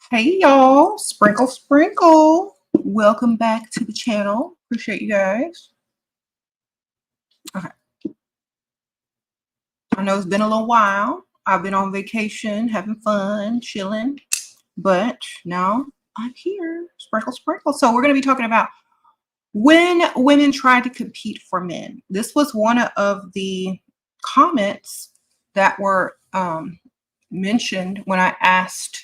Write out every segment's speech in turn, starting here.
Hey y'all, sprinkle sprinkle. Welcome back to the channel. Appreciate you guys. Okay. I know it's been a little while. I've been on vacation, having fun, chilling, but now I'm here. Sprinkle sprinkle. So we're going to be talking about when women try to compete for men. This was one of the comments that were mentioned when I asked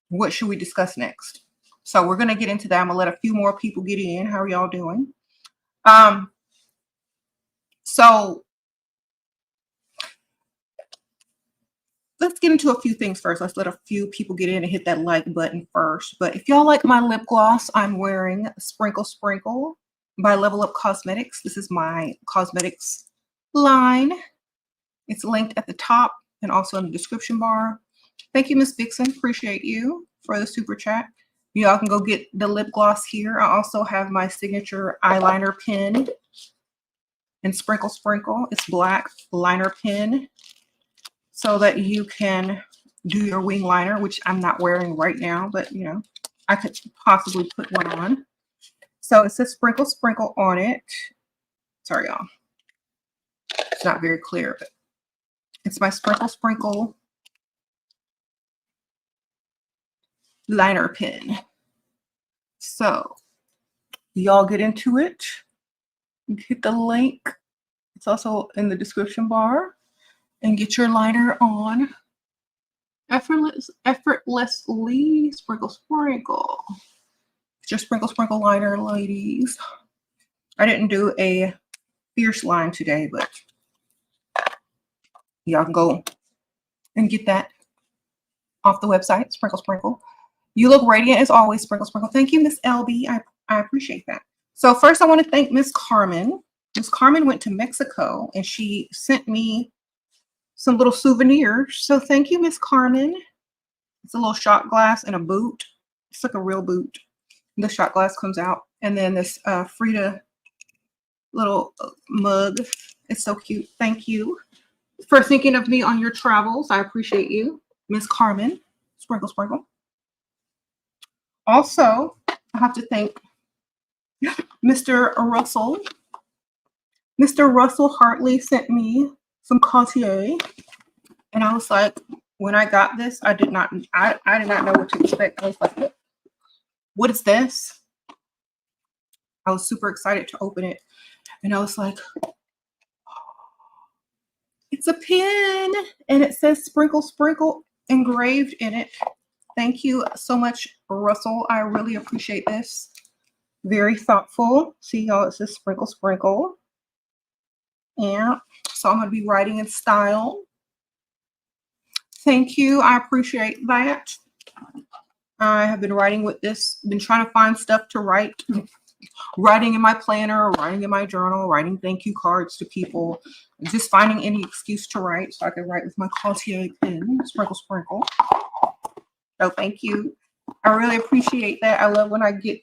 what should we discuss next. So we're going to get into that. I'm going to let a few more people get in. How are y'all doing? So let's get into a few things first. Let's let a few people get in and hit that like button first. But if y'all like my lip gloss, I'm wearing Sprinkle Sprinkle by Level Up Cosmetics. This is my cosmetics line. It's linked at the top and also in the description bar. Thank you, Miss Vixen. Appreciate you for the super chat. Y'all can go get the lip gloss here. I also have my signature eyeliner pen in Sprinkle Sprinkle. It's black liner pen so that you can do your wing liner, which I'm not wearing right now, but you know, I could possibly put one on. So it says Sprinkle Sprinkle on it. Sorry, y'all. It's not very clear, but it's my Sprinkle Sprinkle liner pen. So y'all get into it. Hit the link. It's also in the description bar. And get your liner on effortlessly. Sprinkle Sprinkle. It's your Sprinkle Sprinkle liner, ladies. I didn't do a fierce line today, but y'all can go and get that off the website, Sprinkle Sprinkle. You look radiant as always, Sprinkle Sprinkle. Thank you, Miss LB. I appreciate that. So first I want to thank Miss Carmen. Miss Carmen went to Mexico and she sent me some little souvenirs. So thank you, Miss Carmen. It's a little shot glass and a boot. It's like a real boot. The shot glass comes out. And then this Frida little mug. It's so cute. Thank you for thinking of me on your travels. I appreciate you, Miss Carmen. Sprinkle Sprinkle. Also, I have to thank Mr. Russell. Mr. Russell Hartley sent me some Cartier. And I was like, when I got this, I did not know what to expect. I was like, what is this? I was super excited to open it. And I was like, it's a pen. And it says Sprinkle Sprinkle engraved in it. Thank you so much, Russell. I really appreciate this. Very thoughtful. See, y'all, it says Sprinkle Sprinkle. Yeah. So I'm going to be writing in style. Thank you. I appreciate that. I have been writing with this, been trying to find stuff to write, writing in my planner, writing in my journal, writing thank you cards to people, just finding any excuse to write so I can write with my Cartier pen, Sprinkle Sprinkle. So thank you. I really appreciate that. I love when I get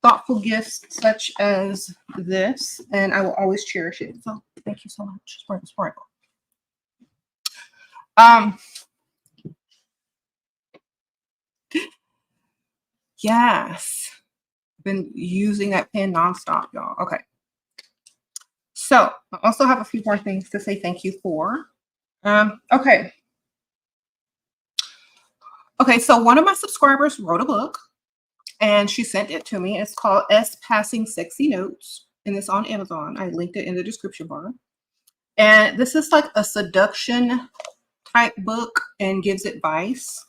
thoughtful gifts such as this, and I will always cherish it. So thank you so much, Sprinkle Sprinkle. Yes. Been using that pen nonstop, y'all. Okay. So I also have a few more things to say thank you for. Okay. Okay, so one of my subscribers wrote a book and she sent it to me. It's called S Passing Sexy Notes, and it's on Amazon. I linked it in the description bar. And this is like a seduction type book and gives advice.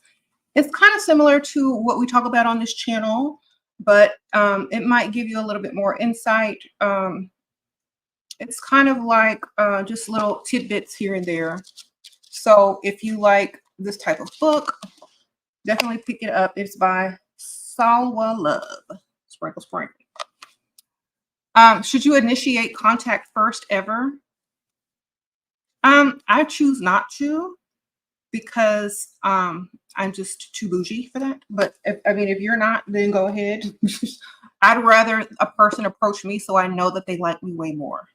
It's kind of similar to what we talk about on this channel, but it might give you a little bit more insight. It's kind of like just little tidbits here and there. So if you like this type of book, definitely pick it up. It's by Salwa Love. Sprinkle Sprinkle. Should you initiate contact first ever? I choose not to because I'm just too bougie for that. But if you're not, then go ahead. I'd rather a person approach me so I know that they like me way more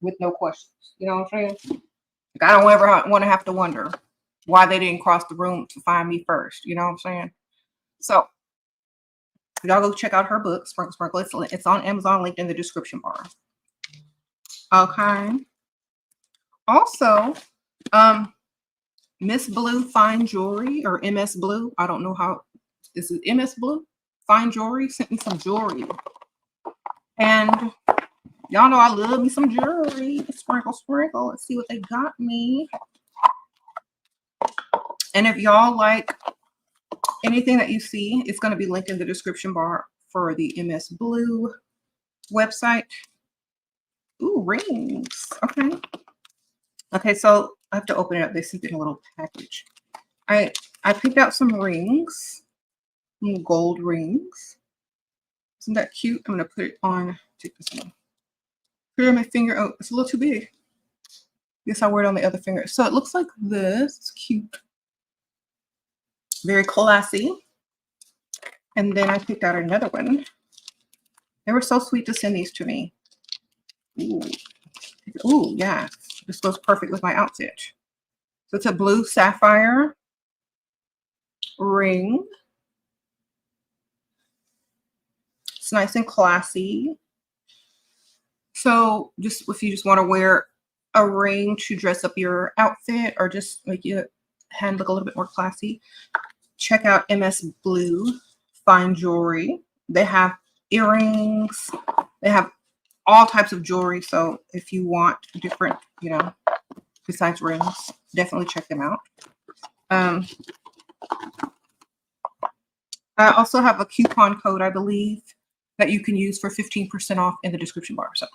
with no questions. You know what I'm saying? Like, I don't ever want to have to wonder. why they didn't cross the room to find me first. You know what I'm saying? So y'all go check out her book, Sprinkle Sprinkle. It's on Amazon, linked in the description bar. Okay. Also, Miss Blue Fine Jewelry, or MS Blue. I don't know how this is. MS Blue Fine Jewelry sent me some jewelry. And y'all know I love me some jewelry. Sprinkle, sprinkle. Let's see what they got me. And if y'all like anything that you see, it's going to be linked in the description bar for the MS Blue website. Ooh, rings. Okay. Okay, so I have to open it up. They sent in a little package. I picked out some rings, some gold rings. Isn't that cute? I'm going to put it on. Take this one. Put it on my finger. Oh, it's a little too big. Guess I'll wear it on the other finger. So it looks like this. It's cute. Very classy. And then I picked out another one. They were so sweet to send these to me. Ooh. Ooh, yeah. This goes perfect with my outfit. So it's a blue sapphire ring. It's nice and classy. So just if you just want to wear a ring to dress up your outfit or just make your hand look a little bit more classy, check out MS Blue Fine Jewelry. They have earrings. They have all types of jewelry. So if you want different, you know, besides rings, definitely check them out. I also have a coupon code, I believe, that you can use for 15% off in the description bar. So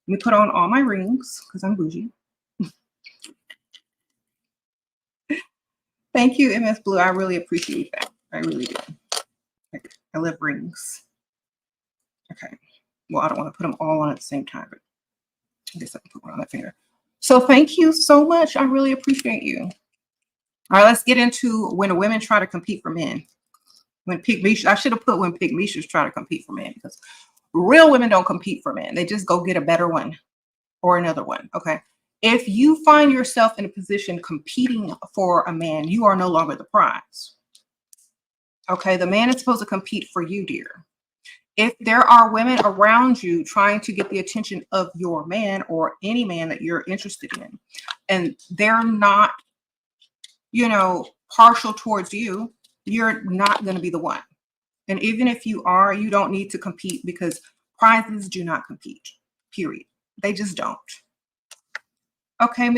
let me put on all my rings because I'm bougie. Thank you, MS Blue. I really appreciate that. I really do. I love rings. Okay. Well, I don't want to put them all on at the same time, but I guess I can put one on that finger. So thank you so much. I really appreciate you. All right, let's get into when women try to compete for men. When pygmies, I should have put when pygmies try to compete for men, because real women don't compete for men. They just go get a better one or another one. Okay. If you find yourself in a position competing for a man, you are no longer the prize. Okay. The man is supposed to compete for you, dear. If there are women around you trying to get the attention of your man or any man that you're interested in, and they're not, you know, partial towards you, you're not going to be the one. And even if you are, you don't need to compete, because prizes do not compete, period. They just don't. Okay,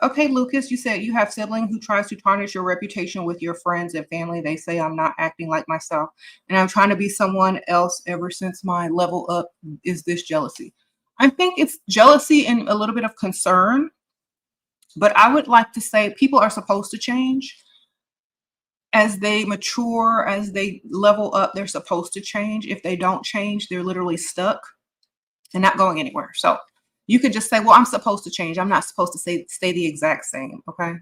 okay, Lucas, you said you have sibling who tries to tarnish your reputation with your friends and family. They say I'm not acting like myself and I'm trying to be someone else ever since my level up. Is this jealousy? I think it's jealousy and a little bit of concern, but I would like to say people are supposed to change. As they mature, as they level up, they're supposed to change. If they don't change, they're literally stuck and not going anywhere. So you could just say, well, I'm supposed to change. I'm not supposed to stay the exact same. Okay.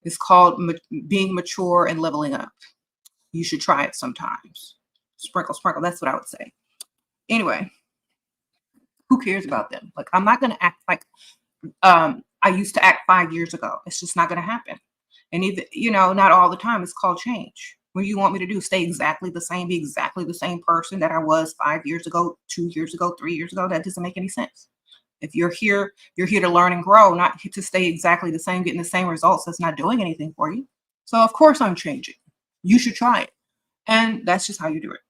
It's called being mature and leveling up. You should try it sometimes. Sprinkle, sprinkle. That's what I would say. Anyway, who cares about them? Like, I'm not going to act like I used to act 5 years ago. It's just not going to happen. And even, you know, not all the time. It's called change. What do you want me to do? Stay exactly the same, be exactly the same person that I was 5 years ago, 2 years ago, 3 years ago? That doesn't make any sense. If you're here to learn and grow, not to stay exactly the same, getting the same results. That's not doing anything for you. So of course I'm changing. You should try it. And that's just how you do it.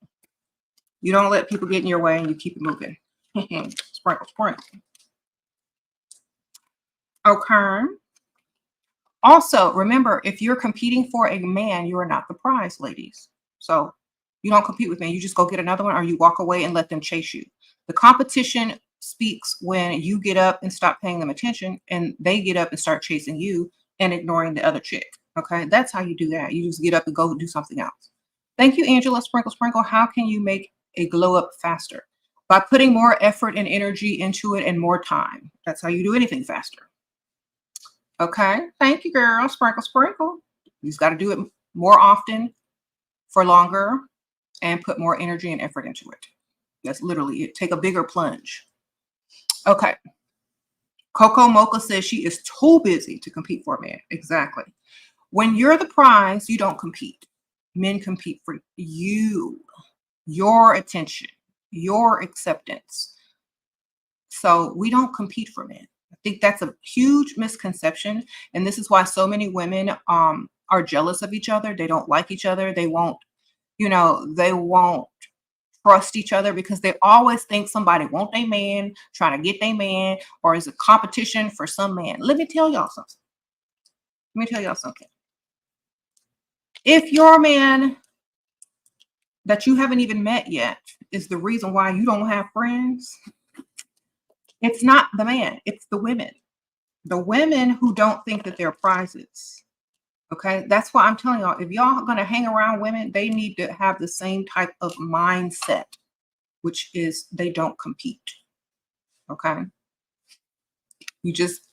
You don't let people get in your way and you keep it moving. Sprinkle, sprinkle. Okay. Also, remember, if you're competing for a man, you are not the prize, ladies. So you don't compete with men. You just go get another one, or you walk away and let them chase you. The competition speaks when you get up and stop paying them attention, and they get up and start chasing you and ignoring the other chick. Okay, that's how you do that. You just get up and go do something else. Thank you, Angela. Sprinkle, sprinkle. How can you make a glow up faster? By putting more effort and energy into it and more time. That's how you do anything faster. Okay, thank you, girl. Sprinkle, sprinkle. You just got to do it more often for longer and put more energy and effort into it. That's literally it. Take a bigger plunge. Okay. Coco Mocha says she is too busy to compete for a man. Exactly. When you're the prize, you don't compete. Men compete for you, your attention, your acceptance. So we don't compete for men. I think that's a huge misconception. And this is why so many women are jealous of each other. They don't like each other. They won't, they won't trust each other because they always think somebody want their man, trying to get their man, or is a competition for some man. Let me tell y'all something. Let me tell y'all something. If your man that you haven't even met yet is the reason why you don't have friends, it's not the man, it's the women. The women who don't think that they're prizes. Okay, that's why I'm telling y'all, if y'all gonna hang around women, they need to have the same type of mindset, which is they don't compete. Okay, you just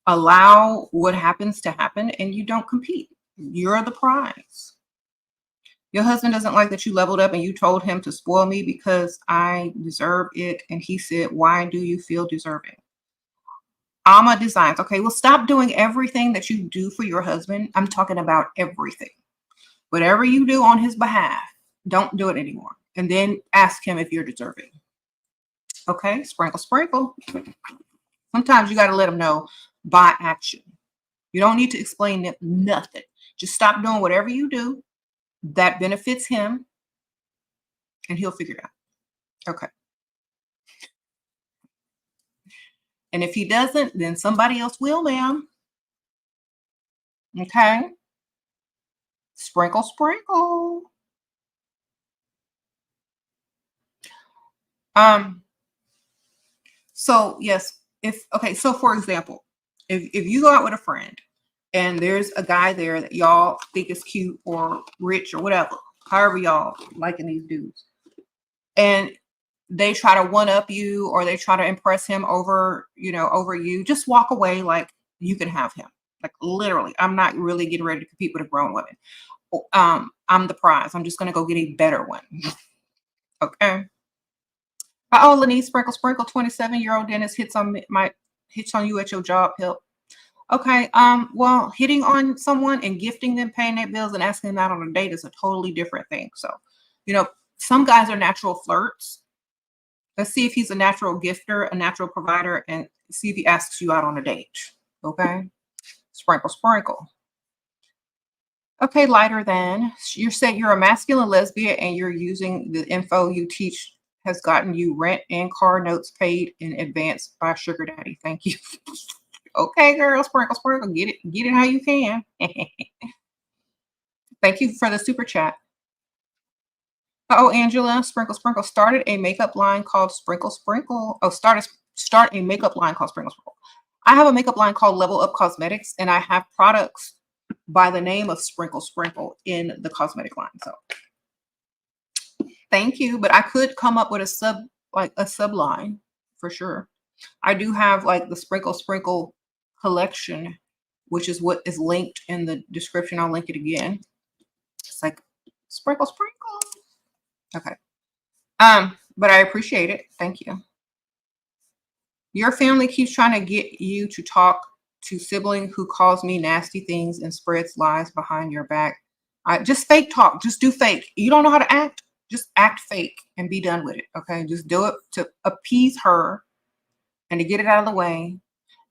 allow what happens to happen and you don't compete. You're the prize. Your husband doesn't like that you leveled up and you told him to spoil me because I deserve it. And he said, why do you feel deserving? Alma Designs. Okay, well, stop doing everything that you do for your husband. I'm talking about everything. Whatever you do on his behalf, don't do it anymore. And then ask him if you're deserving. Okay, sprinkle, sprinkle. Sometimes you got to let him know by action. You don't need to explain nothing. Just stop doing whatever you do that benefits him and he'll figure it out. Okay. And if he doesn't, then somebody else will, ma'am. Okay. Sprinkle, sprinkle. So yes, so for example, if you go out with a friend and there's a guy there that y'all think is cute or rich or whatever, however y'all liking these dudes, and they try to one up you or they try to impress him over you, just walk away like you can have him. Like literally, I'm not really getting ready to compete with a grown woman. I'm the prize. I'm just going to go get a better one. Okay. Oh, Lenise, sprinkle, sprinkle. 27-year-old dentist hits on you at your job. Help. Okay. Well, hitting on someone and gifting them, paying their bills, and asking them out on a date is a totally different thing. So, some guys are natural flirts. Let's see if he's a natural gifter, a natural provider, and see if he asks you out on a date. Okay. Sprinkle, sprinkle. Okay, lighter than. You said you're a masculine lesbian and you're using the info you teach has gotten you rent and car notes paid in advance by sugar daddy. Thank you. Okay, girl, sprinkle, sprinkle. Get it how you can. Thank you for the super chat. Oh, Angela, sprinkle, sprinkle. Started a makeup line called Sprinkle, Sprinkle. Oh, start a makeup line called Sprinkle, Sprinkle. I have a makeup line called Level Up Cosmetics, and I have products by the name of Sprinkle, Sprinkle in the cosmetic line. So thank you, but I could come up with a sub line for sure. I do have like the Sprinkle, Sprinkle collection, which is what is linked in the description. I'll link it again. It's like Sprinkle, Sprinkle. Okay. But I appreciate it. Thank you. Your family keeps trying to get you to talk to sibling who calls me nasty things and spreads lies behind your back. Just fake talk. Just do fake. You don't know how to act? Just act fake and be done with it. Okay. Just do it to appease her and to get it out of the way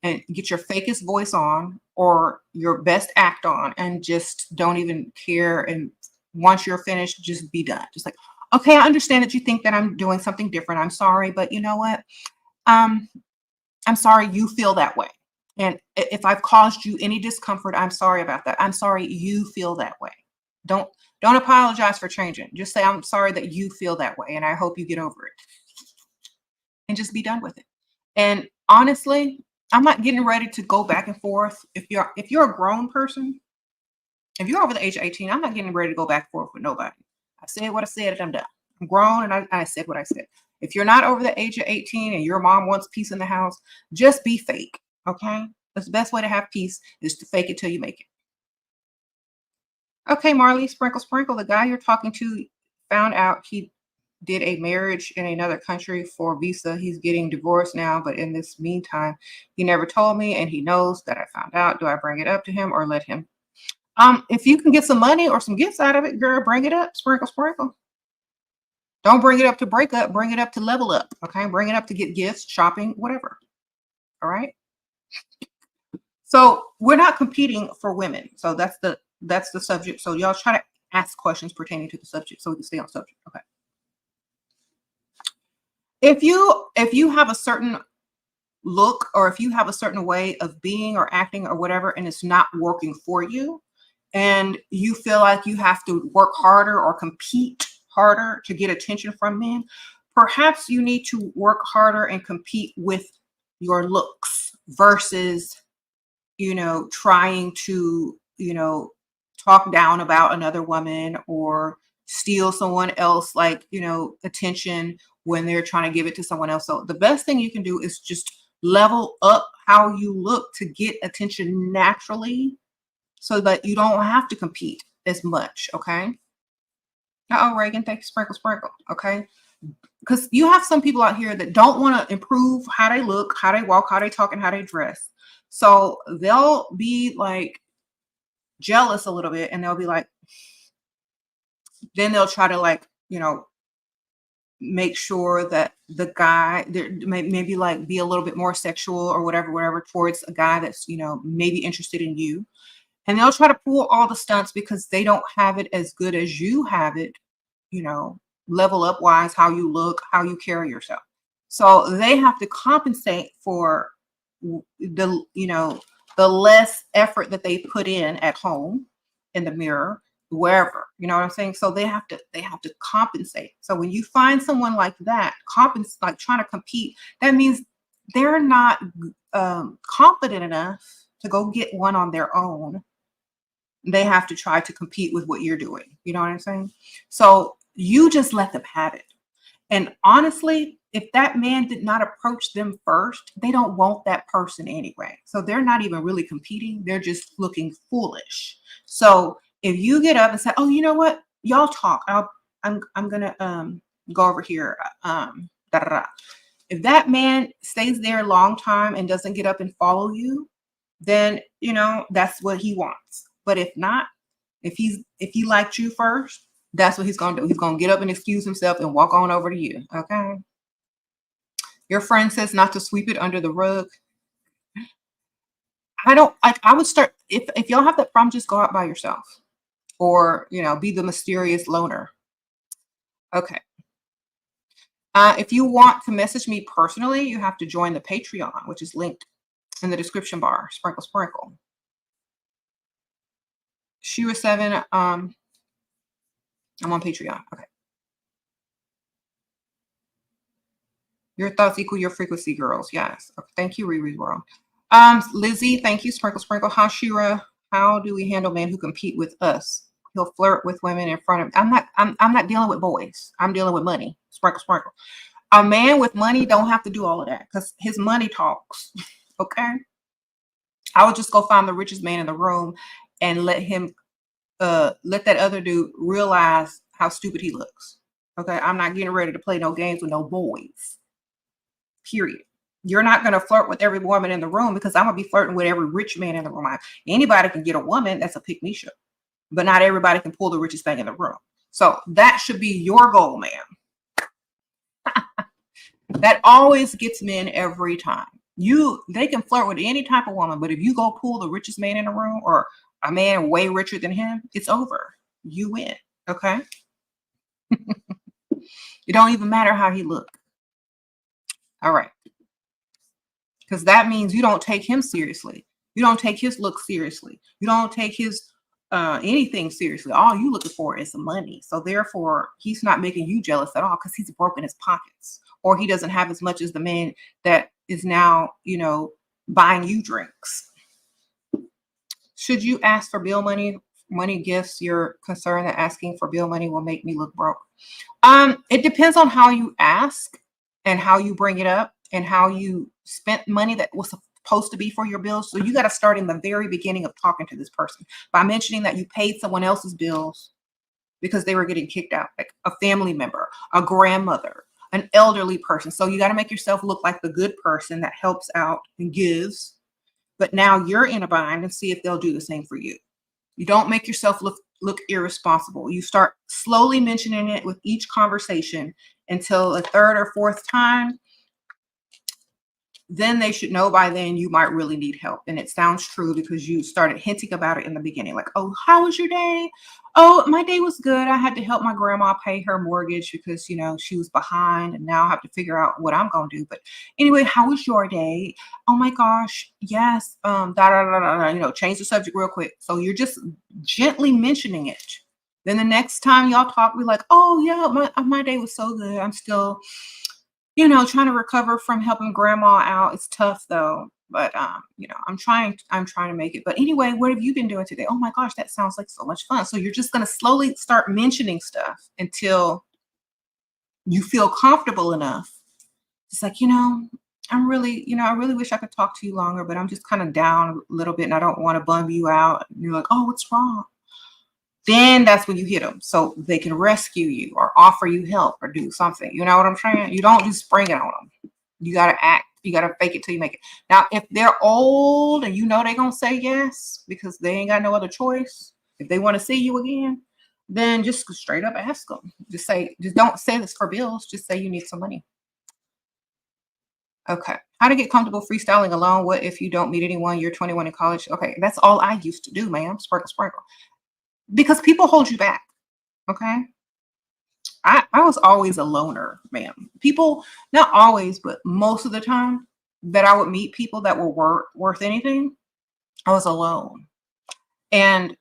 and get your fakest voice on or your best act on and just don't even care. And once you're finished, just be done. Just like, okay, I understand that you think that I'm doing something different. I'm sorry, but you know what? I'm sorry you feel that way. And if I've caused you any discomfort, I'm sorry about that. I'm sorry you feel that way. Don't apologize for changing. Just say, I'm sorry that you feel that way. And I hope you get over it and just be done with it. And honestly, I'm not getting ready to go back and forth. If you're a grown person, if you're over the age of 18, I'm not getting ready to go back and forth with nobody. I said what I said and I'm done. I'm grown and I said what I said. If you're not over the age of 18 and your mom wants peace in the house, just be fake. Okay. That's the best way to have peace is to fake it till you make it. Okay, Marley, sprinkle, sprinkle. The guy you're talking to found out he did a marriage in another country for visa. He's getting divorced now, but in this meantime, he never told me and he knows that I found out. Do I bring it up to him or let him? If you can get some money or some gifts out of it, girl, bring it up. Sprinkle, sprinkle. Don't bring it up to break up. Bring it up to level up. Okay. Bring it up to get gifts, shopping, whatever. All right. So we're not competing for women. So that's the subject. So y'all try to ask questions pertaining to the subject so we can stay on subject. Okay. If you have a certain look, or if you have a certain way of being or acting or whatever, and it's not working for you, and you feel like you have to work harder or compete harder to get attention from men, perhaps you need to work harder and compete with your looks versus, trying to, talk down about another woman or steal someone else, like, attention when they're trying to give it to someone else. So the best thing you can do is just level up how you look to get attention naturally so that you don't have to compete as much. Okay. Uh-oh, Reagan, thank you, sprinkle, sprinkle. Okay. Because you have some people out here that don't want to improve how they look, how they walk, how they talk, and how they dress. So they'll be like jealous a little bit, and they'll be like, then they'll try to, like, make sure that the guy maybe like be a little bit more sexual or whatever towards a guy that's, maybe interested in you. And they'll try to pull all the stunts because they don't have it as good as you have it, level up wise, how you look, how you carry yourself. So they have to compensate for the less effort that they put in at home, in the mirror, wherever, you know what I'm saying? So they have to compensate. So when you find someone like that, like trying to compete, that means they're not confident enough to go get one on their own. They have to try to compete with what you're doing. You know what I'm saying? So you just let them have it. And honestly, if that man did not approach them first, they don't want that person anyway. So they're not even really competing. They're just looking foolish. So if you get up and say, "Oh, you know what? Y'all talk. I'm gonna go over here." Da, da, da. If that man stays there a long time and doesn't get up and follow you, then that's what he wants. But if not, if he liked you first, that's what he's gonna do. He's gonna get up and excuse himself and walk on over to you. Okay. Your friend says not to sweep it under the rug. I would start, if y'all have that problem, just go out by yourself, or be the mysterious loner. Okay. If you want to message me personally, you have to join the Patreon, which is linked in the description bar. Sprinkle, sprinkle. SheRaSeven. I'm on Patreon. Okay. Your thoughts equal your frequency, girls. Yes. Okay. Thank you, Riri World. Lizzie, thank you. Sprinkle, sprinkle. Shira, how do we handle men who compete with us? He'll flirt with women in front of. I'm not dealing with boys. I'm dealing with money. Sprinkle, sprinkle. A man with money don't have to do all of that because his money talks. Okay. I would just go find the richest man in the room and let that other dude realize how stupid he looks. Okay. I'm not getting ready to play no games with no boys. Period. You're not going to flirt with every woman in the room because I'm going to be flirting with every rich man in the room. Anybody can get a woman. That's a pick-me show. But not everybody can pull the richest thing in the room. So that should be your goal, ma'am. That always gets men every time. They can flirt with any type of woman, but if you go pull the richest man in the room or a man way richer than him, it's over. You win. Okay. It don't even matter how he look. All right. Because that means you don't take him seriously. You don't take his look seriously. You don't take his anything seriously. All you looking for is some money. So therefore, he's not making you jealous at all because he's broken his pockets, or he doesn't have as much as the man that is now, buying you drinks. Should you ask for bill money gifts? You're concerned that asking for bill money will make me look broke. It depends on how you ask and how you bring it up and how you spent money that was supposed to be for your bills. So you got to start in the very beginning of talking to this person by mentioning that you paid someone else's bills because they were getting kicked out, like a family member, a grandmother, an elderly person. So you got to make yourself look like the good person that helps out and gives. But now you're in a bind, and see if they'll do the same for you. You don't make yourself look irresponsible. You start slowly mentioning it with each conversation until a third or fourth time. Then they should know by then you might really need help. And it sounds true because you started hinting about it in the beginning. Like, oh, how was your day? Oh, my day was good. I had to help my grandma pay her mortgage because, you know, she was behind and now I have to figure out what I'm going to do. But anyway, how was your day? Oh my gosh. Yes. You know, change the subject real quick. So you're just gently mentioning it. Then the next time y'all talk, be like, oh yeah, my day was so good. I'm still, you know, trying to recover from helping grandma out. It's tough though, but you know, I'm trying to make it. But anyway, what have you been doing today? Oh my gosh, that sounds like so much fun. So you're just going to slowly start mentioning stuff until you feel comfortable enough. It's like, you know, I'm really, you know, I really wish I could talk to you longer, but I'm just kind of down a little bit and I don't want to bum you out. And you're like, oh, what's wrong? Then that's when you hit them so they can rescue you or offer you help or do something. You know what I'm saying? You don't just spring it on them. You got to act. You got to fake it till you make it. Now, if they're old and you know they're going to say yes because they ain't got no other choice, if they want to see you again, then just straight up ask them. Just say, just don't say this for bills. Just say you need some money. Okay. How to get comfortable freestyling alone. What if you don't meet anyone? You're 21 in college. Okay. That's all I used to do, ma'am. Sprinkle, sprinkle. Because people hold you back. Okay. I was always a loner, ma'am. People, not always, but most of the time that I would meet people that were worth anything, I was alone. And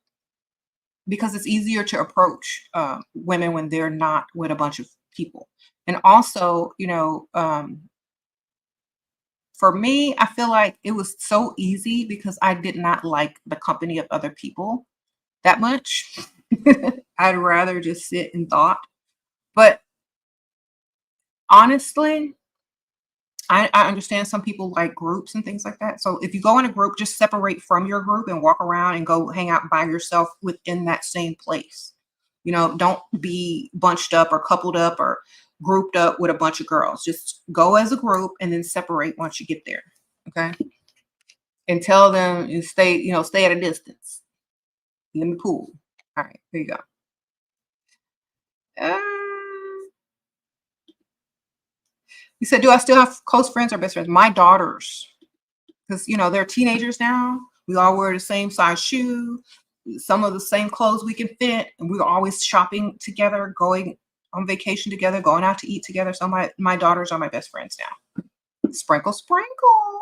because it's easier to approach women when they're not with a bunch of people. And also, you know, for me, I feel like it was so easy because I did not like the company of other people that much. I'd rather just sit and thought. But honestly, I understand some people like groups and things like that. So if you go in a group, just separate from your group and walk around and go hang out by yourself within that same place. You know, don't be bunched up or coupled up or grouped up with a bunch of girls. Just go as a group and then separate once you get there. Okay. And tell them and stay, you know, stay at a distance. Let me cool. All right, there you go. Uh, you said, do I still have close friends or best friends? My daughters, because you know they're teenagers now. We all wear the same size shoe, some of the same clothes we can fit, and we're always shopping together, going on vacation together, going out to eat together. So my daughters are my best friends now. Sprinkle, sprinkle.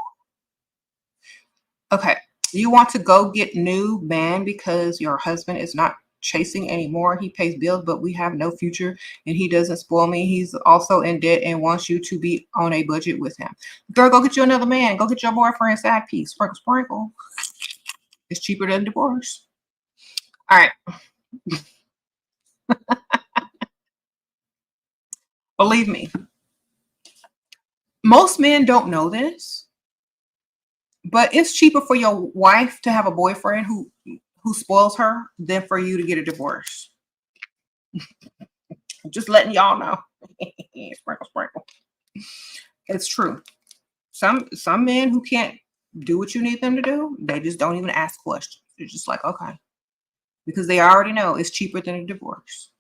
Okay, you want to go get new man because your husband is not chasing anymore. He pays bills, but we have no future and he doesn't spoil me. He's also in debt and wants you to be on a budget with him. Girl, go get you another man. Go get your boyfriend side piece. Sprinkle, sprinkle. It's cheaper than divorce. All right. Believe me, most men don't know this, but it's cheaper for your wife to have a boyfriend who spoils her than for you to get a divorce. I'm just letting y'all know. Sprinkle, sprinkle. It's true. Some men who can't do what you need them to do, they just don't even ask questions. They're just like, okay. Because they already know it's cheaper than a divorce.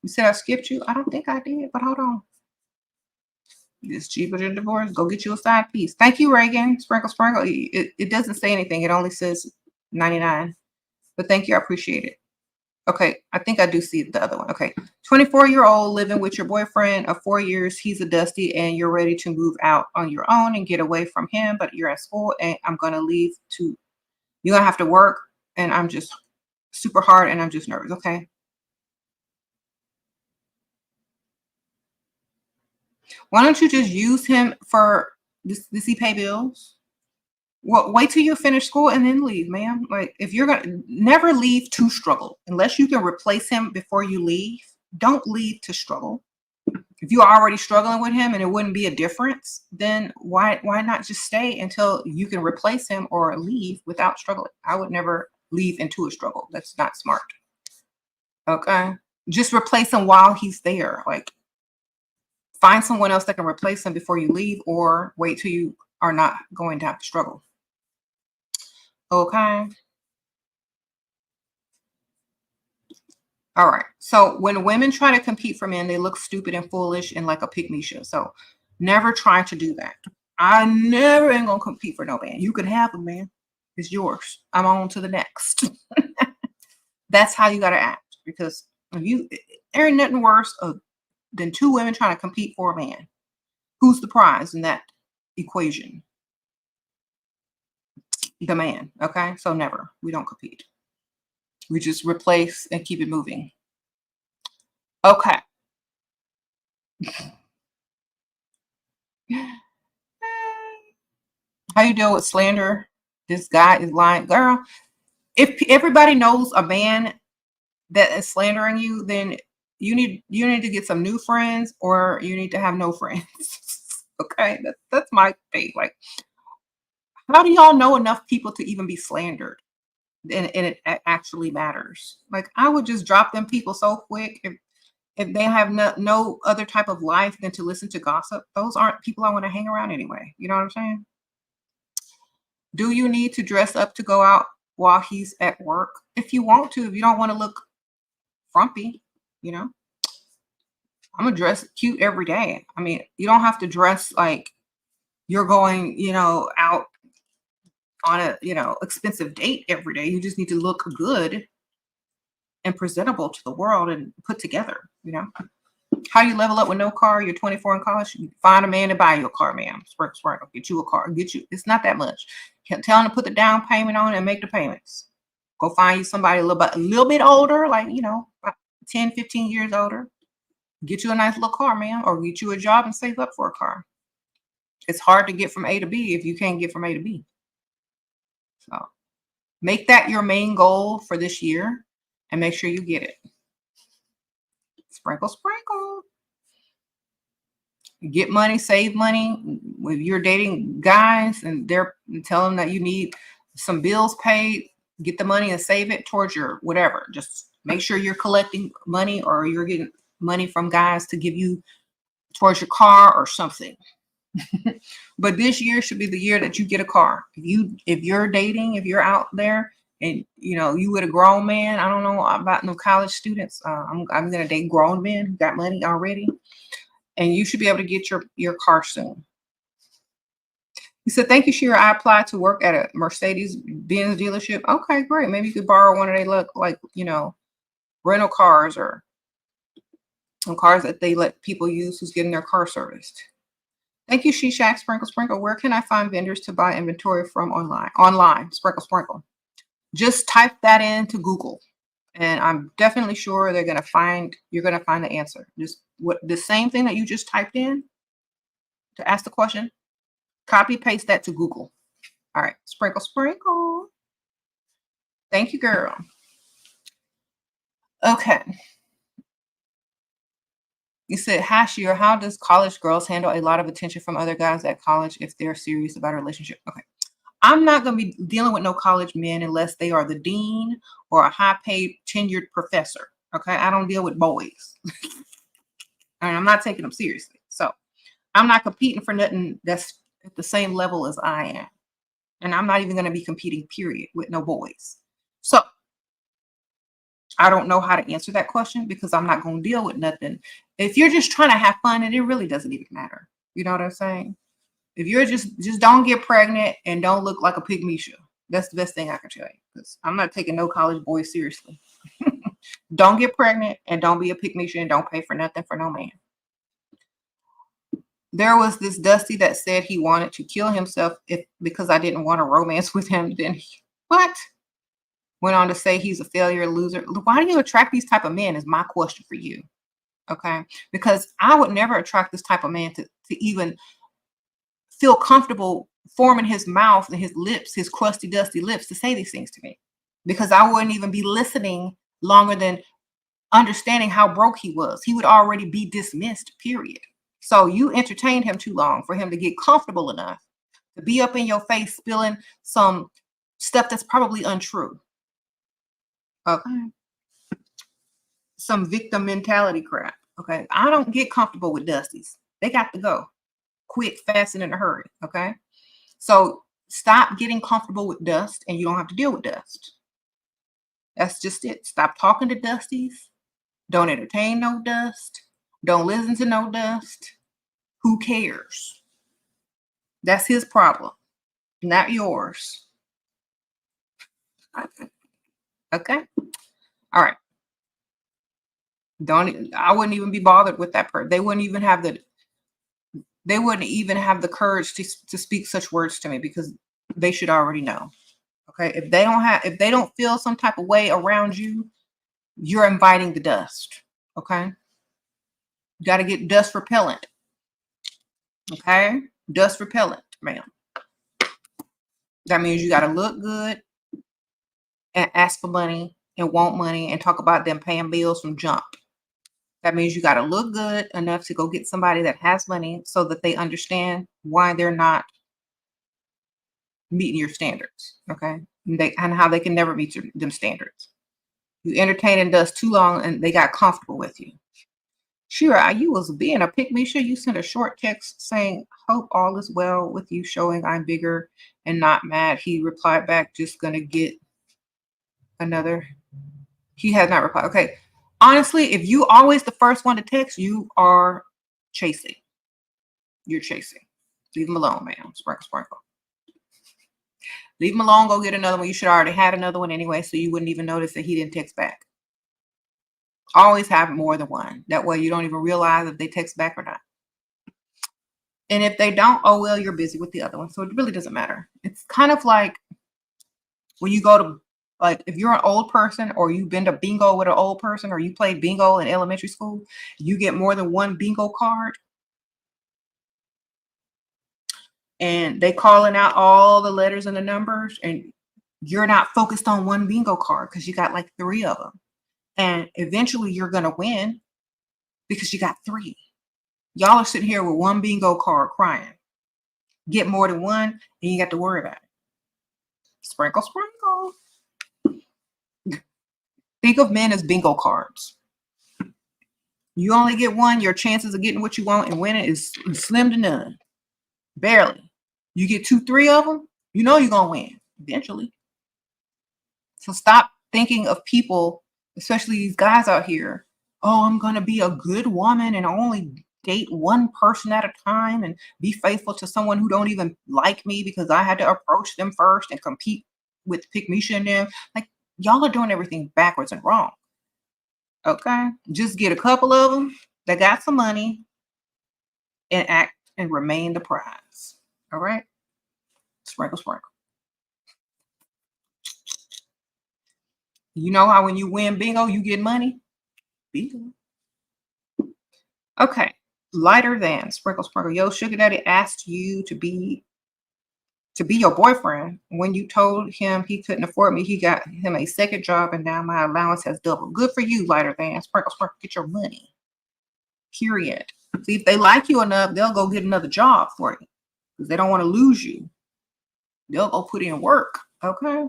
You said I skipped you? I don't think I did, but hold on. It's cheaper than divorce. Go get you a side piece. Thank you, Reagan. Sprinkle, sprinkle. It doesn't say anything. It only says 99. But thank you. I appreciate it. Okay, I think I do see the other one. Okay, 24-year-old living with your boyfriend of 4 years. He's a dusty and you're ready to move out on your own and get away from him, but you're at school and I'm going to leave to, you're going to have to work and I'm just super hard and I'm just nervous. Okay. Why don't you just use him for, does he pay bills? Well, wait till you finish school and then leave, ma'am. Like if you're going to never leave to struggle, unless you can replace him before you leave, don't leave to struggle. If you're already struggling with him and it wouldn't be a difference, then why not just stay until you can replace him or leave without struggling? I would never leave into a struggle. That's not smart. Okay. Just replace him while he's there. Like find someone else that can replace him before you leave or wait till you are not going to have to struggle. Okay. All right. So when women try to compete for men, they look stupid and foolish and like a pygmy show. So never try to do that. I never ain't gonna compete for no man. You can have a man. It's yours. I'm on to the next. That's how you gotta act. Because if you there ain't nothing worse than two women trying to compete for a man. Who's the prize in that equation? The man. Okay. So never. We don't compete. We just replace and keep it moving. Okay. How you deal with slander? This guy is lying. Girl, if everybody knows a man that is slandering you, then you need to get some new friends or you need to have no friends. Okay, that's my thing. Like, how do y'all know enough people to even be slandered? And it actually matters. Like, I would just drop them people so quick if they have no other type of life than to listen to gossip. Those aren't people I want to hang around anyway. You know what I'm saying? Do you need to dress up to go out while he's at work? If you want to, if you don't want to look frumpy, you know, I'm gonna dress cute every day. I mean, you don't have to dress like you're going, out on a, expensive date every day. You just need to look good and presentable to the world and put together. How you level up with no car? You're 24 in college. You find a man to buy you a car, ma'am. Sprinkle. Get you a car. It's not that much. Tell him to put the down payment on and make the payments. Go find you somebody a little bit older, like, about 10, 15 years older. Get you a nice little car, ma'am, or get you a job and save up for a car. It's hard to get from A to B if you can't get from A to B. So make that your main goal for this year and make sure you get it. Sprinkle. Get money, save money. If you're dating guys and they're telling them that you need some bills paid, get the money and save it towards your whatever. Just make sure you're collecting money or you're getting money from guys to give you towards your car or something. But this year should be the year that you get a car. If you're dating, if you're out there and you with a grown man, I don't know about no college students. I'm gonna date grown men who got money already. And you should be able to get your car soon. He said, thank you, Sheir. I applied to work at a Mercedes-Benz dealership. Okay, great. Maybe you could borrow one of their rental cars or some cars that they let people use who's getting their car serviced. Thank you, Sprinkle. Where can I find vendors to buy inventory from online, Sprinkle. Just type that into Google. And I'm definitely sure you're gonna find the answer. Just the same thing that you just typed in to ask the question, copy paste that to Google. All right, Sprinkle. Thank you, girl. Okay. You said, hi, Sheir, how does college girls handle a lot of attention from other guys at college if they're serious about a relationship? Okay. I'm not going to be dealing with no college men unless they are the dean or a high-paid tenured professor. Okay, I don't deal with boys. And I'm not taking them seriously. So I'm not competing for nothing that's at the same level as I am. And I'm not even going to be competing, period, with no boys. So I don't know how to answer that question because I'm not going to deal with nothing. If you're just trying to have fun, and it really doesn't even matter. You know what I'm saying? If you're just don't get pregnant and don't look like a pygmy. That's the best thing I can tell you because I'm not taking no college boys seriously. Don't get pregnant and don't be a pygmy and don't pay for nothing for no man. There was this Dusty that said he wanted to kill himself because I didn't want a romance with him. Then what? Went on to say he's a failure, loser. Why do you attract these type of men is my question for you. Okay? Because I would never attract this type of man to even feel comfortable forming his mouth and his lips, his crusty, dusty lips to say these things to me. Because I wouldn't even be listening longer than understanding how broke he was. He would already be dismissed, period. So you entertained him too long for him to get comfortable enough to be up in your face spilling some stuff that's probably untrue. Okay. Some victim mentality crap. Okay. I don't get comfortable with Dusties. They got to go quick, fast, and in a hurry. Okay. So stop getting comfortable with dust and you don't have to deal with dust. That's just it. Stop talking to dusties. Don't entertain no dust. Don't listen to no dust. Who cares? That's his problem, not yours. Okay? All right. I wouldn't even be bothered with that person. They wouldn't even have the courage to speak such words to me, because they should already know. Okay? If they don't feel some type of way around you, you're inviting the dust. Okay? You got to get dust repellent. Okay? Dust repellent, ma'am. That means you got to look good and ask for money and want money and talk about them paying bills from jump. That means you got to look good enough to go get somebody that has money so that they understand why they're not meeting your standards. Okay? And how they can never meet them standards. You entertaining dust too long and they got comfortable with you. Sheir, you was being a pick-me-shit. You sent a short text saying, hope all is well with you, showing I'm bigger and not mad. He replied back, just gonna get another. He has not replied. Okay. Honestly, if you always the first one to text, you are chasing. You're chasing. Leave him alone, man. Sprinkle, sprinkle. Leave him alone. Go get another one. You should already had another one anyway, so you wouldn't even notice that he didn't text back. Always have more than one. That way you don't even realize if they text back or not. And if they don't, oh, well, you're busy with the other one. So it really doesn't matter. It's kind of like when you go to, like, if you're an old person or you've been to bingo with an old person or you played bingo in elementary school, you get more than one bingo card. And they calling out all the letters and the numbers, and you're not focused on one bingo card because you got like 3 of them. And eventually you're going to win because you got 3. Y'all are sitting here with one bingo card crying. Get more than one and you got to worry about it. Sprinkle, sprinkle. Think of men as bingo cards. You only get one, your chances of getting what you want and winning is slim to none. Barely. You get 2, 3 of them, you know you're going to win eventually. So stop thinking of people, especially these guys out here, oh, I'm going to be a good woman and only date one person at a time and be faithful to someone who don't even like me because I had to approach them first and compete with pick-me-shit and them. Like, y'all are doing everything backwards and wrong. Okay? Just get a couple of them that got some money and act and remain the prize. All right? Sprinkle, sprinkle. You know how when you win bingo, you get money? Bingo. Okay. Lighter than. Sprinkle, sprinkle. Yo, sugar daddy asked you to be your boyfriend. When you told him he couldn't afford me, he got him a second job and now my allowance has doubled. Good for you, lighter than. Sprinkle, sprinkle. Get your money. Period. See, if they like you enough, they'll go get another job for you because they don't want to lose you. They'll go put in work. Okay.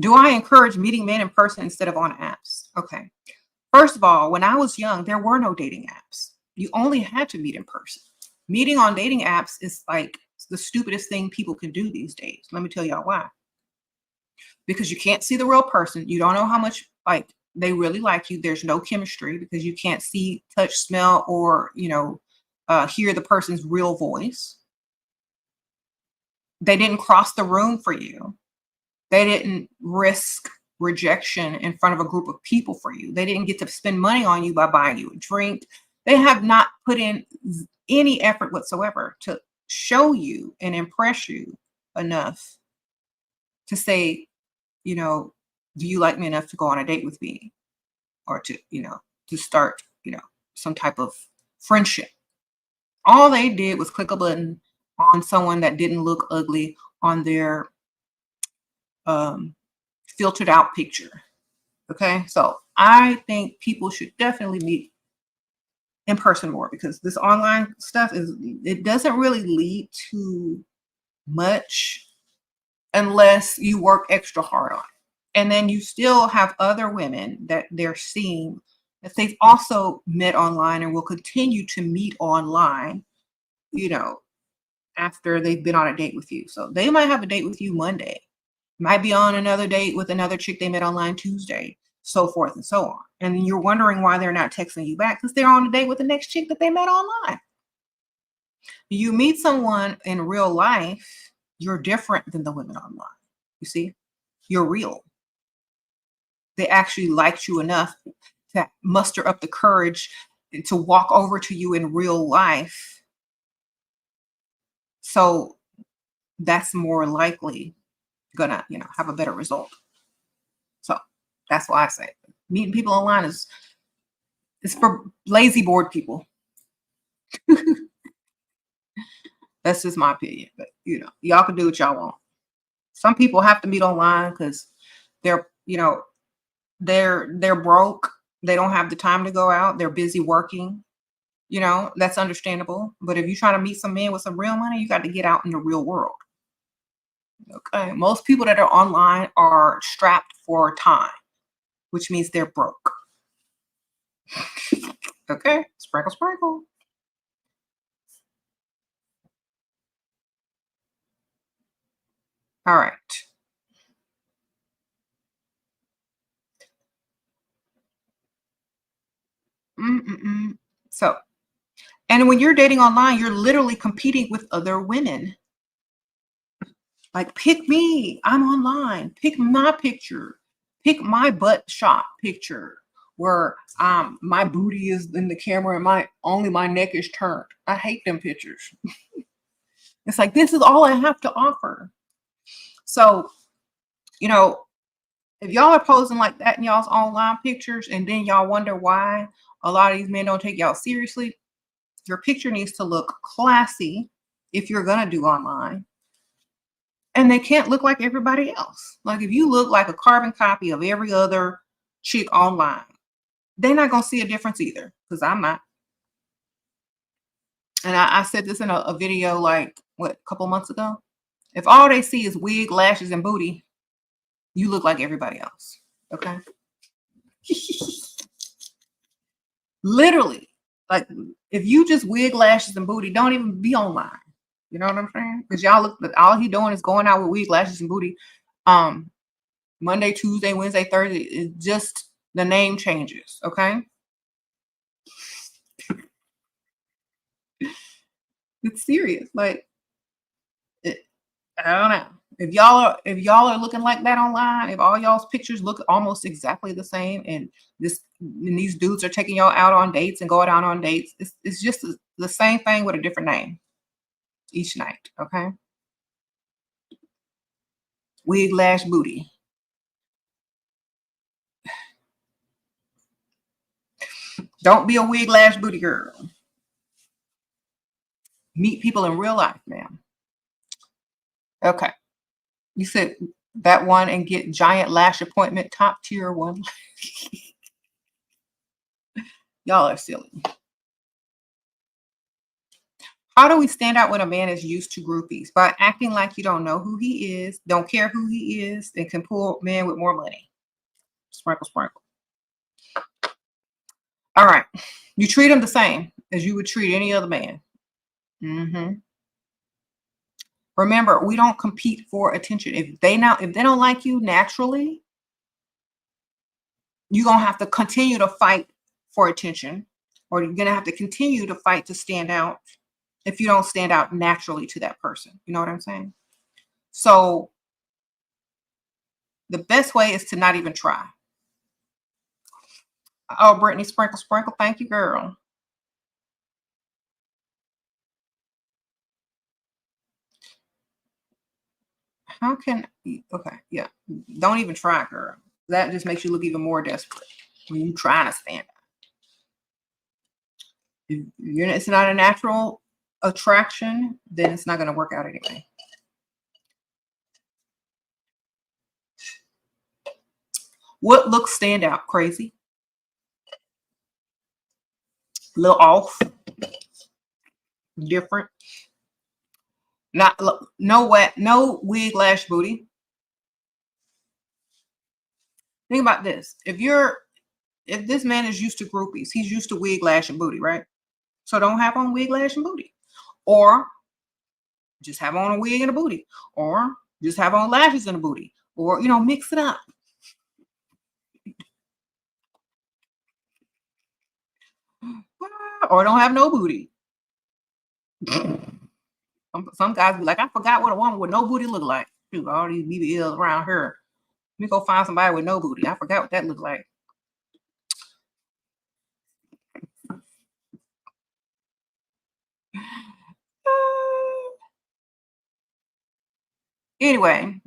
Do I encourage meeting men in person instead of on apps? Okay. First of all, when I was young, there were no dating apps. You only had to meet in person. Meeting on dating apps is like the stupidest thing people can do these days. Let me tell y'all why. Because you can't see the real person. You don't know how much like they really like you. There's no chemistry because you can't see, touch, smell, or, hear the person's real voice. They didn't cross the room for you. They didn't risk rejection in front of a group of people for you. They didn't get to spend money on you by buying you a drink. They have not put in any effort whatsoever to show you and impress you enough to say, do you like me enough to go on a date with me or to start, some type of friendship. All they did was click a button on someone that didn't look ugly on their filtered out picture. Okay, so I think people should definitely meet in person more because this online stuff it doesn't really lead to much unless you work extra hard on it. And then you still have other women that they're seeing that they've also met online and will continue to meet online, after they've been on a date with you. So they might have a date with you Monday Might be on another date with another chick they met online Tuesday, so forth and so on. And you're wondering why they're not texting you back because they're on a date with the next chick that they met online. You meet someone in real life, you're different than the women online. You see, you're real. They actually liked you enough to muster up the courage to walk over to you in real life. So that's more likely gonna, have a better result. So that's why I say meeting people online is for lazy bored people. That's just my opinion. But y'all can do what y'all want. Some people have to meet online because they're, they're broke. They don't have the time to go out. They're busy working. That's understandable. But if you're trying to meet some men with some real money, you got to get out in the real world. Okay. Most people that are online are strapped for time, which means they're broke. Okay. Sprinkle, sprinkle. All right. So, and when you're dating online, you're literally competing with other women. Like, pick me. I'm online. Pick my picture. Pick my butt shot picture where my booty is in the camera and only my neck is turned. I hate them pictures. It's like, this is all I have to offer. So, if y'all are posing like that in y'all's online pictures and then y'all wonder why a lot of these men don't take y'all seriously, your picture needs to look classy if you're going to do online. And they can't look like everybody else. Like if you look like a carbon copy of every other chick online, they're not going to see a difference either because I'm not. And I said this in a video like, a couple months ago? If all they see is wig, lashes, and booty, you look like everybody else. Okay? Literally. Like if you just wig, lashes, and booty, don't even be online. You know what I'm saying? Because y'all look, all he doing is going out with wig, lashes, and booty. Monday, Tuesday, Wednesday, Thursday. It's just the name changes. Okay. It's serious. Like, I don't know. If y'all are looking like that online, if all y'all's pictures look almost exactly the same, and these dudes are taking y'all out on dates and going out on dates, it's just the same thing with a different name each night. Okay. Wig, lash, booty. Don't be a wig, lash, booty girl. Meet people in real life, ma'am. Okay. You said that one and get giant lash appointment, top tier one. Y'all are silly. How do we stand out when a man is used to groupies? By acting like you don't know who he is, don't care who he is, and can pull men with more money. Sprinkle, sprinkle. All right. You treat him the same as you would treat any other man. Remember, we don't compete for attention. If they don't like you naturally, you're gonna have to continue to fight for attention, or you're gonna have to continue to fight to stand out if you don't stand out naturally to that person. You know what I'm saying? So the best way is to not even try. Oh, Brittany, sprinkle, sprinkle. Thank you, girl. How can, okay, yeah. Don't even try, girl. That just makes you look even more desperate when you trying to stand out. If it's not a natural attraction, then it's not going to work out anyway. What looks stand out? Crazy? A little off? Different? Not no wig, lash, booty. Think about this. If this man is used to groupies, he's used to wig, lash, and booty, right? So don't have on wig, lash, and booty. Or just have on a wig and a booty. Or just have on lashes and a booty. or mix it up. Or don't have no booty. Some guys be like, I forgot what a woman with no booty look like. Dude, all these BBLs around here. Let me go find somebody with no booty. I forgot what that looked like. Anyway.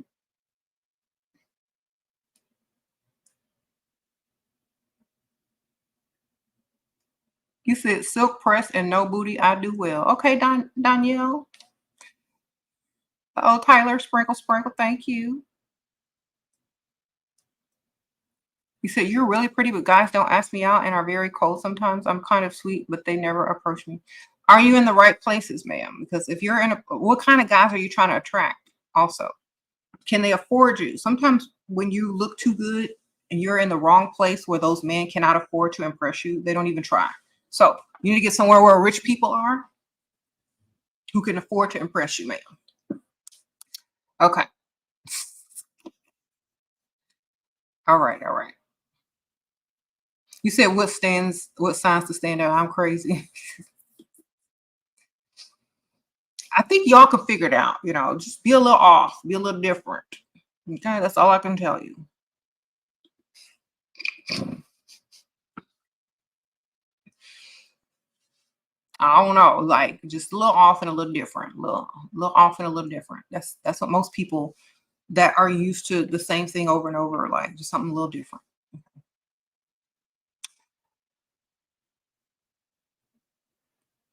You said silk press and no booty. I do well. Okay, Danielle. Oh, Tyler, sprinkle, sprinkle. Thank you. You said you're really pretty, but guys don't ask me out and are very cold sometimes. I'm kind of sweet, but they never approach me. Are you in the right places, ma'am? Because if you're what kind of guys are you trying to attract also? Can they afford you? Sometimes when you look too good and you're in the wrong place where those men cannot afford to impress you, they don't even try. So you need to get somewhere where rich people are who can afford to impress you, ma'am. Okay. All right. All right. You said what signs to stand out? I'm crazy. I think y'all can figure it out. Just be a little off, be a little different. Okay, that's all I can tell you. I don't know, like just a little off and a little different, little off and a little different. That's what most people that are used to the same thing over and over like, just something a little different.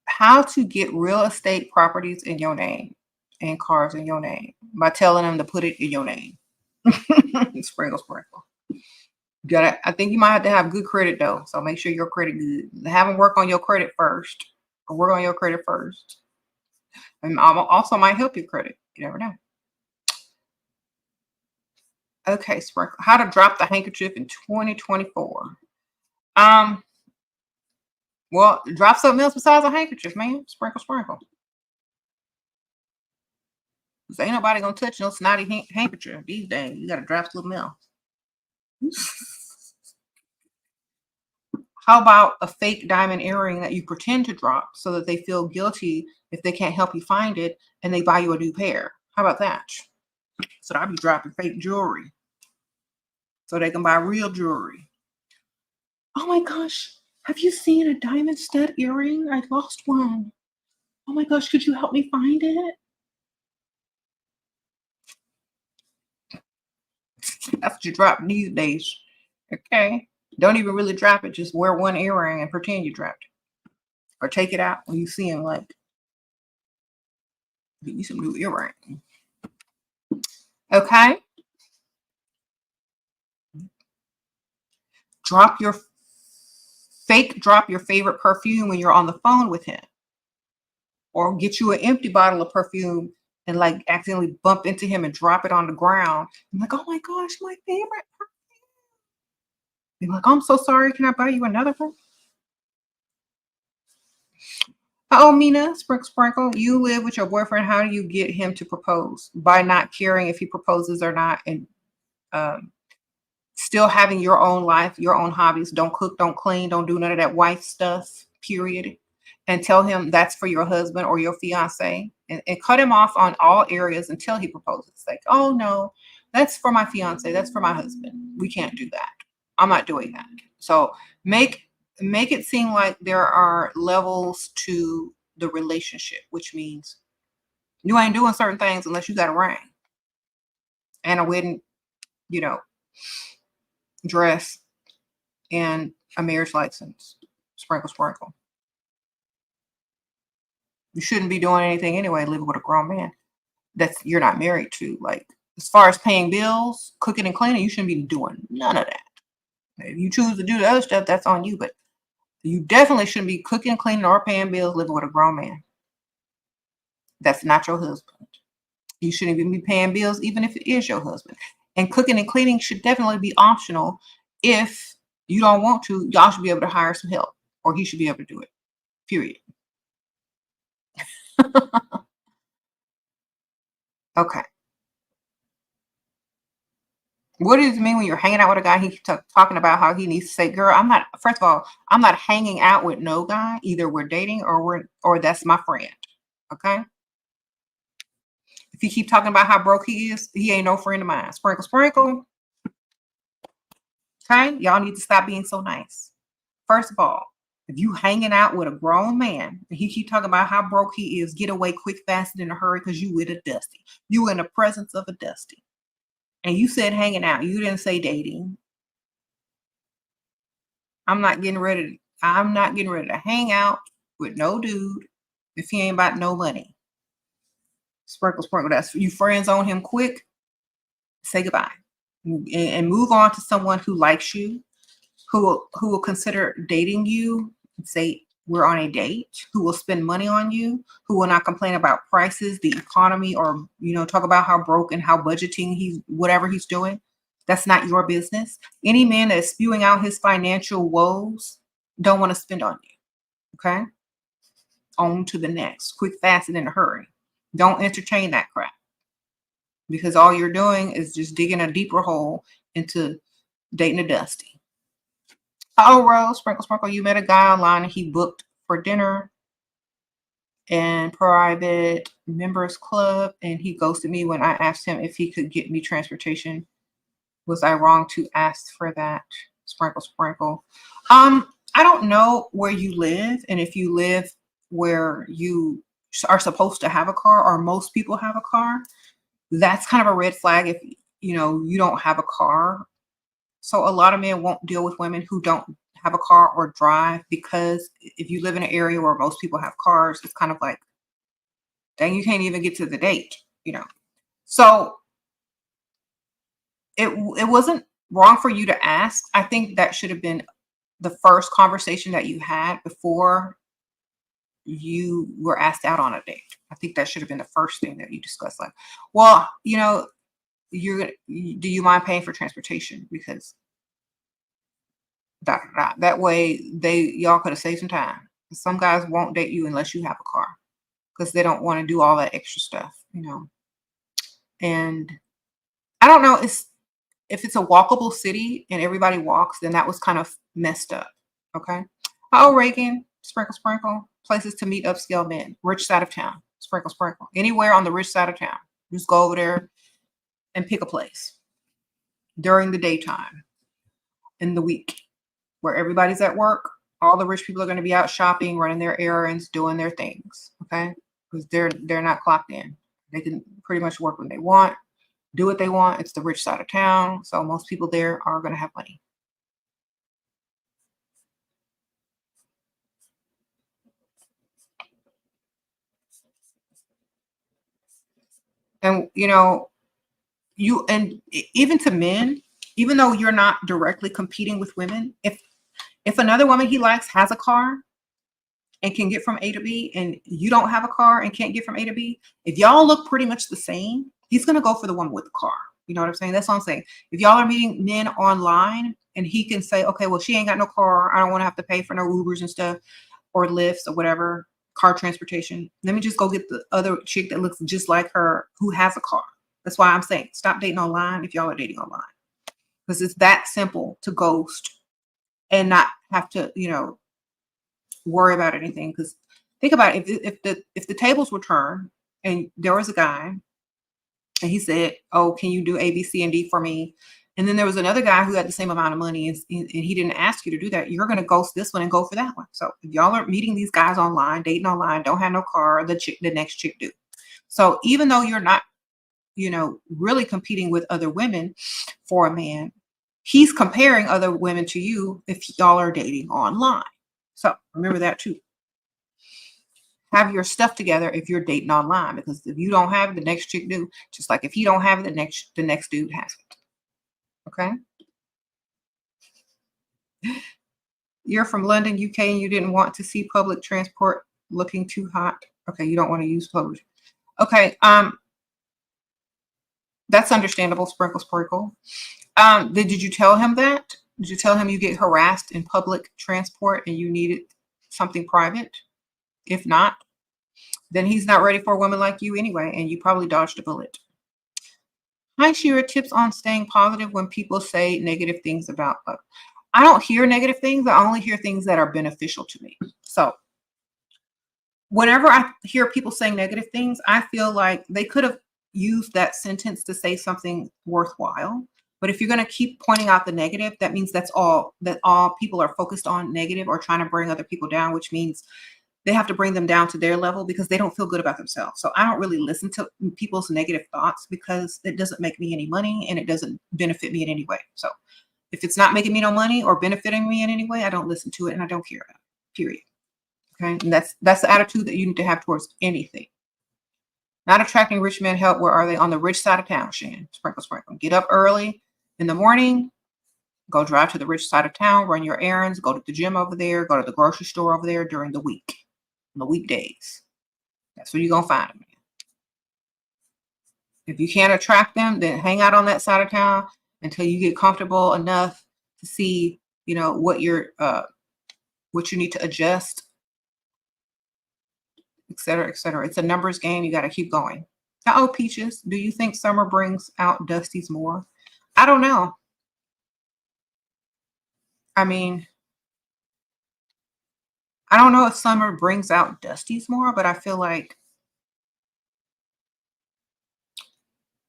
How to get real estate properties in your name and cars in your name by telling them to put it in your name. Sprinkle, sprinkle. I think you might have to have good credit though. So make sure your credit good. Have them work on your credit first. Or work on your credit first. And also might help your credit. You never know. Okay, sprinkle. How to drop the handkerchief in 2024. Well, drop something else besides a handkerchief, man. Sprinkle, sprinkle. Cause ain't nobody gonna touch no snotty handkerchief these days. You gotta drop something else. How about a fake diamond earring that you pretend to drop so that they feel guilty if they can't help you find it and they buy you a new pair? How about that? So I'll be dropping fake jewelry so they can buy real jewelry. Oh my gosh. Have you seen a diamond stud earring? I lost one. Oh my gosh, could you help me find it? That's what you drop these days. Okay. Don't even really drop it. Just wear one earring and pretend you dropped it. Or take it out when you see him, like, get you some new earring. Okay. Drop your favorite perfume when you're on the phone with him. Or get you an empty bottle of perfume and like accidentally bump into him and drop it on the ground. I'm like, oh my gosh, my favorite perfume. You're like, I'm so sorry. Can I buy you another one? Oh, Mina, sprinkle, sprinkle. You live with your boyfriend. How do you get him to propose? By not caring if he proposes or not, and still having your own life, your own hobbies. Don't cook, don't clean, don't do none of that wife stuff, period. And tell him that's for your husband or your fiance, and cut him off on all areas until he proposes. Like, oh no, that's for my fiance, that's for my husband. We can't do that. I'm not doing that. So make it seem like there are levels to the relationship, which means you ain't doing certain things unless you got a ring and a wedding, dress and a marriage license. Sprinkle, sprinkle. You shouldn't be doing anything anyway, living with a grown man that's you're not married to. Like, as far as paying bills, cooking and cleaning, you shouldn't be doing none of that. If you choose to do the other stuff, that's on you. But you definitely shouldn't be cooking, cleaning, or paying bills living with a grown man. That's not your husband. You shouldn't even be paying bills, even if it is your husband. And cooking and cleaning should definitely be optional. If you don't want to, y'all should be able to hire some help, or he should be able to do it. Period. Okay. What does it mean when you're hanging out with a guy? He talking about how he needs to say, "Girl, I'm not." First of all, I'm not hanging out with no guy. Either we're dating or that's my friend. Okay. If you keep talking about how broke he is, he ain't no friend of mine. Sprinkle, sprinkle. Okay, y'all need to stop being so nice. First of all, if you hanging out with a grown man and he keep talking about how broke he is, get away quick, fast, and in a hurry because you with a dusty. You in the presence of a dusty. And you said hanging out. You didn't say dating. I'm not getting ready to hang out with no dude if he ain't about no money. Sprinkle, sprinkle. That's you friends on him quick. Say goodbye. And move on to someone who likes you, who will consider dating you, say we're on a date, who will spend money on you, who will not complain about prices, the economy, or talk about how broke and how budgeting he's whatever he's doing. That's not your business. Any man that is spewing out his financial woes don't want to spend on you. Okay. On to the next. Quick, fast, and in a hurry. Don't entertain that crap. Because all you're doing is just digging a deeper hole into dating a dusty. Oh, Rose, sprinkle, sprinkle. You met a guy online and he booked for dinner and private members club, and he ghosted me when I asked him if he could get me transportation. Was I wrong to ask for that? Sprinkle, sprinkle. I don't know where you live, and if you live where you are supposed to have a car, or most people have a car, that's kind of a red flag if you don't have a car. So a lot of men won't deal with women who don't have a car or drive, because if you live in an area where most people have cars, it's kind of like, dang, you can't even get to the date. So it wasn't wrong for you to ask. I think that should have been the first conversation that you had before you were asked out on a date. I think that should have been the first thing that you discussed. Like, well, do you mind paying for transportation? Because that way y'all could have saved some time. Some guys won't date you unless you have a car because they don't want to do all that extra stuff. And I don't know if it's a walkable city and everybody walks, then that was kind of messed up. Okay. Oh, Reagan, sprinkle, sprinkle. Places to meet upscale men, rich side of town, sprinkle, sprinkle. Anywhere on the rich side of town. Just go over there and pick a place during the daytime in the week where everybody's at work. All the rich people are going to be out shopping, running their errands, doing their things. Okay. Because they're not clocked in. They can pretty much work when they want, do what they want. It's the rich side of town. So most people there are going to have money. And even to men, even though you're not directly competing with women, if another woman he likes has a car and can get from A to B, and you don't have a car and can't get from A to B, if y'all look pretty much the same, he's gonna go for the woman with the car. You know what I'm saying? That's what I'm saying. If y'all are meeting men online and he can say, okay, well, she ain't got no car, I don't want to have to pay for no Ubers and stuff or Lyfts or whatever, car transportation. Let me just go get the other chick that looks just like her who has a car. That's why I'm saying stop dating online if y'all are dating online. Because it's that simple to ghost and not have to, worry about anything. Because think about it, if the tables were turned and there was a guy and he said, oh, can you do A, B, C, and D for me? And then there was another guy who had the same amount of money and he didn't ask you to do that. You're going to ghost this one and go for that one. So if y'all are meeting these guys online, dating online, don't have no car, the next chick do. So even though you're not, really competing with other women for a man, he's comparing other women to you if y'all are dating online. So remember that too. Have your stuff together if you're dating online, because if you don't have it, the next chick do. Just like if you don't have it, the next dude has it. Okay. You're from London, UK, and you didn't want to see public transport looking too hot. Okay, you don't want to use public. Okay, that's understandable. Sprinkle, sprinkle. Did you tell him that? Did you tell him you get harassed in public transport and you needed something private? If not, then he's not ready for a woman like you anyway, and you probably dodged a bullet. Hi, Sheir. Tips on staying positive when people say negative things about us. I don't hear negative things. I only hear things that are beneficial to me. So whenever I hear people saying negative things, I feel like they could have used that sentence to say something worthwhile. But if you're going to keep pointing out the negative, that means that all people are focused on negative or trying to bring other people down, which means they have to bring them down to their level because they don't feel good about themselves. So I don't really listen to people's negative thoughts because it doesn't make me any money and it doesn't benefit me in any way. So if it's not making me no money or benefiting me in any way, I don't listen to it and I don't care about it, period. Okay. And that's the attitude that you need to have towards anything. Not attracting rich men help. Where are they? On the rich side of town, Shan. Sprinkle, sprinkle. Get up early in the morning. Go drive to the rich side of town. Run your errands. Go to the gym over there. Go to the grocery store over there during the week. On the weekdays. That's where you're going to find them. If you can't attract them, then hang out on that side of town until you get comfortable enough to see, what you need to adjust, et cetera, et cetera. It's a numbers game. You got to keep going. Oh, Peaches, do you think summer brings out Dusties more? I don't know. I mean, I don't know if summer brings out Dusties more, but I feel like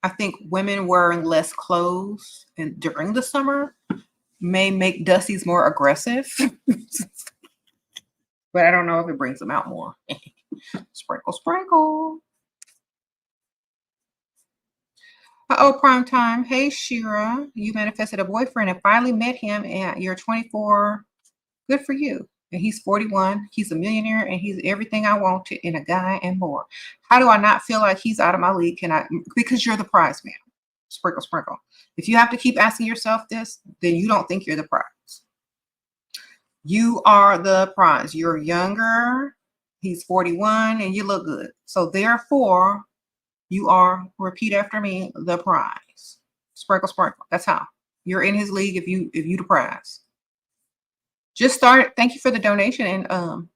I think women wearing less clothes during the summer may make Dusties more aggressive. But I don't know if it brings them out more. Sprinkle, sprinkle. Uh-oh, prime time. Hey, Shira, you manifested a boyfriend and finally met him and you're 24. Good for you. And he's 41. He's a millionaire and he's everything I wanted in a guy and more. How do I not feel like he's out of my league? Because you're the prize man. Sprinkle, sprinkle. If you have to keep asking yourself this, then you don't think you're the prize. You are the prize. You're younger. He's 41 and you look good. So therefore, you are, repeat after me, the prize. Sprinkle, sprinkle. That's how. You're in his league if you the prize. Just start. Thank you for the donation and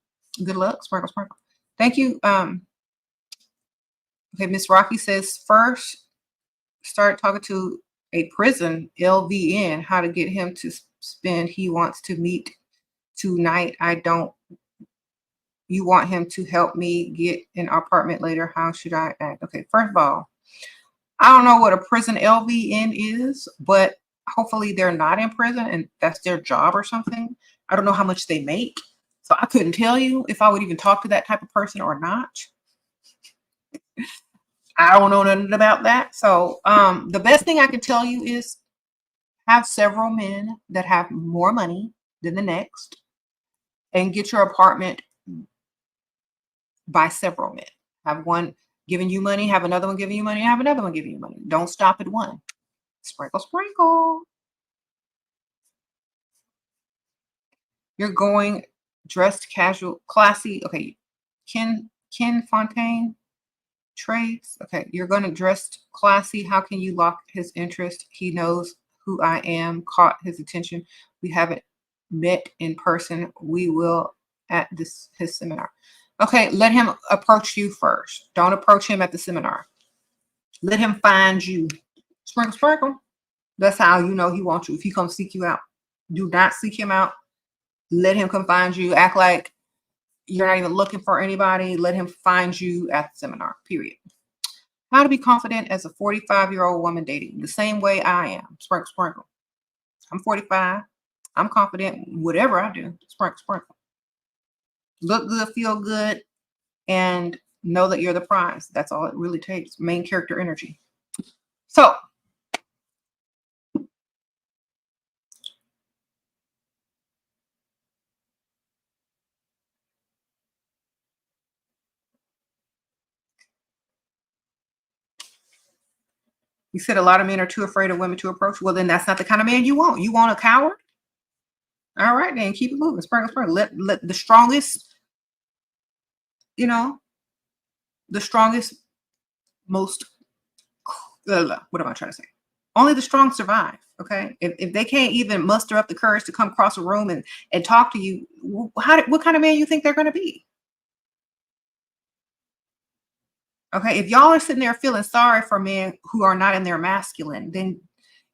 good luck. Sprinkle, sprinkle. Thank you. Okay, Miss Rocky says first start talking to a prison LVN how to get him to spend. He wants to meet tonight. You want him to help me get an apartment later. How should I act? Okay, first of all, I don't know what a prison LVN is, but hopefully they're not in prison and that's their job or something. I don't know how much they make. So I couldn't tell you if I would even talk to that type of person or not. I don't know nothing about that. So the best thing I can tell you is have several men that have more money than the next and get your apartment by several men. Have one giving you money, have another one giving you money, have another one giving you money. Don't stop at one. Sprinkle, sprinkle. You're going dressed casual, classy. Okay. Ken Fontaine trades. Okay. You're going to dress classy. How can you lock his interest? He knows who I am, caught his attention. We haven't met in person. We will at his seminar. Okay. Let him approach you first. Don't approach him at the seminar. Let him find you. Sprinkle, sprinkle. That's how you know he wants you. If he comes seek you out, do not seek him out. Let him come find you. Act like you're not even looking for anybody. Let him find you at the seminar, period. How to be confident as a 45-year-old woman dating. The same way I am. Sprinkle, sprinkle. I'm 45. I'm confident whatever I do. Sprinkle, sprinkle. Look good, feel good, and know that you're the prize. That's all it really takes. Main character energy. So, you said a lot of men are too afraid of women to approach. Well, then that's not the kind of man you want. You want a coward? All right, then keep it moving. Sprinkle, sprinkle. Let the strongest, the strongest, most, what am I trying to say? Only the strong survive. Okay. If they can't even muster up the courage to come across a room and talk to you, what kind of man you think they're going to be? Okay, if y'all are sitting there feeling sorry for men who are not in their masculine, then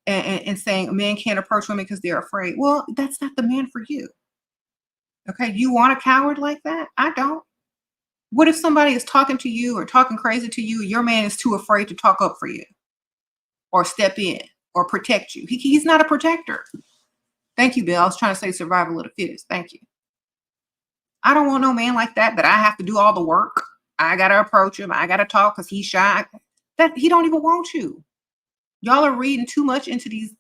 and saying men can't approach women because they're afraid. Well, that's not the man for you. Okay, you want a coward like that? I don't. What if somebody is talking to you or talking crazy to you? Your man is too afraid to talk up for you or step in or protect you. He's not a protector. Thank you, Bill. I was trying to say survival of the fittest. Thank you. I don't want no man like that I have to do all the work. I got to approach him. I got to talk because he's shy. That he don't even want you. Y'all are reading too much into these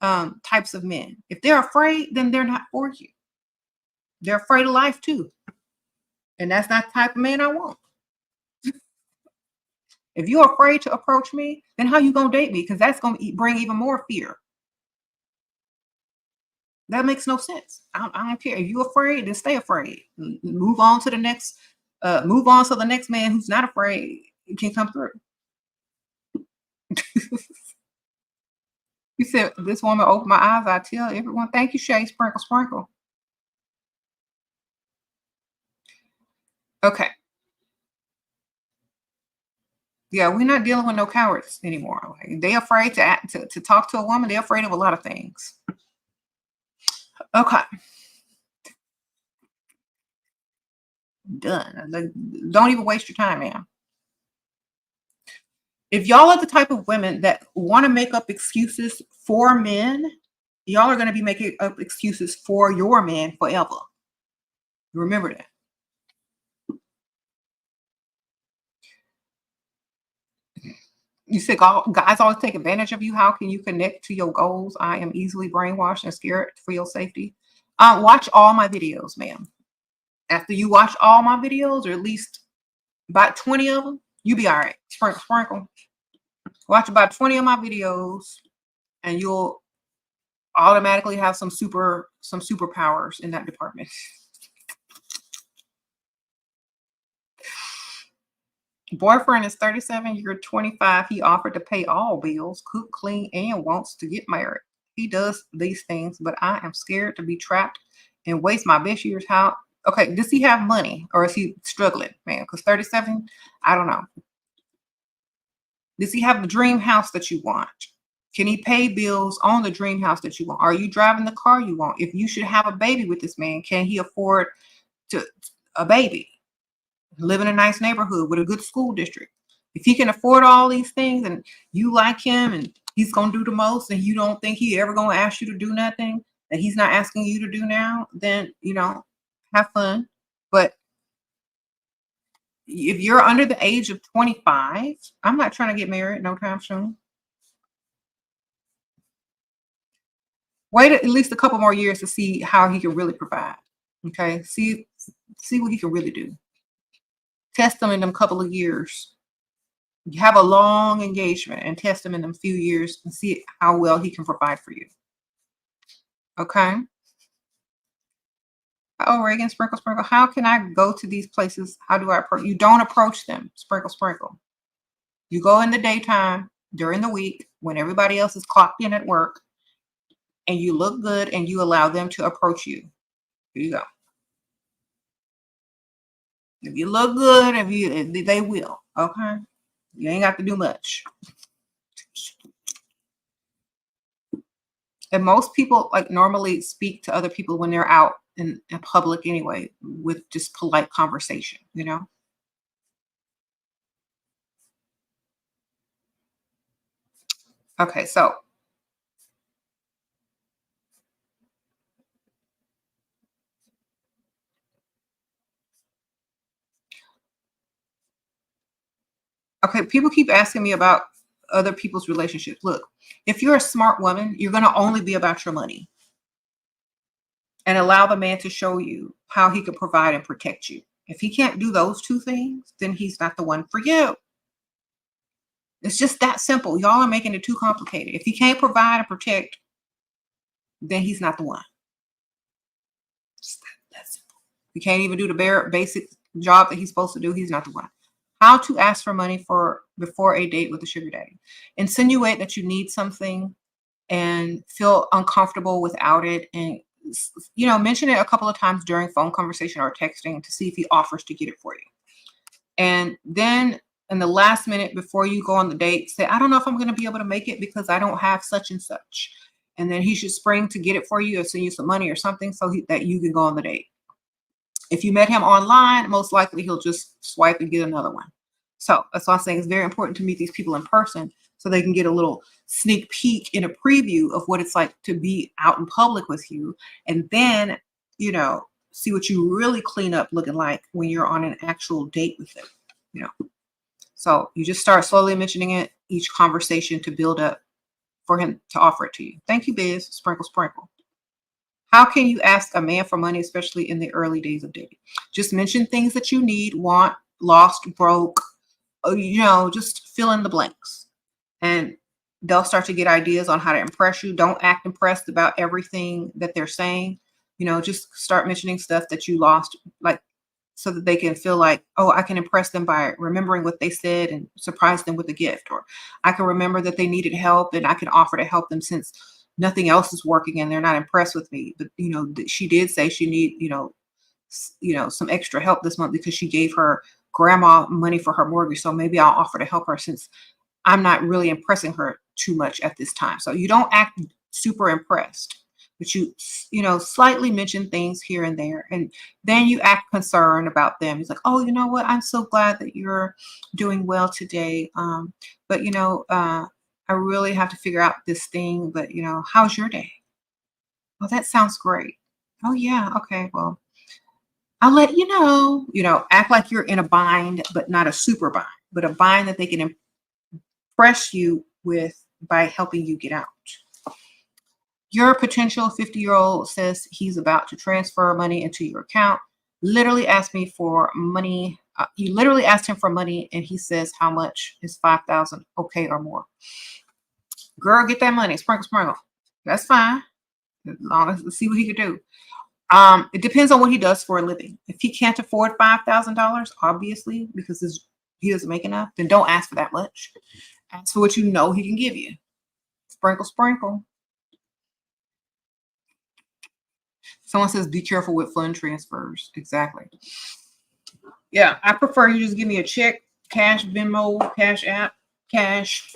types of men. If they're afraid, then they're not for you. They're afraid of life too. And that's not the type of man I want. If you're afraid to approach me, then how you gonna date me? Because that's gonna bring even more fear. That makes no sense. I don't care. If you're afraid, then stay afraid. Move on to the next. Move on so the next man who's not afraid can come through. You said this woman opened my eyes. I tell everyone, thank you, Shay. Sprinkle, sprinkle. Okay. Yeah, we're not dealing with no cowards anymore. Like, they afraid to talk to a woman. They're afraid of a lot of things. Okay. Done. Like, don't even waste your time, man. If y'all are the type of women that want to make up excuses for men, y'all are going to be making up excuses for your man forever. Remember that. You said guys always take advantage of you. How can you connect to your goals? I am easily brainwashed and scared for your safety. Watch all my videos, ma'am. After you watch all my videos, or at least about 20 of them, you be all right. Sprinkle, sprinkle. Watch about 20 of my videos, and you'll automatically have some superpowers in that department. Boyfriend is 37, you're 25. He offered to pay all bills, cook, clean, and wants to get married. He does these things, but I am scared to be trapped and waste my best years. How? Okay, does he have money or is he struggling, man? Because 37, I don't know. Does he have the dream house that you want? Can he pay bills on the dream house that you want? Are you driving the car you want? If you should have a baby with this man, can he afford a baby? Live in a nice neighborhood with a good school district. If he can afford all these things and you like him and he's going to do the most and you don't think he ever going to ask you to do nothing that he's not asking you to do now, then, have fun. But if you're under the age of 25, I'm not trying to get married no time soon. Wait at least a couple more years to see how he can really provide. Okay. See what he can really do. Test them in them couple of years. You have a long engagement and test him in them few years and see how well he can provide for you. Okay. Oh, Reagan, sprinkle, sprinkle. How can I go to these places? How do I approach? You don't approach them. Sprinkle, sprinkle. You go in the daytime during the week when everybody else is clocked in at work and you look good and you allow them to approach you. Here you go. If you look good, they will. Okay. You ain't got to do much. And most people normally speak to other people when they're out in public anyway, with just polite conversation, Okay, so okay, people keep asking me about other people's relationships. Look, if you're a smart woman, you're going to only be about your money and allow the man to show you how he can provide and protect you. If he can't do those two things, then he's not the one for you. It's just that simple. Y'all are making it too complicated. If he can't provide and protect, then he's not the one. Just that simple. He can't even do the bare basic job that he's supposed to do. He's not the one. How to ask for money before a date with a sugar daddy. Insinuate that you need something and feel uncomfortable without it, and mention it a couple of times during phone conversation or texting to see if he offers to get it for you. And then in the last minute before you go on the date, say, I don't know if I'm going to be able to make it because I don't have such and such. And then he should spring to get it for you or send you some money or something so that you can go on the date. If you met him online, most likely he'll just swipe and get another one. So that's why I'm saying it's very important to meet these people in person so they can get a little sneak peek in a preview of what it's like to be out in public with you. And then, you know, see what you really clean up looking like when you're on an actual date with them, you know. So you just start slowly mentioning it each conversation to build up for him to offer it to you. Thank you, Biz. Sprinkle, sprinkle. How can you ask a man for money, especially in the early days of dating? Just mention things that you need, want, lost, broke, you know, just fill in the blanks. And they'll start to get ideas on how to impress you. Don't act impressed about everything that they're saying. You know, just start mentioning stuff that you lost, like, so that they can feel like, oh, I can impress them by remembering what they said and surprise them with a gift. Or I can remember that they needed help and I can offer to help them since nothing else is working and they're not impressed with me. But, you know, she did say she need, you know, some extra help this month because she gave her grandma money for her mortgage. So maybe I'll offer to help her since I'm not really impressing her too much at this time. So you don't act super impressed, but you know, slightly mention things here and there. And then you act concerned about them. It's like, oh, you know what? I'm so glad that you're doing well today. But, you know, I really have to figure out this thing. But, you know, how's your day? Oh, that sounds great. Oh, yeah. Okay. Well, I'll let you know, act like you're in a bind, but not a super bind, but a bind that they can impress you with by helping you get out. Your potential 50-year-old says he's about to transfer money into your account. Literally asked me for money. You literally asked him for money and he says, how much is 5,000? Okay, or more. Girl, get that money. Sprinkle, sprinkle. That's fine. As long as let's see what he can do. It depends on what he does for a living. If he can't afford $5,000, obviously, because he doesn't make enough, then don't ask for that much. Ask for what you know he can give you. Sprinkle, sprinkle. Someone says, be careful with fund transfers. Exactly. Yeah, I prefer you just give me a check, cash, Venmo, Cash App, cash.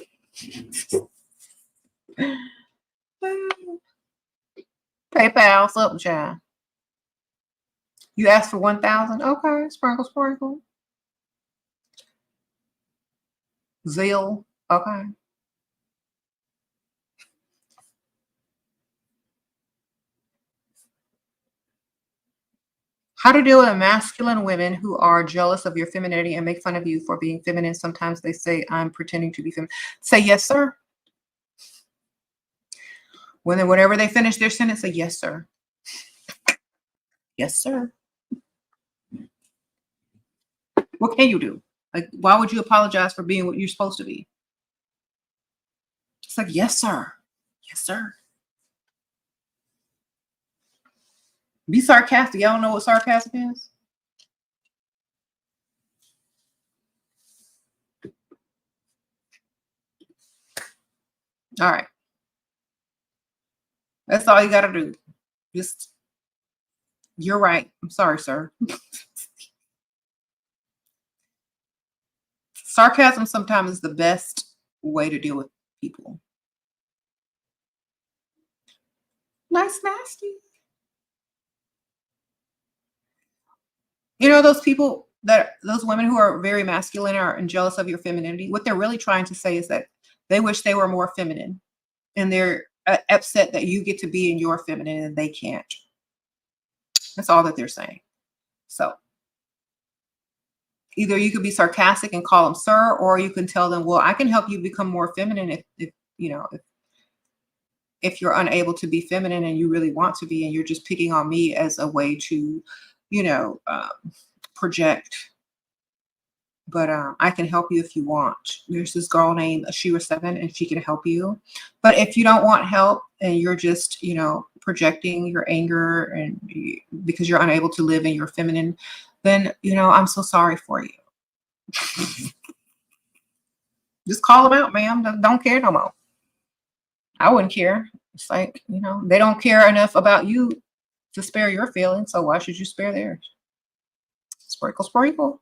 PayPal, something, child. You asked for 1,000? Okay, sprinkle, sprinkle. Zelle, okay. How to deal with masculine women who are jealous of your femininity and make fun of you for being feminine. Sometimes they say, I'm pretending to be feminine. Say, yes, sir. Whenever they finish their sentence, say, yes, sir. Yes, sir. What can you do? Like, why would you apologize for being what you're supposed to be? It's like, yes, sir. Yes, sir. Be sarcastic. Y'all don't know what sarcasm is? All right. That's all you got to do. Just, you're right. I'm sorry, sir. Sarcasm sometimes is the best way to deal with people. Nice, nasty. You know, those people those women who are very masculine and jealous of your femininity, what they're really trying to say is that they wish they were more feminine and they're upset that you get to be in your feminine and they can't. That's all that they're saying. So either you could be sarcastic and call them sir, or you can tell them, well, I can help you become more feminine if you're unable to be feminine and you really want to be, and you're just picking on me as a way to, project. But I can help you if you want. There's this girl named SheRaSeven, and she can help you. But if you don't want help and you're just, projecting your anger and because you're unable to live in your feminine, then, I'm so sorry for you. Just call them out, ma'am. Don't care no more. I wouldn't care. It's like, they don't care enough about you to spare your feelings. So why should you spare theirs? Sprinkle, sprinkle.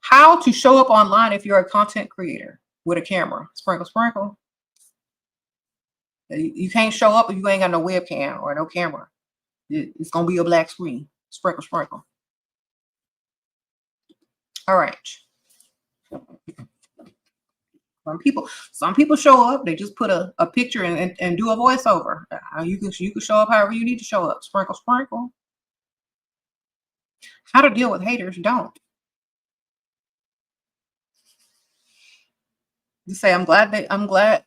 How to show up online if you're a content creator with a camera. Sprinkle, sprinkle. You can't show up if you ain't got no webcam or no camera. It's going to be a black screen. Sprinkle, sprinkle. All right. Some people show up, they just put a picture and do a voiceover. You can show up however you need to show up. Sprinkle, sprinkle. How to deal with haters? Don't. Just say, I'm glad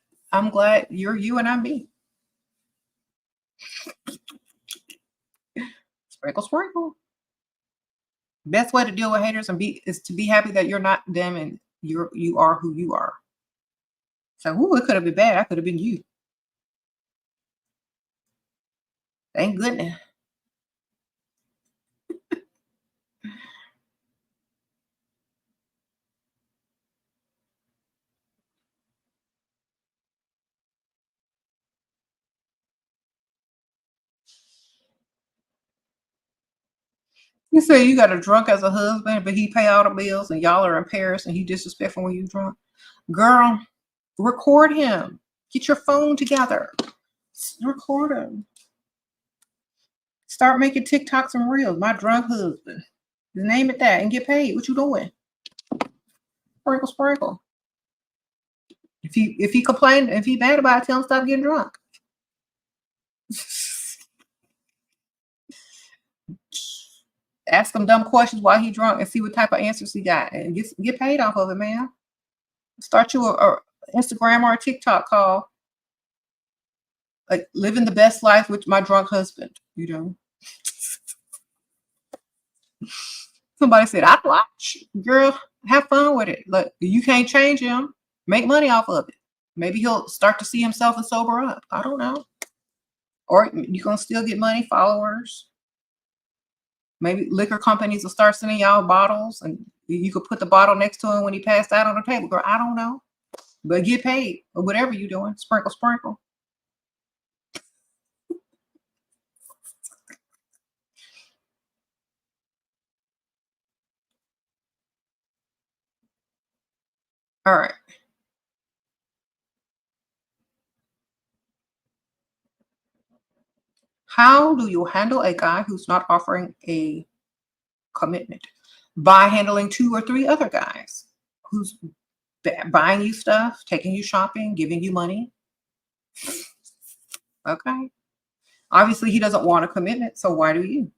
you're you and I'm me. Sprinkle, sprinkle. Best way to deal with haters is to be happy that you're not them and you are who you are. So, it could have been bad. I could have been you. Thank goodness. You say you got a drunk as a husband, but he pay all the bills and y'all are in Paris and he disrespectful when you drunk. Girl, record him. Get your phone together. Record him. Start making TikToks and reels. My drunk husband. Name it that and get paid. What you doing? Sprinkle, sprinkle. If he complained, if he mad about it, tell him stop getting drunk. Ask him dumb questions while he drunk and see what type of answers he got and get paid off of it, man. Start you a Instagram or a TikTok call. Like living the best life with my drunk husband, Somebody said, I'd watch. Girl, have fun with it. Look, you can't change him. Make money off of it. Maybe he'll start to see himself and sober up. I don't know. Or you're going to still get money, followers. Maybe liquor companies will start sending y'all bottles and you could put the bottle next to him when he passed out on the table. Girl, I don't know. But get paid or whatever you're doing. Sprinkle, sprinkle. All right. How do you handle a guy who's not offering a commitment? By handling 2 or 3 other guys who's buying you stuff, taking you shopping, giving you money. Okay. Obviously, he doesn't want a commitment, so why do you?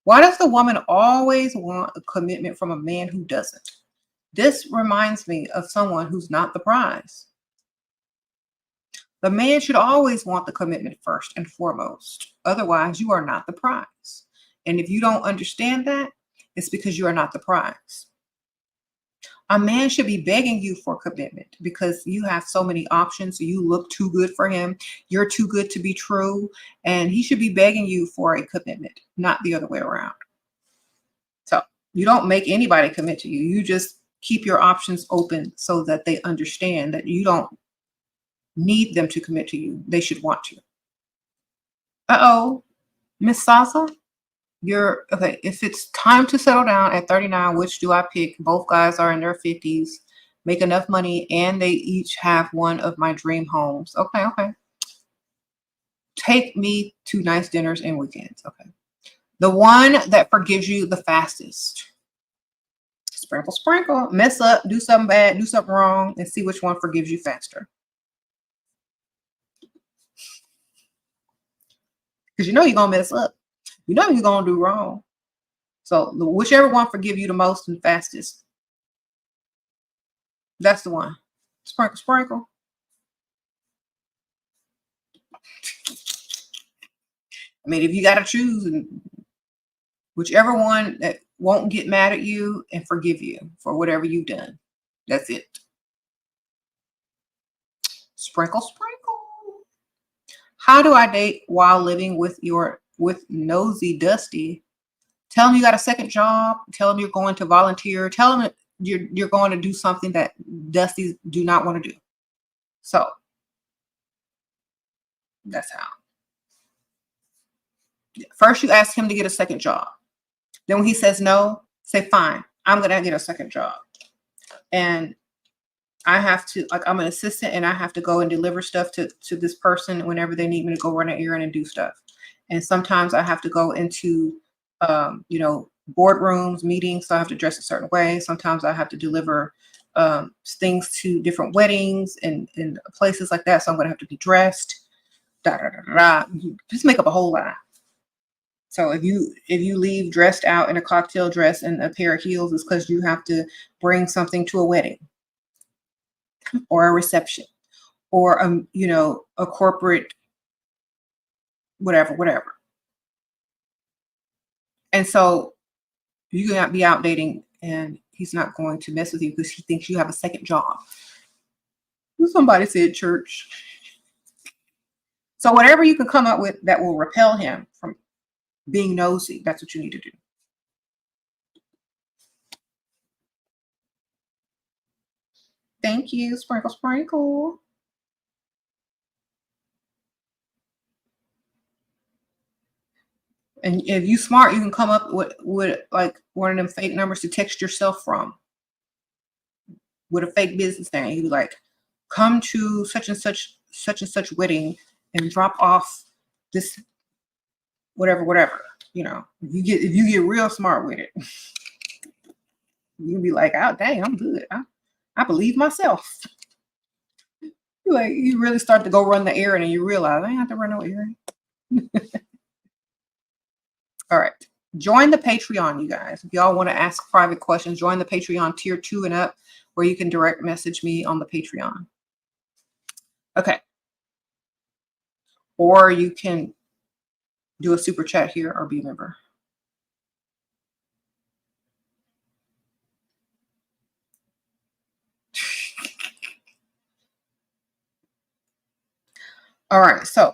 Why does the woman always want a commitment from a man who doesn't? This reminds me of someone who's not the prize. The man should always want the commitment first and foremost. Otherwise, you are not the prize. And if you don't understand that, it's because you are not the prize. A man should be begging you for commitment because you have so many options. You look too good for him. You're too good to be true. And he should be begging you for a commitment, not the other way around. So you don't make anybody commit to you. You just keep your options open so that they understand that you don't need them to commit to you. They should want to. Uh-oh, Miss Sasa. You're okay. If it's time to settle down at 39, which do I pick? Both guys are in their 50s, make enough money, and they each have one of my dream homes. Okay. Take me to nice dinners and weekends. Okay. The one that forgives you the fastest. Sprinkle, sprinkle. Mess up, do something bad, do something wrong, and see which one forgives you faster. Because you know you're going to mess up. You know you're going to do wrong. So whichever one forgive you the most and fastest, that's the one. Sprinkle, sprinkle. I mean, if you got to choose, and whichever one that won't get mad at you and forgive you for whatever you've done, that's it. Sprinkle, sprinkle. How do I date while living with nosy Dusty? Tell him you got a second job. Tell him you're going to volunteer. Tell him that you're going to do something that Dusties do not want to do. So that's how. First, you ask him to get a second job. Then when he says no, say, fine, I'm going to get a second job. And I have to, like, I'm an assistant and I have to go and deliver stuff to this person whenever they need me to go run an errand and do stuff. And sometimes I have to go into, you know, boardrooms, meetings. So I have to dress a certain way. Sometimes I have to deliver things to different weddings and places like that. So I'm going to have to be dressed. Just make up a whole lot. So if you leave dressed out in a cocktail dress and a pair of heels, it's because you have to bring something to a wedding or a reception or you know, a corporate whatever. And so you cannot be out dating and he's not going to mess with you because he thinks you have a second job. Somebody said church. So whatever you can come up with that will repel him from being nosy, that's what you need to do. Thank you, Sprinkle Sprinkle. And if you smart, you can come up with like one of them fake numbers to text yourself from with a fake business name. You be like, come to such and such wedding and drop off this whatever. You know, if you get real smart with it, you can be like, oh dang, I'm good. I believe myself. Like you really start to go run the errand and you realize I ain't have to run no errand. All right. Join the Patreon, you guys. If y'all want to ask private questions, join the Patreon tier 2 and up, where you can direct message me on the Patreon. Okay. Or you can do a super chat here or be a member. All right. So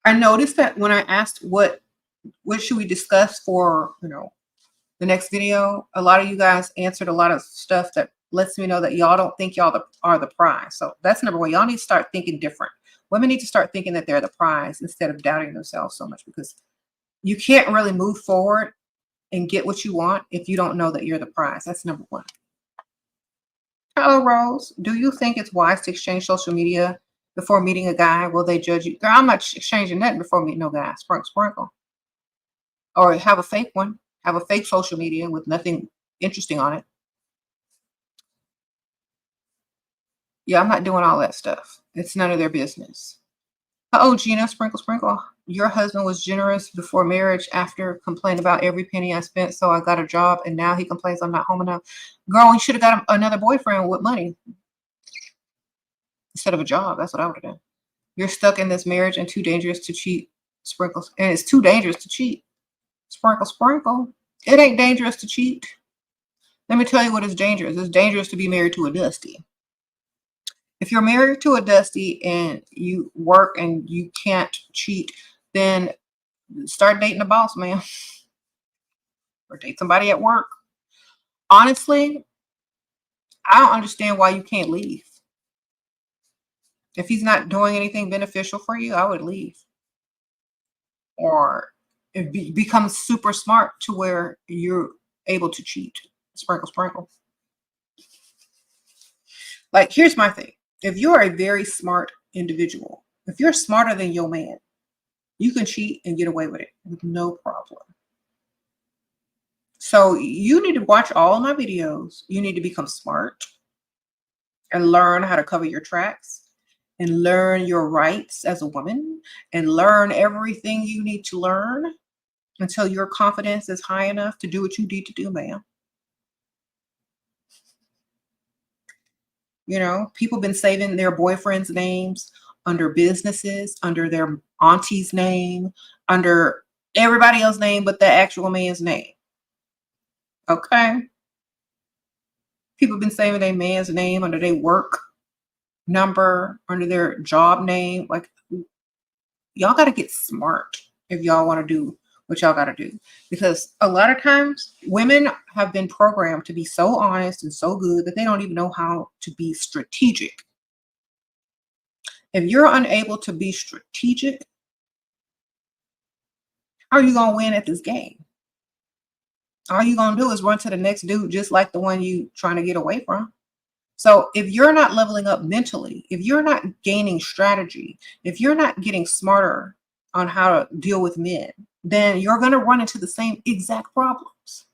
I noticed that when I asked what should we discuss for, you know, the next video, a lot of you guys answered a lot of stuff that lets me know that y'all don't think y'all are the prize. So that's number one. Y'all need to start thinking different. Women need to start thinking that they're the prize instead of doubting themselves so much, because you can't really move forward and get what you want if you don't know that you're the prize. That's number one. Hello, Rose. Do you think it's wise to exchange social media before meeting a guy? Will they judge you? Girl, I'm not exchanging nothing before meeting no guy. Sprinkle. Or have a fake one. Have a fake social media with nothing interesting on it. Yeah, I'm not doing all that stuff. It's none of their business. Oh, Gina, Sprinkle. Your husband was generous before marriage, after complained about every penny I spent, so I got a job, and now he complains I'm not home enough. Girl, you should have got another boyfriend with money instead of a job. That's what I would have done. You're stuck in this marriage and too dangerous to cheat. Sprinkles. And it's too dangerous to cheat. Sprinkle. It ain't dangerous to cheat. Let me tell you what is dangerous. It's dangerous to be married to a Dusty. If you're married to a Dusty and you work and you can't cheat, then start dating a boss man or date somebody at work. Honestly, I don't understand why you can't leave. If he's not doing anything beneficial for you, I would leave. Or become super smart to where you're able to cheat. Sprinkle. Like, here's my thing. If you're a very smart individual, if you're smarter than your man, you can cheat and get away with it with no problem. So you need to watch all of my videos. You need to become smart and learn how to cover your tracks and learn your rights as a woman and learn everything you need to learn until your confidence is high enough to do what you need to do, ma'am. You know, people been saving their boyfriends' names under businesses, under their auntie's name, under everybody else's name but the actual man's name. Okay. People been saving their man's name under their work number, under their job name. Like, y'all got to get smart if y'all want to do what y'all got to do. Because a lot of times women have been programmed to be so honest and so good that they don't even know how to be strategic. If you're unable to be strategic, how are you going to win at this game? All you're going to do is run to the next dude just like the one you trying to get away from. So if you're not leveling up mentally, if you're not gaining strategy, if you're not getting smarter on how to deal with men, then you're going to run into the same exact problems.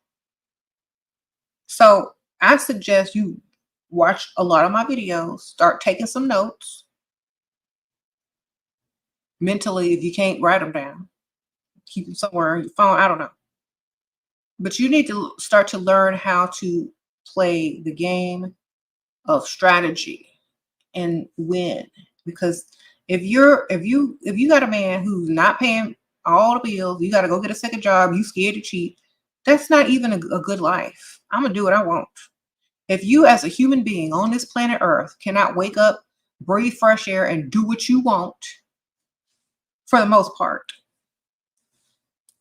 So I suggest you watch a lot of my videos, start taking some notes mentally. If you can't write them down, keep them somewhere on your phone. I don't know. But you need to start to learn how to play the game of strategy and win. Because if you got a man who's not paying all the bills, you got to go get a second job, you scared to cheat, that's not even a good life. I'm gonna do what I want. If you as a human being on this planet Earth cannot wake up, breathe fresh air, and do what you want, for the most part,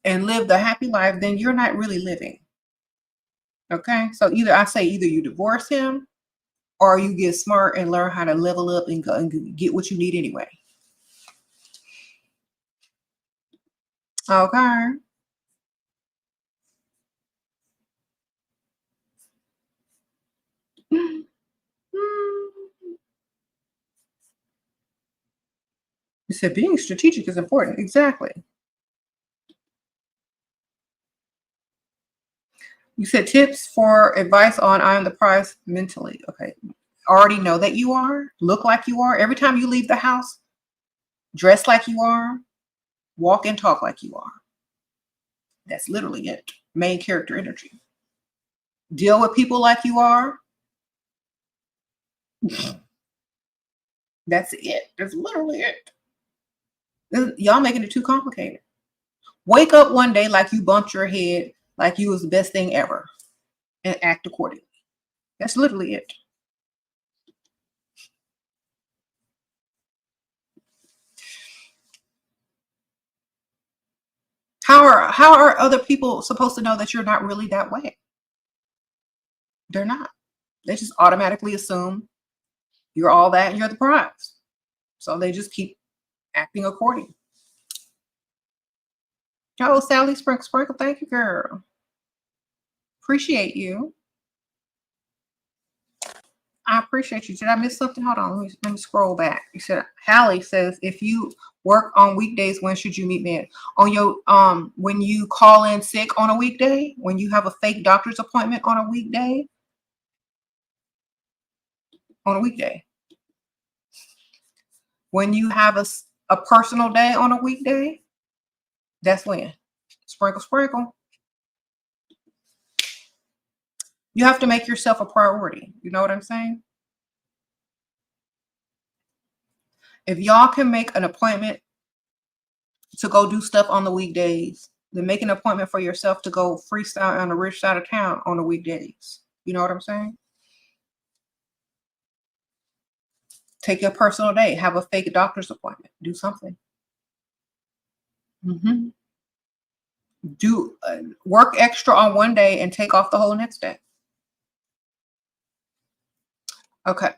and live the happy life, then you're not really living. Okay, so either you divorce him or you get smart and learn how to level up and go and get what you need anyway. Okay. You said being strategic is important. Exactly. You said tips for advice on I am the prize mentally. Okay. Already know that you are, look like you are. Every time you leave the house, dress like you are, walk and talk like you are. That's literally it. Main character energy. Deal with people like you are. That's it. That's literally it. Y'all making it too complicated. Wake up one day like you bumped your head, like you was the best thing ever, and act accordingly. That's literally it. How are other people supposed to know that you're not really that way? They're not. They just automatically assume you're all that and you're the prize. So they just keep acting according. Oh, Sally Sprinkle, thank you, girl. Appreciate you. I appreciate you. Did I miss something? Hold on. Let me scroll back. You said Hallie says, if you work on weekdays, when should you meet men? On your when you call in sick on a weekday, when you have a fake doctor's appointment on a weekday, when you have a personal day on a weekday, that's when. Sprinkle. You have to make yourself a priority. You know what I'm saying? If y'all can make an appointment to go do stuff on the weekdays, then make an appointment for yourself to go freestyle on the rich side of town on the weekdays. You know what I'm saying? Take your personal day. Have a fake doctor's appointment. Do something. Do work extra on one day and take off the whole next day. Okay.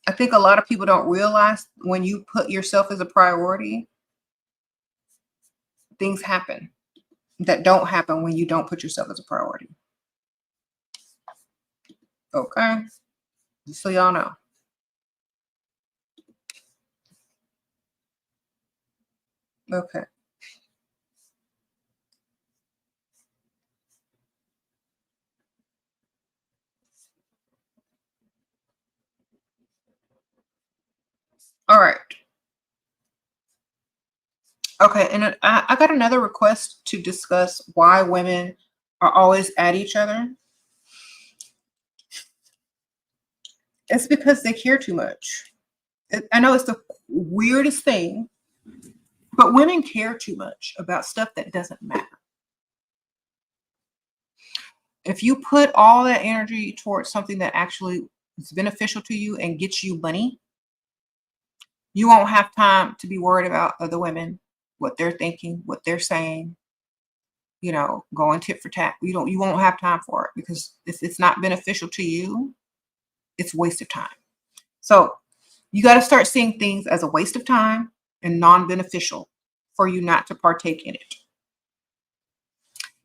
I think a lot of people don't realize when you put yourself as a priority, things happen that don't happen when you don't put yourself as a priority. Okay. Just so y'all know. Okay. All right. Okay, and I got another request to discuss why women are always at each other. It's because they care too much. I know it's the weirdest thing, but women care too much about stuff that doesn't matter. If you put all that energy towards something that actually is beneficial to you and gets you money, you won't have time to be worried about other women, what they're thinking, what they're saying, you know, going tit for tat. You won't have time for it, because if it's not beneficial to you, it's a waste of time. So You got to start seeing things as a waste of time and non-beneficial for you not to partake in it.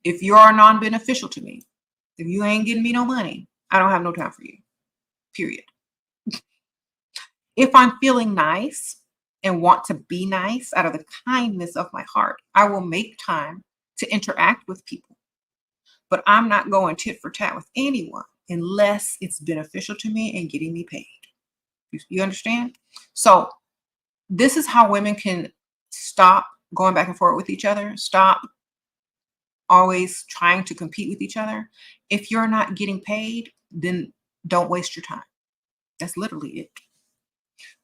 If you are non-beneficial to me, if you ain't getting me no money, I don't have no time for you, period. If I'm feeling nice and want to be nice out of the kindness of my heart, I will make time to interact with people. But I'm not going tit for tat with anyone unless it's beneficial to me and getting me paid. You understand? So this is how women can stop going back and forth with each other, stop always trying to compete with each other. If you're not getting paid, then don't waste your time. That's literally it.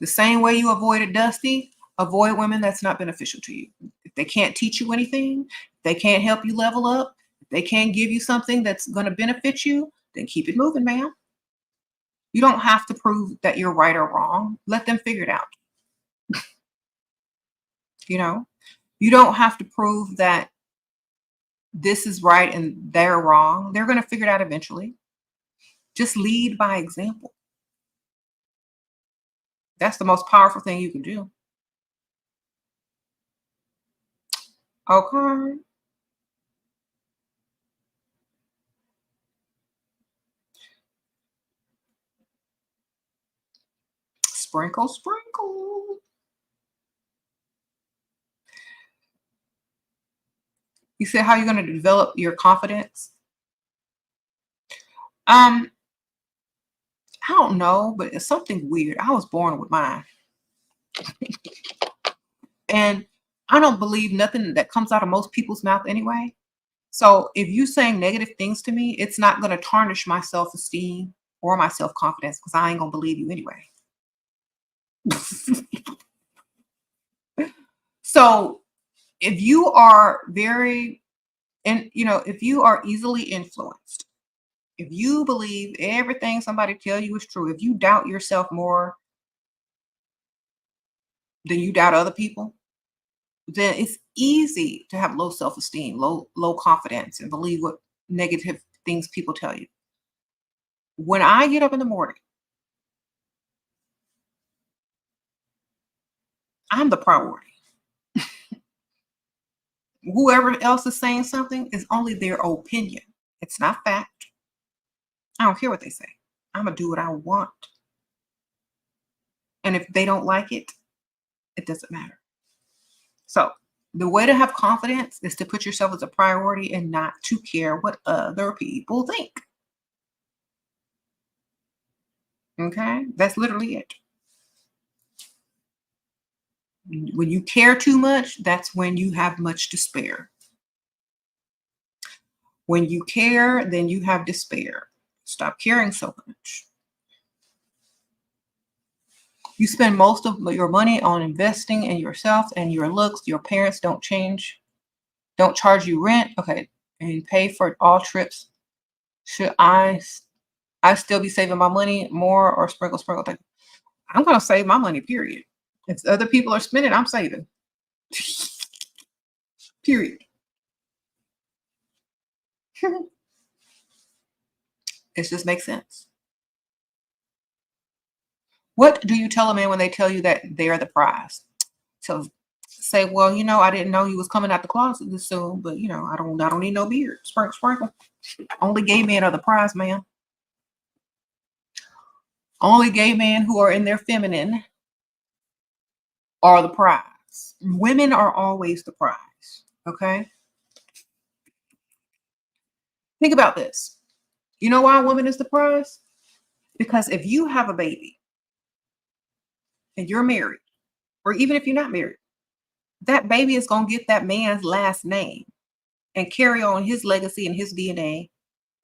The same way you avoided Dusty, avoid women that's not beneficial to you. If they can't teach you anything, if they can't help you level up, if they can't give you something that's going to benefit you, then keep it moving, ma'am. You don't have to prove that you're right or wrong. Let them figure it out. You know, you don't have to prove that this is right and they're wrong. They're going to figure it out eventually. Just lead by example. That's the most powerful thing you can do. Okay. Sprinkle, sprinkle. You said how you're going to develop your confidence. I don't know, but it's something weird. I was born with mine. And I don't believe nothing that comes out of most people's mouth anyway. So if you saying negative things to me, it's not going to tarnish my self-esteem or my self-confidence because I ain't going to believe you anyway. So if you are if you are easily influenced, if you believe everything somebody tell you is true, if you doubt yourself more than you doubt other people, then it's easy to have low self-esteem, low confidence, and believe what negative things people tell you. When I get up in the morning, I'm the priority. Whoever else is saying something is only their opinion. It's not fact. I don't care what they say. I'm gonna do what I want. And if they don't like it, it doesn't matter. So the way to have confidence is to put yourself as a priority and not to care what other people think. Okay? That's literally it. When you care too much, that's when you have much to spare. When you care, then you have despair. Stop caring so much. You spend most of your money on investing in yourself and your looks. Your parents don't charge you rent. Okay. And pay for all trips. Should I still be saving my money more or sprinkle, sprinkle? I'm going to save my money, period. If other people are spending, I'm saving. Period. It just makes sense. What do you tell a man when they tell you that they are the prize? So say, well, I didn't know you was coming out the closet this soon, but I don't need no beard. Sprinkle, sprinkle. Only gay men are the prize, man. Only gay men who are in their feminine are the prize. Women are always the prize. Okay. Think about this. You know why a woman is the prize? Because if you have a baby and you're married, or even if you're not married, that baby is going to get that man's last name and carry on his legacy and his DNA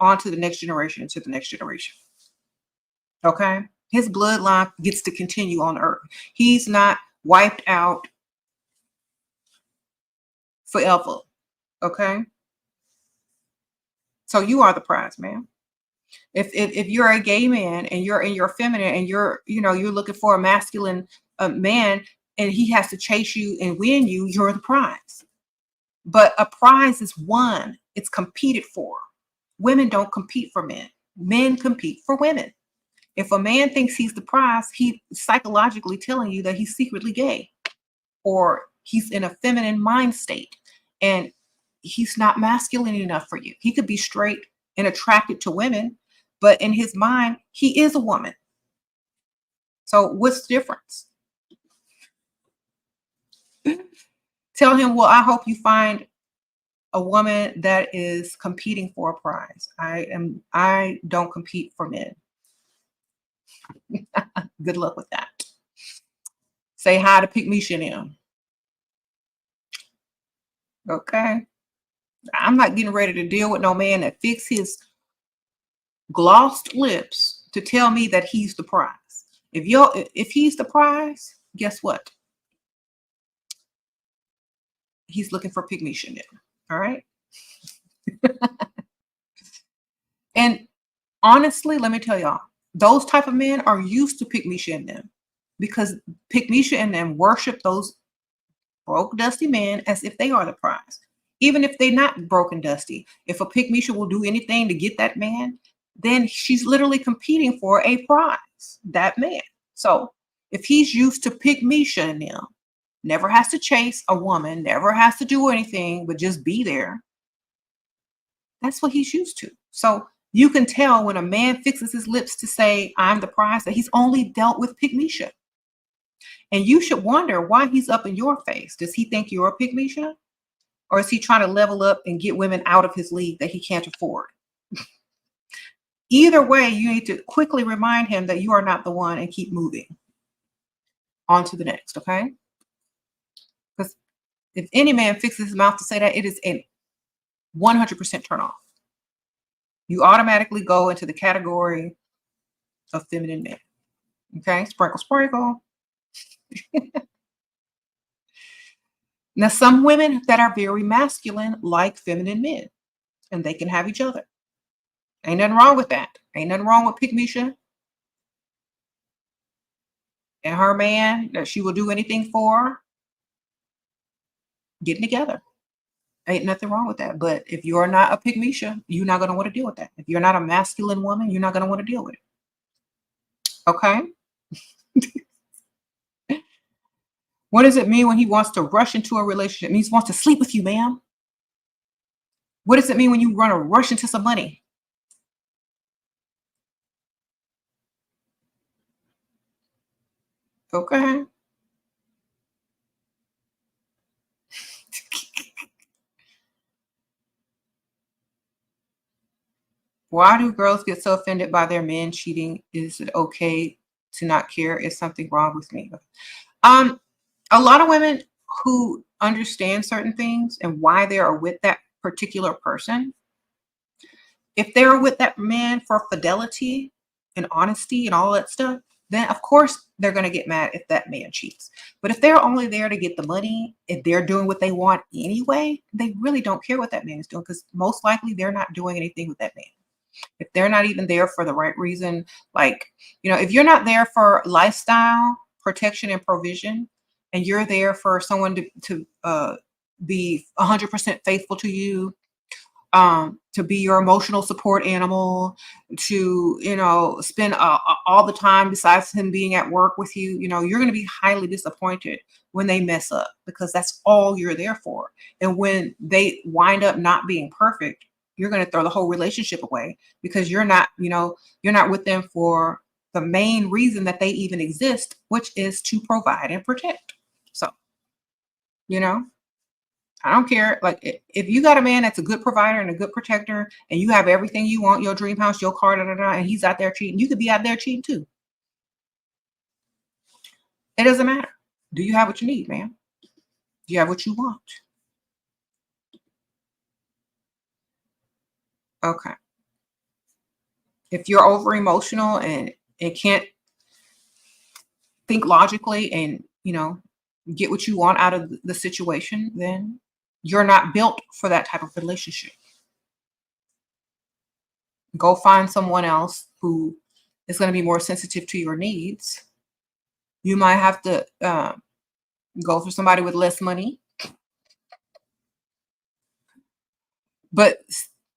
onto the next generation, to the next generation. Okay? His bloodline gets to continue on earth. He's not wiped out forever. Okay? So you are the prize, man. If you're a gay man and you're in your feminine and you're looking for a masculine man and he has to chase you and win you, you're the prize. But a prize is won. It's competed for. Women don't compete for men. Men compete for women. If a man thinks he's the prize, he's psychologically telling you that he's secretly gay or he's in a feminine mind state and he's not masculine enough for you. He could be straight and attracted to women, but in his mind, he is a woman. So what's the difference? Tell him, well, I hope you find a woman that is competing for a prize. I don't compete for men. Good luck with that. Say hi to Pick Misha and him. Okay. I'm not getting ready to deal with no man that fix his glossed lips to tell me that he's the prize. If he's the prize, guess what? He's looking for Pick Misha and him. All right. And honestly, let me tell y'all, those type of men are used to Pick Misha and them because Pick Misha and them worship those broke, dusty men as if they are the prize. Even if they're not broken, dusty, if a Pick Misha will do anything to get that man, then she's literally competing for a prize, that man. So if he's used to Pick Misha and them, never has to chase a woman, never has to do anything but just be there, that's what he's used to. So you can tell when a man fixes his lips to say, I'm the prize, that he's only dealt with Pick Misha. And you should wonder why he's up in your face. Does he think you're a Pick Misha? Or is he trying to level up and get women out of his league that he can't afford? Either way, you need to quickly remind him that you are not the one and keep moving on to the next, okay? Because if any man fixes his mouth to say that, it is a 100% turn off. You automatically go into the category of feminine men. Okay, sprinkle, sprinkle. Now, some women that are very masculine like feminine men, and they can have each other. Ain't nothing wrong with that. Ain't nothing wrong with Pick Misha and her man that she will do anything for getting together. Ain't nothing wrong with that. But if you're not a Pick Misha, you're not going to want to deal with that. If you're not a masculine woman, you're not going to want to deal with it. Okay? What does it mean when he wants to rush into a relationship? It means he wants to sleep with you, ma'am. What does it mean when you want to rush into some money? Okay. Why do girls get so offended by their men cheating? Is it okay to not care? Is something wrong with me? A lot of women who understand certain things and why they are with that particular person, if they're with that man for fidelity and honesty and all that stuff, then of course they're going to get mad if that man cheats. But if they're only there to get the money, if they're doing what they want anyway, they really don't care what that man is doing because most likely they're not doing anything with that man. If they're not even there for the right reason, like, if you're not there for lifestyle, protection, and provision, and you're there for someone to be 100% faithful to you, to be your emotional support animal, to, spend all the time besides him being at work with you, you're going to be highly disappointed when they mess up because that's all you're there for. And when they wind up not being perfect, you're going to throw the whole relationship away because you're not with them for the main reason that they even exist, which is to provide and protect. So, I don't care. Like, if you got a man that's a good provider and a good protector and you have everything you want, your dream house, your car, and he's out there cheating, you could be out there cheating too. It doesn't matter. Do you have what you need, man? Do you have what you want? Okay. If you're over emotional and can't think logically and, get what you want out of the situation, then you're not built for that type of relationship. Go find someone else who is going to be more sensitive to your needs. You might have to go for somebody with less money, but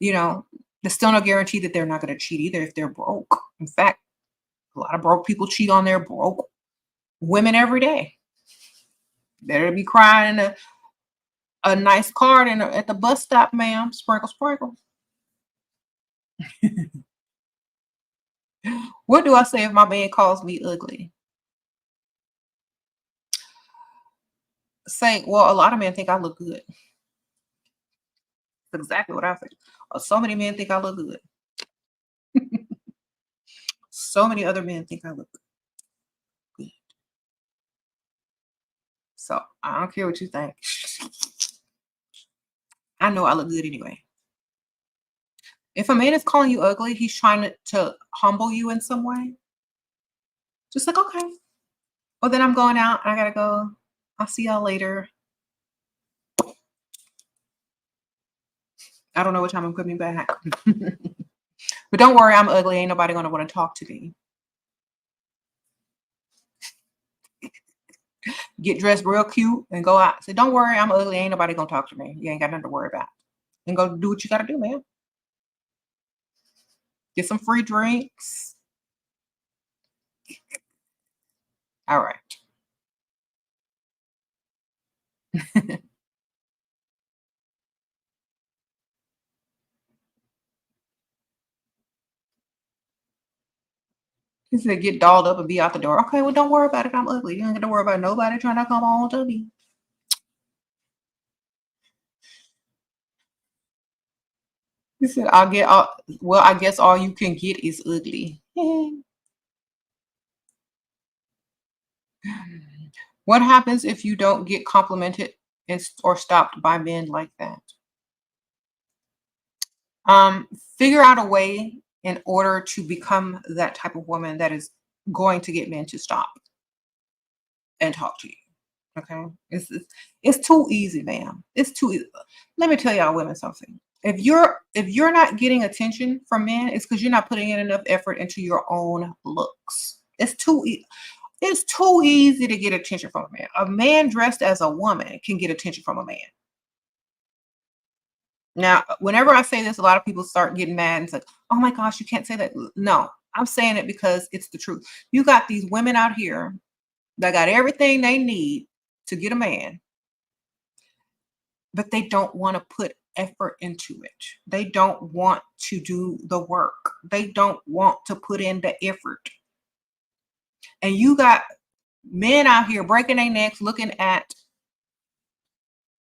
there's still no guarantee that they're not going to cheat either if they're broke. In fact, A lot of broke people cheat on their broke women every day. Better be crying in a nice card at the bus stop, ma'am. Sprinkle, sprinkle. What do I say if my man calls me ugly? Say, well, a lot of men think I look good. That's exactly what I think. So many men think I look good. So many other men think I look good. So I don't care what you think. I know I look good anyway. If a man is calling you ugly, he's trying to humble you in some way. Just like, okay, well, then I'm going out. I gotta go. I'll see y'all later. I don't know what time I'm coming back. But don't worry, I'm ugly. Ain't nobody gonna want to talk to me. Get dressed real cute and go out. Say, don't worry, I'm ugly. Ain't nobody gonna talk to me. You ain't got nothing to worry about. And go do what you gotta do, man. Get some free drinks. All right. He said, get dolled up and be out the door. Okay, well, don't worry about it. I'm ugly. You ain't got to worry about nobody trying to come on to me. He said, I'll get all, well, I guess all you can get is ugly. What happens if you don't get complimented or stopped by men like that? Figure out a way in order to become that type of woman that is going to get men to stop and talk to you. Okay, it's too easy, ma'am. It's too easy. Let me tell y'all women something. If you're not getting attention from men, it's because you're not putting in enough effort into your own looks. It's too easy to get attention from a man. A man dressed as a woman can get attention from a man. Now, whenever I say this, a lot of people start getting mad and say, "Oh my gosh, you can't say that." No, I'm saying it because it's the truth. You got these women out here that got everything they need to get a man, but they don't want to put effort into it. They don't want to do the work. They don't want to put in the effort. And you got men out here breaking their necks looking at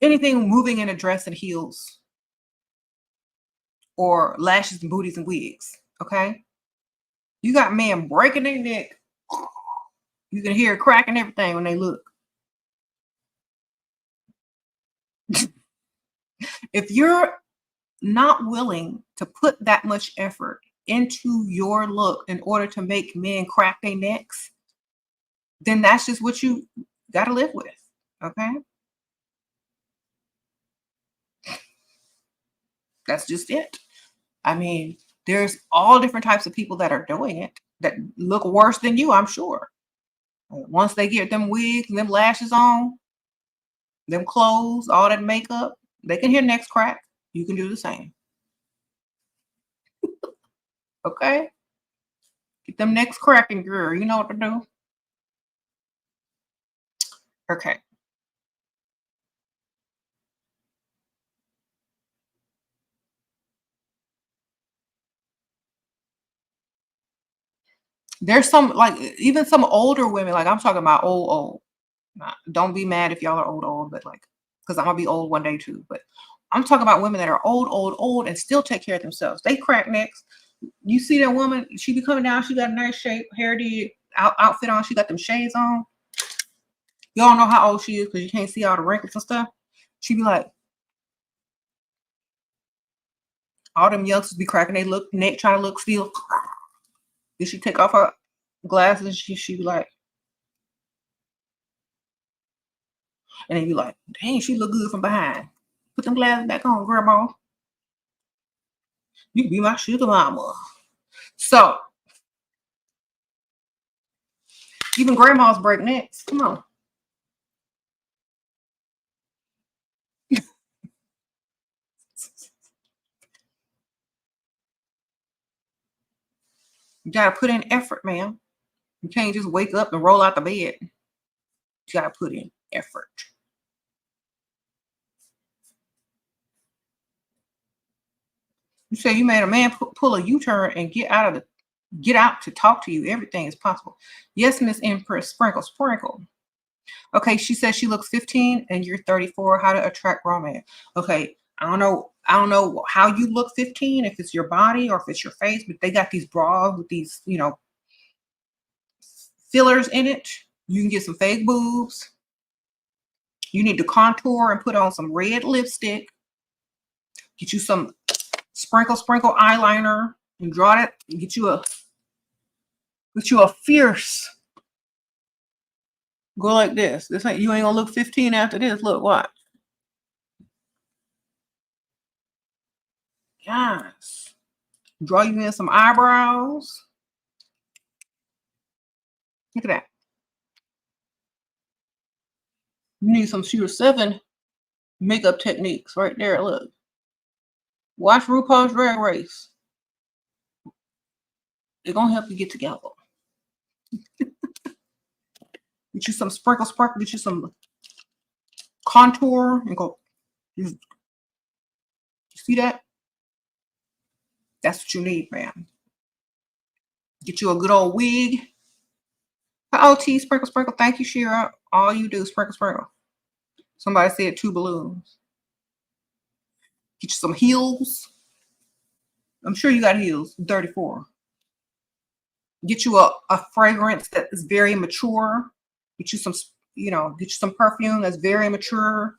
anything moving in a dress and heels or lashes and booties and wigs. Okay. You got men breaking their neck. You can hear it cracking everything when they look. If you're not willing to put that much effort into your look in order to make men crack their necks, then that's just what you got to live with. Okay. That's just it. I mean, there's all different types of people that are doing it that look worse than you, I'm sure. Once they get them wigs and them lashes on, them clothes, all that makeup, they can hear necks crack. You can do the same. Okay? Get them necks cracking, girl. You know what to do. Okay. There's some like even some older women, like I'm talking about old. Don't be mad if y'all are old, but like, because I'm gonna be old one day too. But I'm talking about women that are old, and still take care of themselves. They crack necks. You see that woman? She be coming down. She got a nice shape, hair did, outfit on. She got them shades on. Y'all know how old she is because you can't see all the wrinkles and stuff. She be like, all them youngsters be cracking they look neck trying to look still. Did she take off her glasses? She be like, and then you like, dang, she look good from behind. Put them glasses back on, grandma. You can be my sugar mama. So even grandmas break necks. Come on. You gotta put in effort, ma'am. You can't just wake up and roll out the bed. You gotta put in effort. You say you made a man pull a U-turn and get out to talk to you. Everything is possible. Yes, Miss Empress, sprinkle, sprinkle. Okay, she says she looks 15 and you're 34. How to attract romance? Okay, I don't know how you look 15, if it's your body or if it's your face, but they got these bras with these, fillers in it. You can get some fake boobs. You need to contour and put on some red lipstick. Get you some sprinkle eyeliner and draw that. Get you a fierce. Go like this. You ain't gonna look 15 after this. Look, watch. Yes. Draw you in some eyebrows. Look at that. You need some SheRaSeven makeup techniques right there. Look. Watch RuPaul's Drag Race. They're gonna help you get together. Get you some sprinkle, get you some contour and go. You see that? That's what you need, man. Get you a good old wig. OT, sprinkle, sprinkle. Thank you, Sheir. All you do is sprinkle, sprinkle. Somebody said 2 balloons. Get you some heels. I'm sure you got heels. 34. Get you a fragrance that is very mature. Get you some, get you some perfume that's very mature.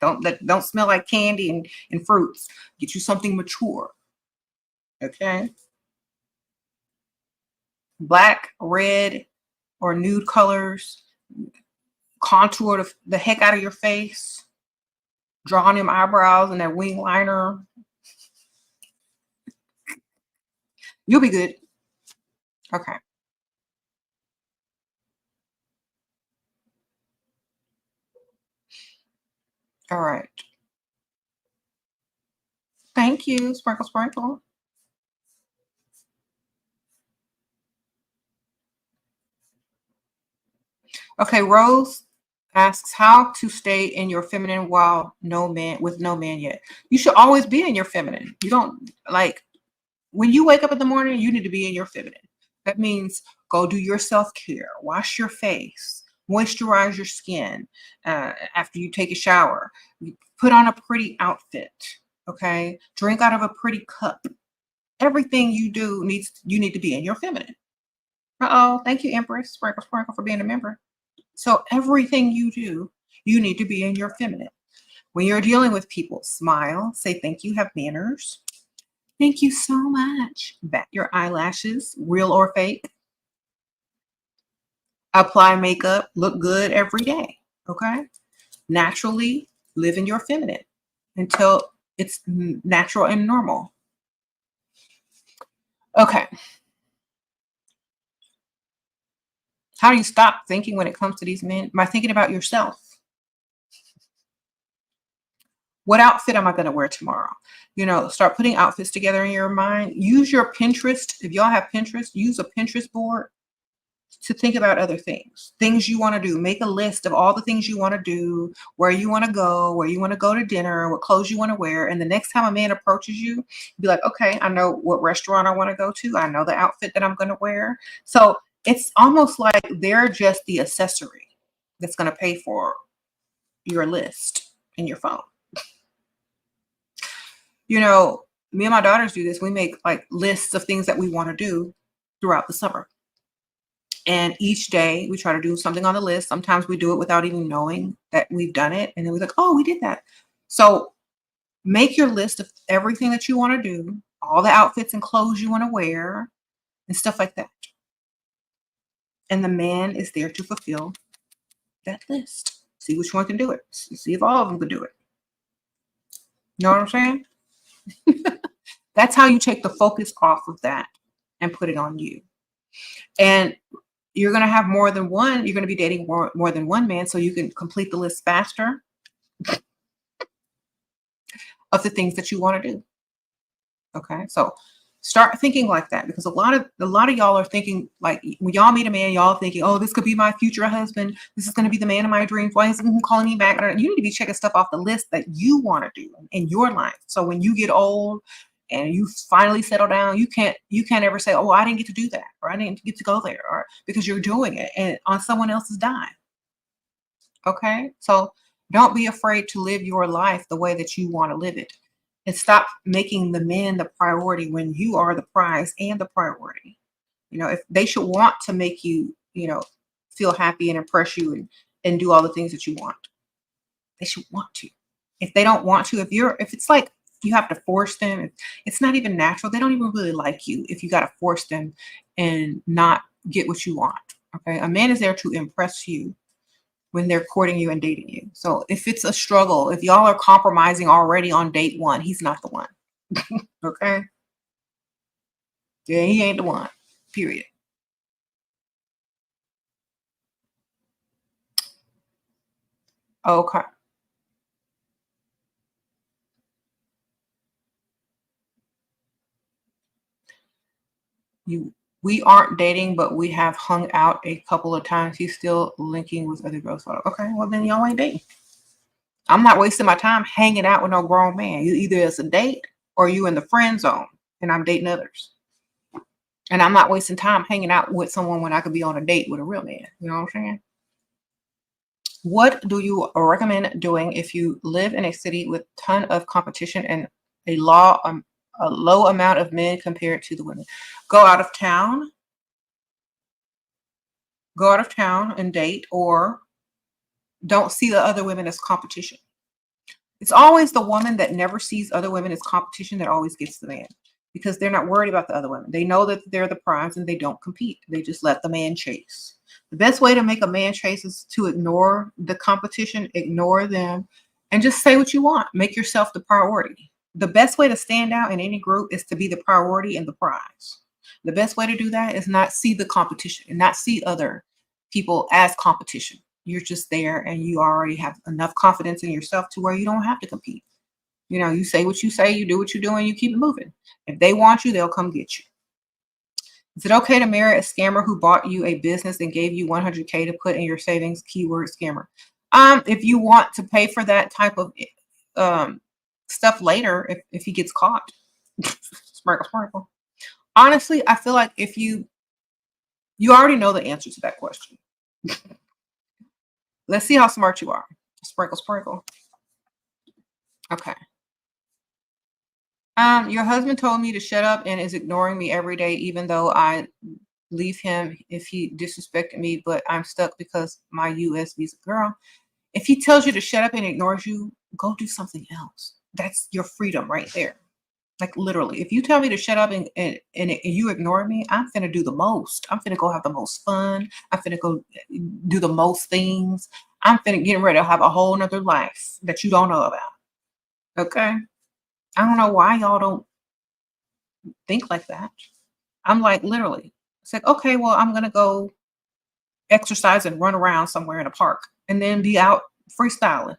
Don't smell like candy and fruits. Get you something mature. Okay. Black, red, or nude colors. Contour the heck out of your face. Draw on them eyebrows and that wing liner. You'll be good. Okay. All right. Thank you, sprinkle, sprinkle. Okay, Rose asks how to stay in your feminine while with no man yet. You should always be in your feminine. You don't when you wake up in the morning, you need to be in your feminine. That means go do your self-care, wash your face, moisturize your skin after you take a shower, put on a pretty outfit, okay? Drink out of a pretty cup. Everything you do you need to be in your feminine. Thank you, Empress, sprinkle, sprinkle, for being a member. So everything you do, you need to be in your feminine. When you're dealing with people, smile, say thank you, have manners. Thank you so much. Bat your eyelashes, real or fake. Apply makeup, look good every day, okay? Naturally live in your feminine until it's natural and normal. Okay. How do you stop thinking when it comes to these men? By thinking about yourself. What outfit am I going to wear tomorrow? Start putting outfits together in your mind. Use your Pinterest. If y'all have Pinterest, use a Pinterest board to think about other things you want to do. Make a list of all the things you want to do, where you want to go to dinner, what clothes you want to wear. And the next time a man approaches you, be like, okay, I know what restaurant I want to go to. I know the outfit that I'm going to wear. So it's almost like they're just the accessory that's going to pay for your list in your phone. Me and my daughters do this. We make lists of things that we want to do throughout the summer. And each day we try to do something on the list. Sometimes we do it without even knowing that we've done it. And then we're like, oh, we did that. So make your list of everything that you want to do, all the outfits and clothes you want to wear and stuff like that. And the man is there to fulfill that list. See which one can do it. See if all of them can do it. You know what I'm saying? That's how you take the focus off of that and put it on you. And you're going to have more than one. You're going to be dating more than one man, so you can complete the list faster of the things that you want to do. Okay, so Start thinking like that, because a lot of y'all are thinking like, when y'all meet a man, y'all thinking, oh, this could be my future husband. This is going to be the man of my dreams. Why isn't he calling me back? You need to be checking stuff off the list that you want to do in your life. So when you get old and you finally settle down, you can't ever say, oh, I didn't get to do that, or I didn't get to go there, or because you're doing it and on someone else's dime. Okay, so don't be afraid to live your life the way that you want to live it. And stop making the men the priority when you are the prize and the priority. You know, if they should want to make you, feel happy and impress you and do all the things that you want. They should want to. If they don't want to, if it's like you have to force them, it's not even natural. They don't even really like you if you got to force them and not get what you want. Okay, a man is there to impress you when they're courting you and dating you. So if it's a struggle, if y'all are compromising already on date one, he's not the one. Okay? Yeah, he ain't the one. Period. Okay. We aren't dating, but we have hung out a couple of times. He's still linking with other girls. Okay, well then y'all ain't dating. I'm not wasting my time hanging out with no grown man. You either as a date or you in the friend zone, and I'm dating others. And I'm not wasting time hanging out with someone when I could be on a date with a real man. You know what I'm saying? What do you recommend doing if you live in a city with a ton of competition and a low amount of men compared to the women? Go out of town and date, or don't see the other women as competition. It's always the woman that never sees other women as competition that always gets the man, because they're not worried about the other women. They know that they're the prize and they don't compete. They just let the man chase. The best way to make a man chase is to ignore the competition, ignore them, and just say what you want. Make yourself the priority. The best way to stand out in any group is to be the priority and the prize. The best way to do that is not see the competition and not see other people as competition. You're just there and you already have enough confidence in yourself to where you don't have to compete. You say what you say, you do what you do, and you keep it moving. If they want you, they'll come get you. Is it okay to marry a scammer who bought you a business and gave you $100K to put in your savings? Keyword scammer. If you want to pay for that type of stuff later, if he gets caught, sprinkle. Honestly, I feel like if you already know the answer to that question. Let's see how smart you are. Sprinkle. Okay. Your husband told me to shut up and is ignoring me every day, even though I leave him if he disrespected me, but I'm stuck because my US visa. Girl, if he tells you to shut up and ignores you, go do something else. That's your freedom right there. Like literally, if you tell me to shut up and you ignore me, I'm finna do the most. I'm finna go have the most fun. I'm finna go do the most things. I'm finna get ready to have a whole nother life that you don't know about. Okay? I don't know why y'all don't think like that. I'm like, literally, it's like, okay, well, I'm gonna go exercise and run around somewhere in a park and then be out freestyling.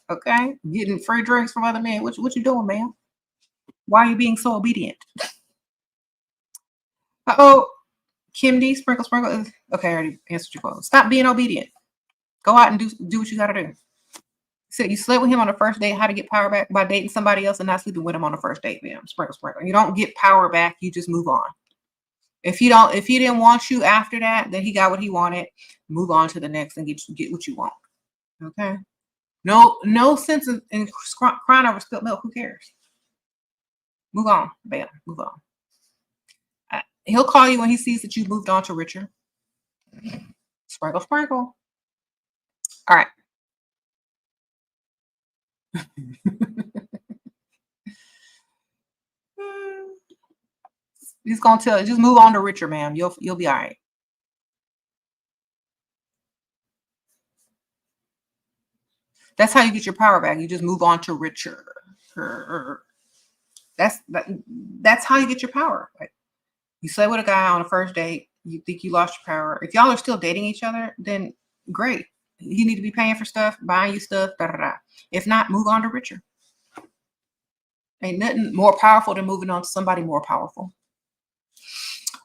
Okay? Getting free drinks from other men. What you doing, man? Why are you being so obedient? Uh-oh, Kim D, sprinkle. Okay, I already answered your phone. Stop being obedient. Go out and do what you gotta do. So you slept with him on the first date. How to get power back by dating somebody else and not sleeping with him on the first date? Bam, sprinkle. You don't get power back. You just move on. If he didn't want you after that, then he got what he wanted. Move on to the next and get what you want. Okay. No sense in crying over spilled milk. Who cares? Move on. Bam. Move on. He'll call you when he sees that you've moved on to richer. Sprinkle. All right. He's gonna tell you, just move on to richer, ma'am. You'll be all right. That's how you get your power back. You just move on to richer. That's how you get your power. Like, you slept with a guy on a first date. You think you lost your power. If y'all are still dating each other, then great. You need to be paying for stuff, buying you stuff. If not, move on to richer. Ain't nothing more powerful than moving on to somebody more powerful.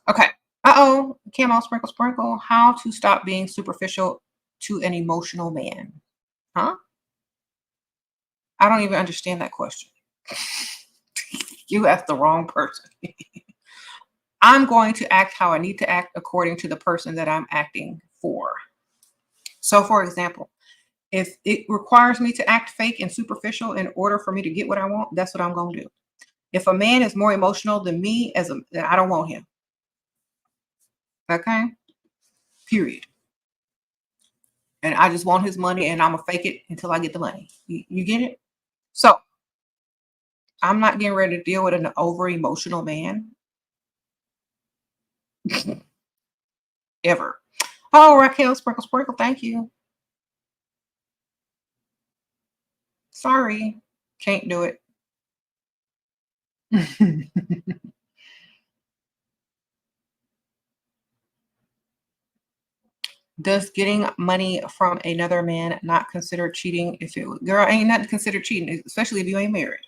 Okay. Uh-oh. Camo sprinkle sprinkle. How to stop being superficial to an emotional man. Huh? I don't even understand that question. You asked the wrong person. I'm going to act how I need to act according to the person that I'm acting for. So, for example, if it requires me to act fake and superficial in order for me to get what I want, that's what I'm going to do. If a man is more emotional than me, then I don't want him. Okay? Period. And I just want his money, and I'm going to fake it until I get the money. You get it? So, I'm not getting ready to deal with an over-emotional man. Ever. Oh, Raquel, sprinkle, sprinkle, thank you. Sorry, can't do it. Does getting money from another man not consider cheating? Girl, ain't nothing considered cheating, especially if you ain't married.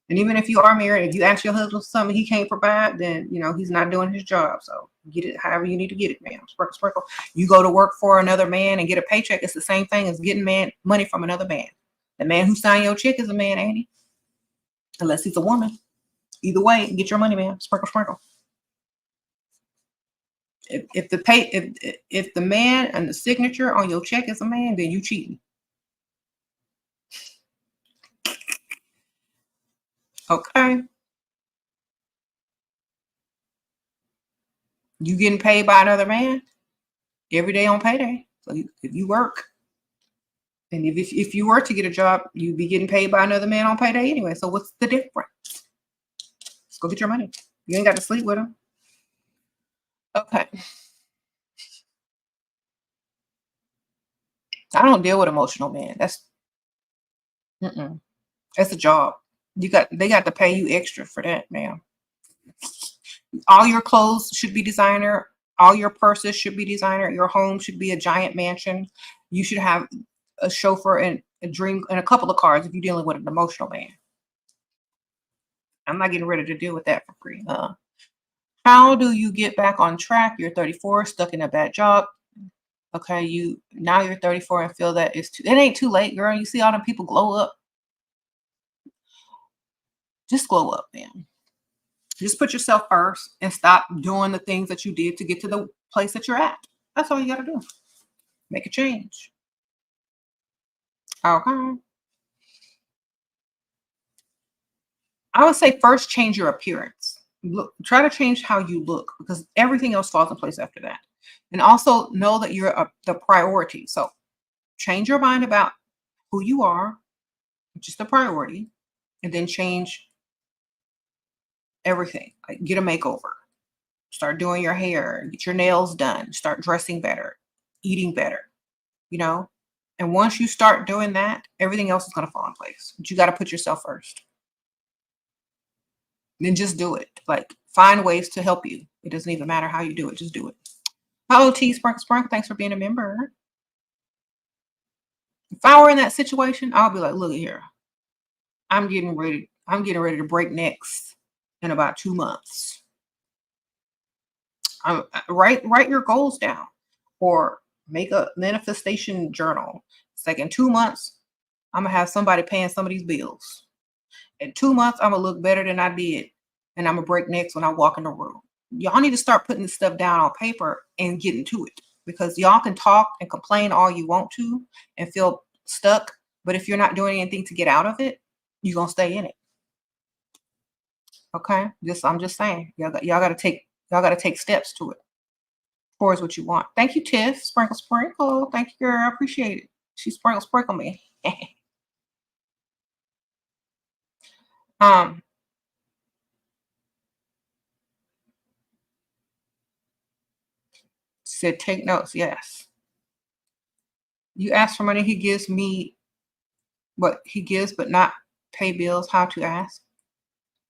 And even if you are married, if you ask your husband for something he can't provide, then he's not doing his job. So get it however you need to get it, ma'am. Sprinkle, sprinkle. You go to work for another man and get a paycheck. It's the same thing as getting money from another man. The man who signed your check is a man, ain't he? Unless he's a woman. Either way, get your money, man. Sprinkle, sprinkle. If the man and the signature on your check is a man, then you cheating. Okay. You getting paid by another man every day on payday. So if you work, and if you were to get a job, you'd be getting paid by another man on payday anyway. So what's the difference? Let's go get your money. You ain't got to sleep with him. Okay. I don't deal with emotional men. That's a job. They got to pay you extra for that, ma'am. All your clothes should be designer. All your purses should be designer. Your home should be a giant mansion. You should have a chauffeur and a dream and a couple of cars if you're dealing with an emotional man. I'm not getting ready to deal with that for free. How do you get back on track? You're 34, stuck in a bad job. Okay, you're 34 and feel that it ain't too late, girl. You see all them people glow up. Just glow up, man. Just put yourself first and stop doing the things that you did to get to the place that you're at. That's all you got to do. Make a change. Okay. I would say first change your appearance. Try to change how you look because everything else falls in place after that. And also know that you're the priority. So change your mind about who you are, just the priority, and then change everything. Like get a makeover. Start doing your hair, get your nails done, start dressing better, eating better, And once you start doing that, everything else is going to fall in place. But you got to put yourself first. Then just do it. Like find ways to help you. It doesn't even matter how you do it. Just do it. Oh, T Sprinkle Sprinkle, thanks for being a member. If I were in that situation, I'll be like, look here. I'm getting ready to break necks in about 2 months. Write your goals down or make a manifestation journal. It's like in 2 months, I'm gonna have somebody paying some of these bills. In 2 months, I'm gonna look better than I did, and I'm gonna break necks when I walk in the room. Y'all need to start putting this stuff down on paper and getting to it because y'all can talk and complain all you want to and feel stuck, but if you're not doing anything to get out of it, you're gonna stay in it. Okay, I'm just saying, y'all gotta take steps to it towards what you want. Thank you, Tiff. Sprinkle, sprinkle. Thank you, girl. I appreciate it. She sprinkle me. Said take notes. Yes. You ask for money. He gives me what he gives, but not pay bills. How to ask?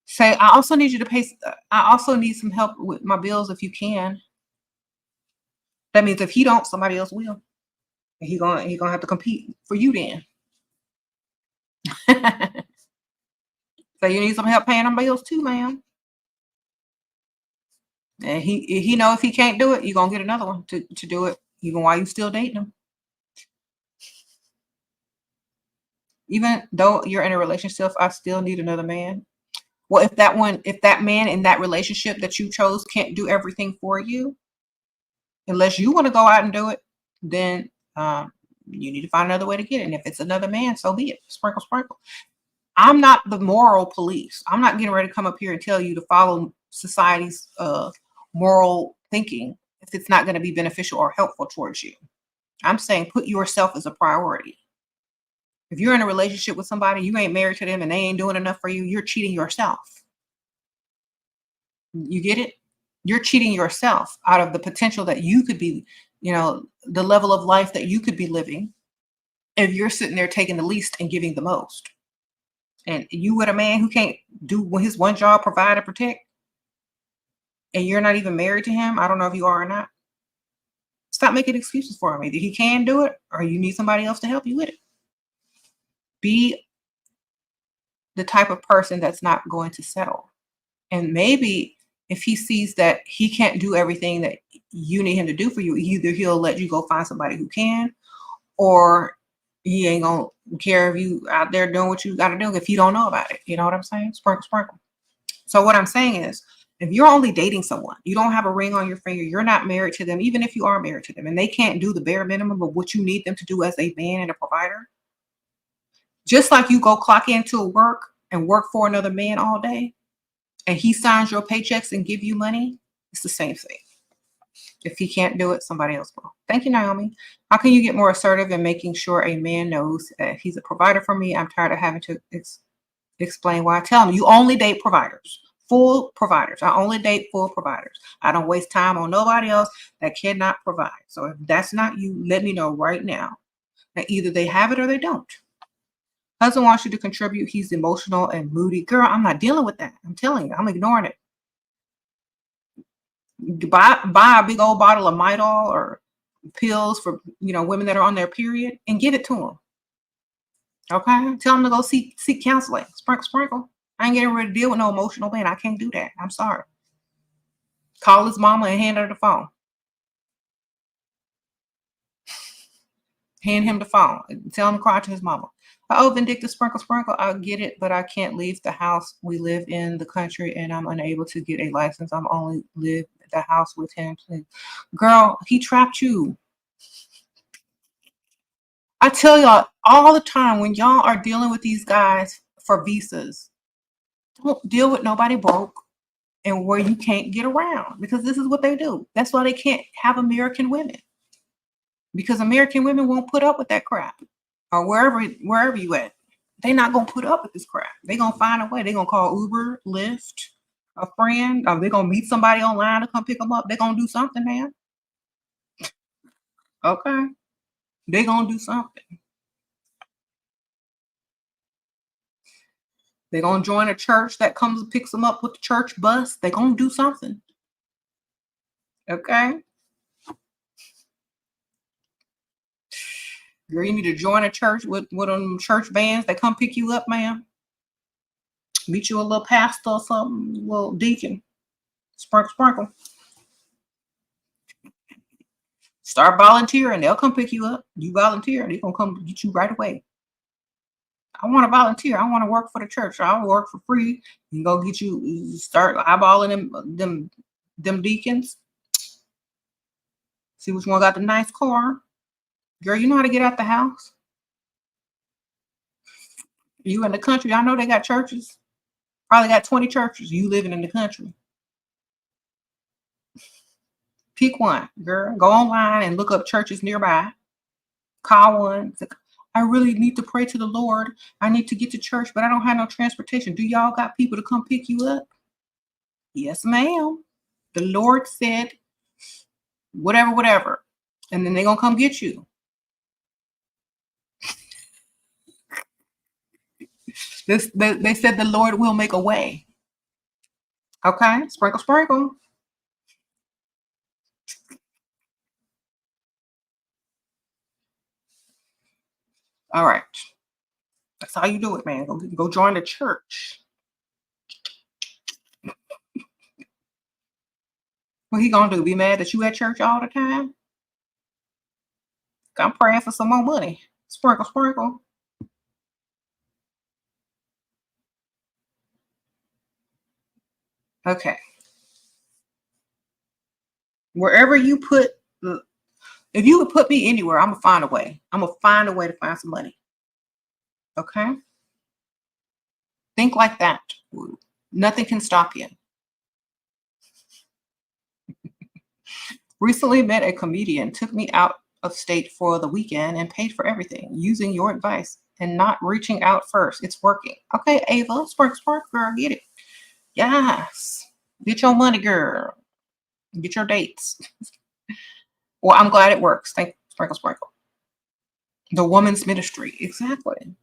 Say, I also need you to pay. I also need some help with my bills if you can. That means if he don't, somebody else will. And he gonna have to compete for you then. So you need some help paying them bills too, ma'am. And he know if he can't do it, you're gonna get another one to do it, even while you still dating him. Even though you're in a relationship, I still need another man. Well, if that man in that relationship that you chose can't do everything for you, unless you want to go out and do it, then you need to find another way to get it. And if it's another man, so be it. Sprinkle, sprinkle. I'm not the moral police. I'm not getting ready to come up here and tell you to follow society's moral thinking if it's not going to be beneficial or helpful towards you. I'm saying put yourself as a priority. If you're in a relationship with somebody, you ain't married to them and they ain't doing enough for you, you're cheating yourself. You get it? You're cheating yourself out of the potential that you could be, the level of life that you could be living if you're sitting there taking the least and giving the most. And you with a man who can't do his one job, provide and protect, and you're not even married to him, I don't know if you are or not. Stop making excuses for him. Either he can do it or you need somebody else to help you with it. Be the type of person that's not going to settle. And maybe if he sees that he can't do everything that you need him to do for you, either he'll let you go find somebody who can, or he ain't gonna care if you out there doing what you got to do if you don't know about it. You know what I'm saying? Sprinkle, sprinkle. So what I'm saying is, if you're only dating someone, you don't have a ring on your finger, you're not married to them, even if you are married to them, and they can't do the bare minimum of what you need them to do as a man and a provider, just like you go clock into work and work for another man all day, and he signs your paychecks and give you money, it's the same thing. If he can't do it, somebody else will. Thank you, Naomi. How can you get more assertive in making sure a man knows that he's a provider for me? I'm tired of having to explain why. Tell him you only date providers, full providers. I only date full providers. I don't waste time on nobody else that cannot provide. So if that's not you, let me know right now. That either they have it or they don't. Husband wants you to contribute. He's emotional and moody. Girl, I'm not dealing with that. I'm telling you, I'm ignoring it. Buy a big old bottle of Midol or pills for women that are on their period and give it to them. Okay, tell them to go seek counseling. Sprinkle, sprinkle. I ain't getting ready to deal with no emotional man. I can't do that. I'm sorry. Call his mama and hand her the phone. Hand him the phone. Tell him to cry to his mama. Oh, vindictive, sprinkle, sprinkle. I get it, but I can't leave the house. We live in the country and I'm unable to get a license. I'm only live at the house with him. Please. Girl, he trapped you. I tell y'all all the time when y'all are dealing with these guys for visas, don't deal with nobody broke and where you can't get around, because this is what they do. That's why they can't have American women, because American women won't put up with that crap, or wherever you at. They're not gonna put up with this crap. They're gonna find a way. They're gonna call Uber, Lyft, a friend, or they're gonna meet somebody online to come pick them up. They're gonna do something, man. Okay, they're gonna do something. They're going to join a church that comes and picks them up with the church bus. They're going to do something. Okay? Girl, you need to join a church with them church bands that come pick you up, ma'am. Meet you a little pastor or something, a little deacon. Sprinkle, sprinkle. Start volunteering. They'll come pick you up. You volunteer. They're going to come get you right away. I want to volunteer. I want to work for the church. I'll work for free and go get you, start eyeballing them deacons. See which one got the nice car. Girl, you know how to get out the house? You in the country. I know they got churches. Probably got 20 churches. You living in the country. Pick one, girl. Go online and look up churches nearby. Call one. I really need to pray to the Lord. I need to get to church, but I don't have no transportation. Do y'all got people to come pick you up? Yes, ma'am. The Lord said, whatever. And then they're going to come get you. They said the Lord will make a way. Okay? Sprinkle, sprinkle. All right. That's how you do it, man. Go join the church. What he gonna do? Be mad that you at church all the time? I'm praying for some more money. Sprinkle, sprinkle. Okay. Wherever you put, if you would put me anywhere, I'm gonna find a way. I'm gonna find a way to find some money. Okay. Think like that. Nothing can stop you. Recently met a comedian, took me out of state for the weekend and paid for everything using your advice and not reaching out first. It's working. Okay, Ava, spark, spark, girl, get it. Yes. Get your money, girl. Get your dates. Well, I'm glad it works. Thank you. Sprinkle, sprinkle. The woman's ministry. Exactly.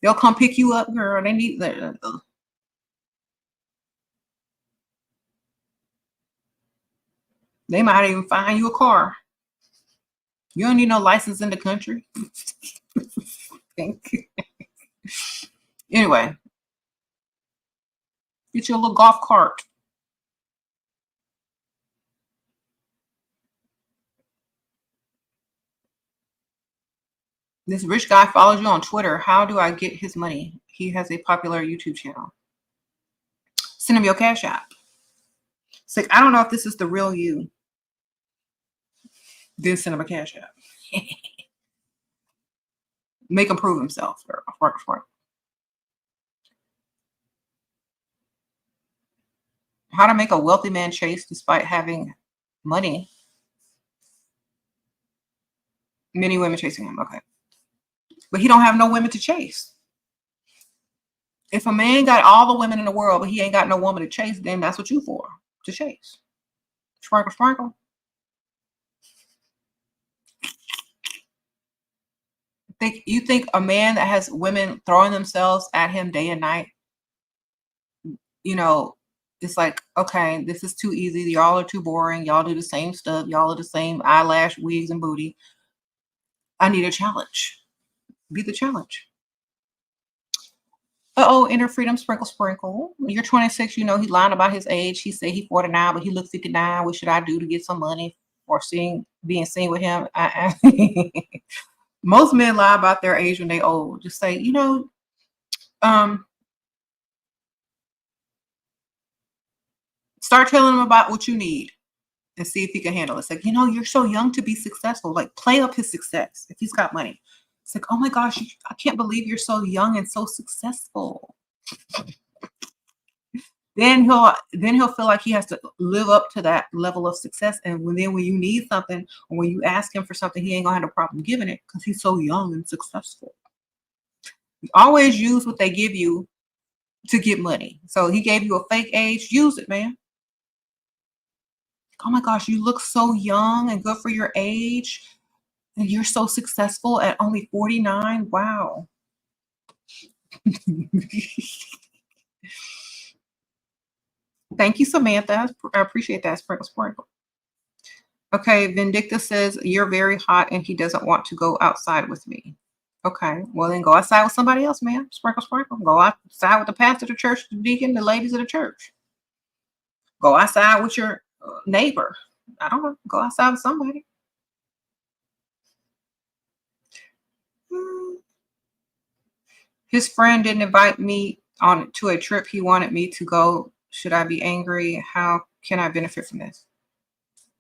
They'll come pick you up, girl. They need that. They might even find you a car. You don't need no license in the country. Thank you. Anyway, get your little golf cart. This rich guy follows you on Twitter. How do I get his money? He has a popular YouTube channel. Send him your Cash App. It's like, I don't know if this is the real you. Then send him a Cash App. Make him prove himself. How to make a wealthy man chase despite having money. Many women chasing him. Okay. But he don't have no women to chase. If a man got all the women in the world, but he ain't got no woman to chase, then that's what you for, to chase. Sprinkle, sprinkle. You think a man that has women throwing themselves at him day and night, you know, it's like, okay, this is too easy. Y'all are too boring. Y'all do the same stuff. Y'all are the same eyelash, wigs, and booty. I need a challenge. Be the challenge. Uh-oh, inner freedom, sprinkle, sprinkle. You're 26, you know, he lying about his age. He said he's 49, but he looks 59. What should I do to get some money for being seen with him? Most men lie about their age when they old. Just say, you know, start telling him about what you need and see if he can handle it. It's like, you know, you're so young to be successful. Like, play up his success if he's got money. It's like, oh my gosh, I can't believe you're so young and so successful. Then he'll feel like he has to live up to that level of success. And when you need something or when you ask him for something, he ain't gonna have a problem giving it because he's so young and successful. Always use what they give you to get money. So he gave you a fake age, use it, man. Oh my gosh, you look so young and good for your age. And you're so successful at only 49. Wow. Thank you, Samantha. I appreciate that. Sprinkle, sprinkle. Okay, Vindicta says you're very hot and he doesn't want to go outside with me. Okay, well then go outside with somebody else, man. Sprinkle, sprinkle. Go outside with the pastor of the church, the deacon, the ladies of the church. Go outside with your neighbor. I don't know. Go outside with somebody. His friend didn't invite me to a trip he wanted me to go. Should I be angry? How can I benefit from this?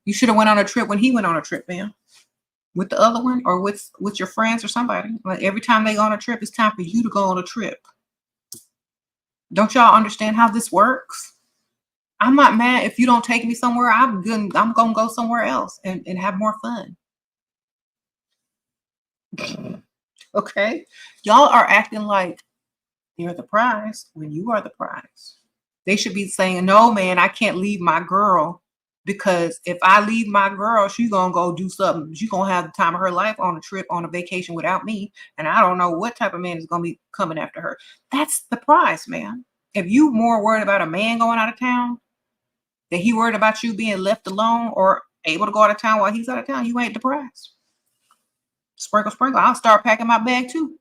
You should have went on a trip when he went on a trip, man. With the other one or with your friends or somebody. Like every time they go on a trip, it's time for you to go on a trip. Don't y'all understand how this works? I'm not mad if you don't take me somewhere. I'm gonna go somewhere else and have more fun. Okay. Y'all are acting like you're the prize when you are the prize. They should be saying, no, man, I can't leave my girl because if I leave my girl, she's going to go do something. She's going to have the time of her life on a trip, on a vacation without me. And I don't know what type of man is going to be coming after her. That's the prize, man. If you more worried about a man going out of town, that he worried about you being left alone or able to go out of town while he's out of town, you ain't the prize. Sprinkle, sprinkle. I'll start packing my bag too.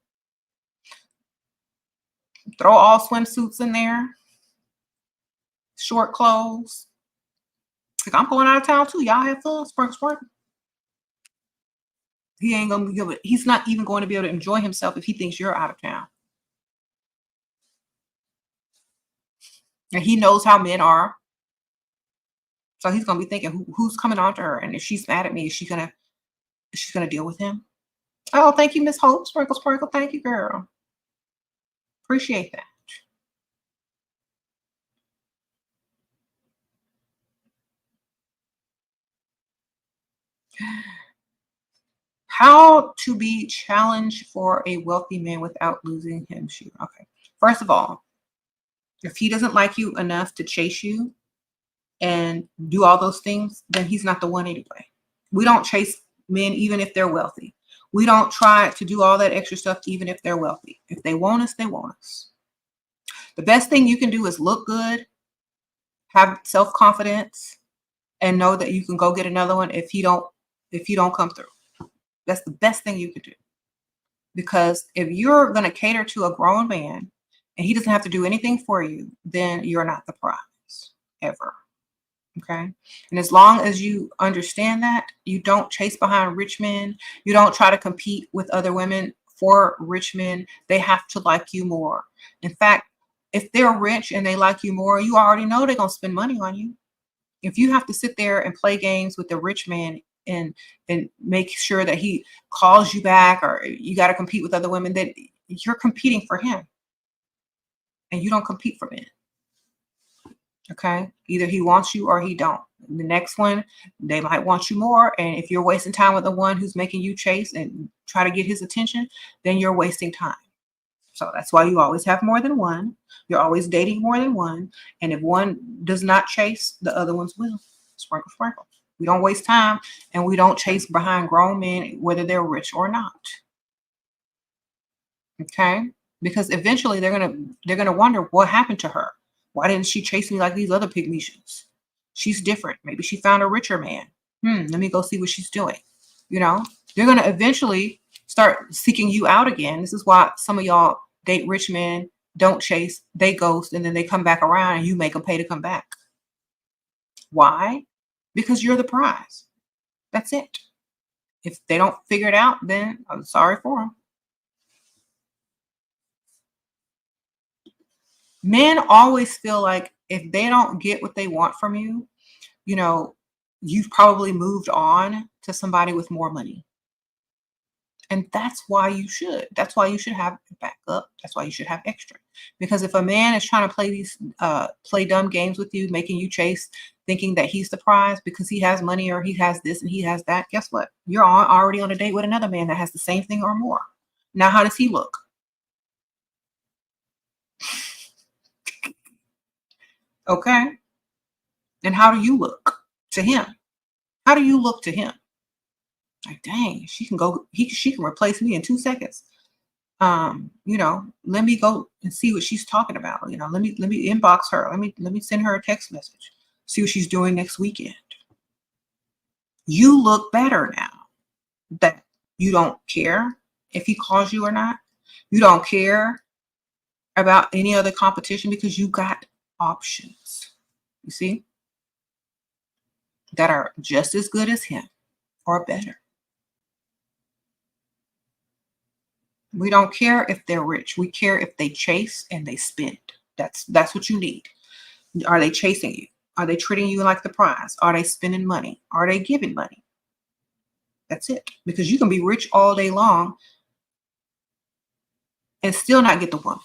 Throw all swimsuits in there. Short clothes. Like, I'm going out of town too. Y'all have fun. Sprinkle, sprinkle. He ain't gonna be able. He's not even going to be able to enjoy himself if he thinks you're out of town. And he knows how men are. So he's gonna be thinking, who's coming on to her? And if she's mad at me, is she's gonna deal with him? Oh, thank you, Miss Hope. Sprinkle, sprinkle. Thank you, girl. Appreciate that. How to be challenged for a wealthy man without losing him, Sheir. Okay. First of all, if he doesn't like you enough to chase you and do all those things, then he's not the one anyway. We don't chase men even if they're wealthy. We don't try to do all that extra stuff even if they're wealthy. If they want us, they want us. The best thing you can do is look good, have self-confidence, and know that you can go get another one if you don't come through. That's the best thing you could do. Because if you're going to cater to a grown man and he doesn't have to do anything for you, then you're not the prize ever. Okay. And as long as you understand that, you don't chase behind rich men. You don't try to compete with other women for rich men. They have to like you more. In fact, if they're rich and they like you more, you already know they're going to spend money on you. If you have to sit there and play games with the rich man and make sure that he calls you back, or you got to compete with other women, then you're competing for him. And you don't compete for men. Okay. Either he wants you or he don't. The next one, they might want you more. And if you're wasting time with the one who's making you chase and try to get his attention, then you're wasting time. So that's why you always have more than one. You're always dating more than one. And if one does not chase, the other ones will. Sprinkle, sprinkle. We don't waste time, and we don't chase behind grown men, whether they're rich or not. Okay? Because eventually they're gonna wonder what happened to her. Why didn't she chase me like these other pygmies? She's different. Maybe she found a richer man. Let me go see what she's doing. You know, they're gonna eventually start seeking you out again. This is why some of y'all date rich men, don't chase, they ghost, and then they come back around and you make them pay to come back. Why? Because you're the prize. That's it. If they don't figure it out, then I'm sorry for them. Men always feel like if they don't get what they want from you, you know, you've probably moved on to somebody with more money. And that's why you should. That's why you should have backup. That's why you should have extra. Because if a man is trying to play dumb games with you, making you chase, thinking that he's the prize because he has money or he has this and he has that, guess what? You're already on a date with another man that has the same thing or more. Now, how does he look? Okay. And how do you look to him? How do you look to him? Like, dang, she can replace me in 2 seconds. Let me go and see what she's talking about. Let me inbox her. Let me send her a text message. See what she's doing next weekend. You look better now that you don't care if he calls you or not. You don't care about any other competition because you got options. You see? That are just as good as him or better. We don't care if they're rich. We care if they chase and they spend. That's what you need. Are they chasing you? Are they treating you like the prize? Are they spending money? Are they giving money? That's it. Because you can be rich all day long and still not get the woman.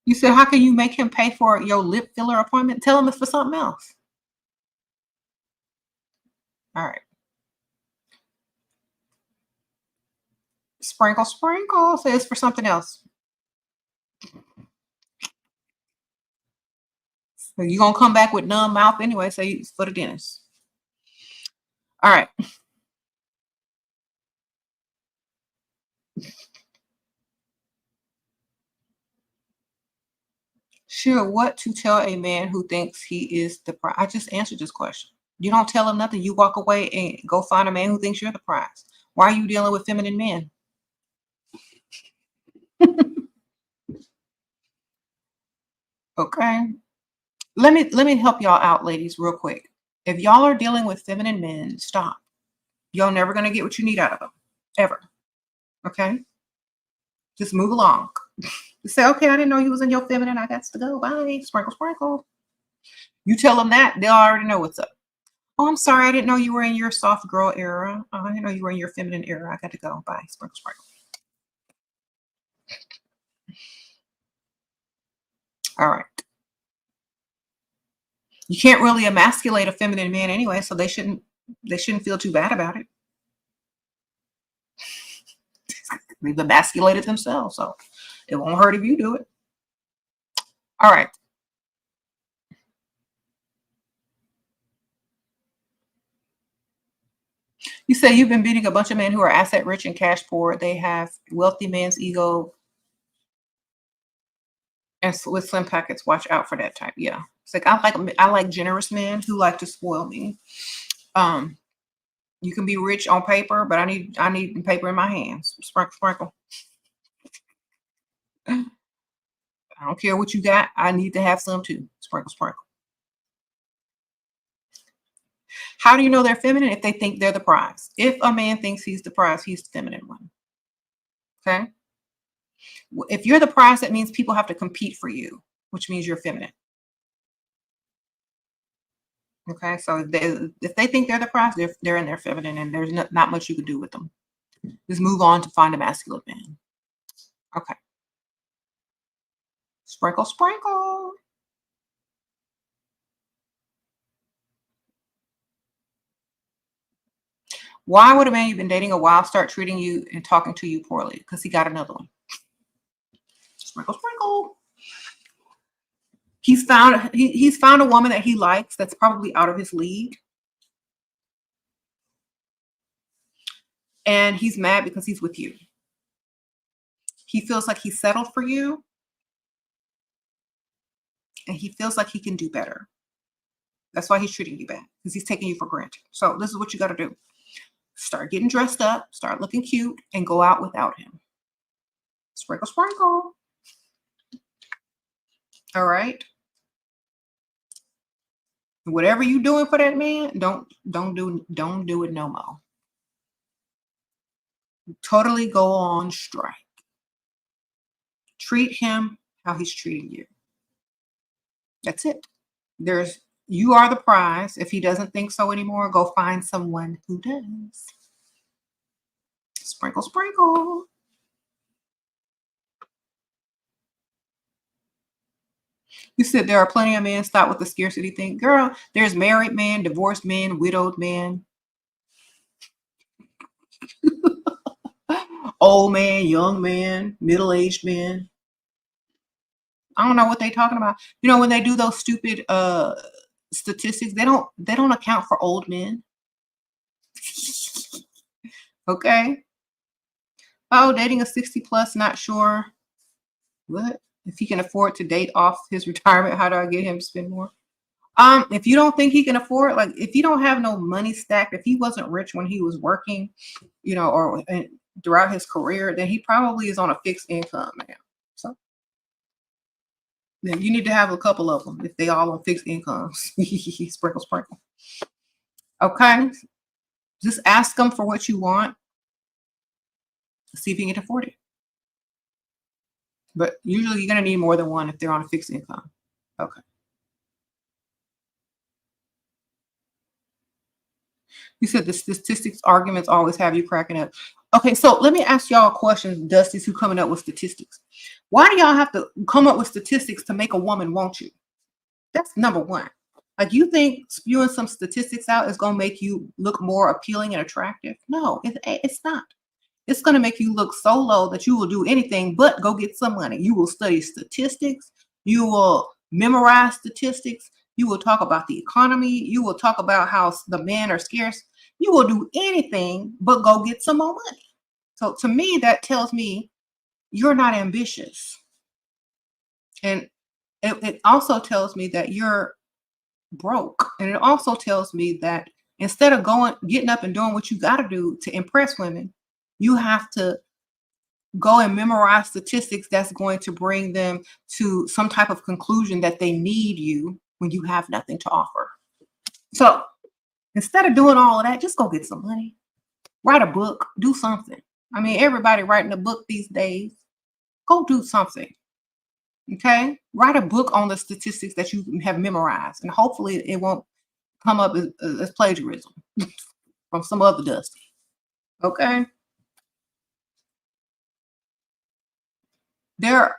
You said, how can you make him pay for your lip filler appointment? Tell him it's for something else. All right. Sprinkle, sprinkle says for something else. So you're going to come back with numb mouth anyway, so it's for the dentist. All right. Sure, what to tell a man who thinks he is the prize? I just answered this question. You don't tell him nothing. You walk away and go find a man who thinks you're the prize. Why are you dealing with feminine men? Okay. Let me help y'all out, ladies, real quick. If y'all are dealing with feminine men, stop. Y'all never gonna get what you need out of them. Ever. Okay? Just move along. Just say, okay, I didn't know you was in your feminine. I got to go. Bye. Sprinkle, sprinkle. You tell them that, they'll already know what's up. Oh, I'm sorry. I didn't know you were in your soft girl era. Oh, I didn't know you were in your feminine era. I got to go. Bye. Sprinkle, sprinkle. All right. You can't really emasculate a feminine man anyway, so they shouldn't feel too bad about it. They've emasculated themselves, so it won't hurt if you do it. All right. You say you've been beating a bunch of men who are asset rich and cash poor. They have wealthy man's ego and with slim packets. Watch out for that type. Yeah, it's like I like generous men who like to spoil me. You can be rich on paper, but I need paper in my hands. Sprinkle, sprinkle. I don't care what you got. I need to have some too. Sprinkle, sprinkle. How do you know they're feminine? If they think they're the prize. If a man thinks he's the prize, he's the feminine one. Okay. If you're the prize, that means people have to compete for you, which means you're feminine. Okay. So if they think they're the prize, they're in their feminine, and there's not much you can do with them. Just move on to find a masculine man. Okay. Sprinkle, sprinkle. Why would a man you've been dating a while start treating you and talking to you poorly? Because he got another one. Sprinkle, sprinkle. He's found a woman that he likes that's probably out of his league. And he's mad because he's with you. He feels like he's settled for you. And he feels like he can do better. That's why he's treating you bad, because he's taking you for granted. So this is what you got to do. Start getting dressed up, start looking cute, and go out without him. Sprinkle, sprinkle. All right. Whatever you doing for that man, don't do it no more. Totally go on strike. Treat him how he's treating you. That's it. You are the prize. If he doesn't think so anymore, go find someone who does. Sprinkle, sprinkle. You said there are plenty of men. Stop with the scarcity thing. Girl, there's married men, divorced men, widowed men, old man, young man, middle-aged men. I don't know what they're talking about. You know, when they do those stupid statistics, they don't account for old men. Okay. Oh, dating a 60 plus, not sure. What? If he can afford to date off his retirement, how do I get him to spend more? If you don't think he can afford, like if you don't have no money stacked, if he wasn't rich when he was working, you know, or throughout his career, then he probably is on a fixed income now. So then you need to have a couple of them if they all on fixed incomes. Sprinkle, sprinkle. Okay. Just ask them for what you want. See if you can afford it. But usually you're going to need more than one if they're on a fixed income. Okay. You said the statistics arguments always have you cracking up. Okay, so let me ask y'all questions, Dusty's who coming up with statistics. Why do y'all have to come up with statistics to make a woman want you? That's number one. Like, you think spewing some statistics out is going to make you look more appealing and attractive? No, it's not. It's going to make you look so low that you will do anything but go get some money. You will study statistics. You will memorize statistics. You will talk about the economy. You will talk about how the men are scarce. You will do anything but go get some more money. So to me, that tells me you're not ambitious. And it also tells me that you're broke. And it also tells me that instead of getting up and doing what you got to do to impress women, you have to go and memorize statistics that's going to bring them to some type of conclusion that they need you when you have nothing to offer. So instead of doing all of that, just go get some money. Write a book, do something. I mean, everybody writing a book these days. Go do something. Okay? Write a book on the statistics that you have memorized, and hopefully it won't come up as plagiarism from some other dusty. Okay? They're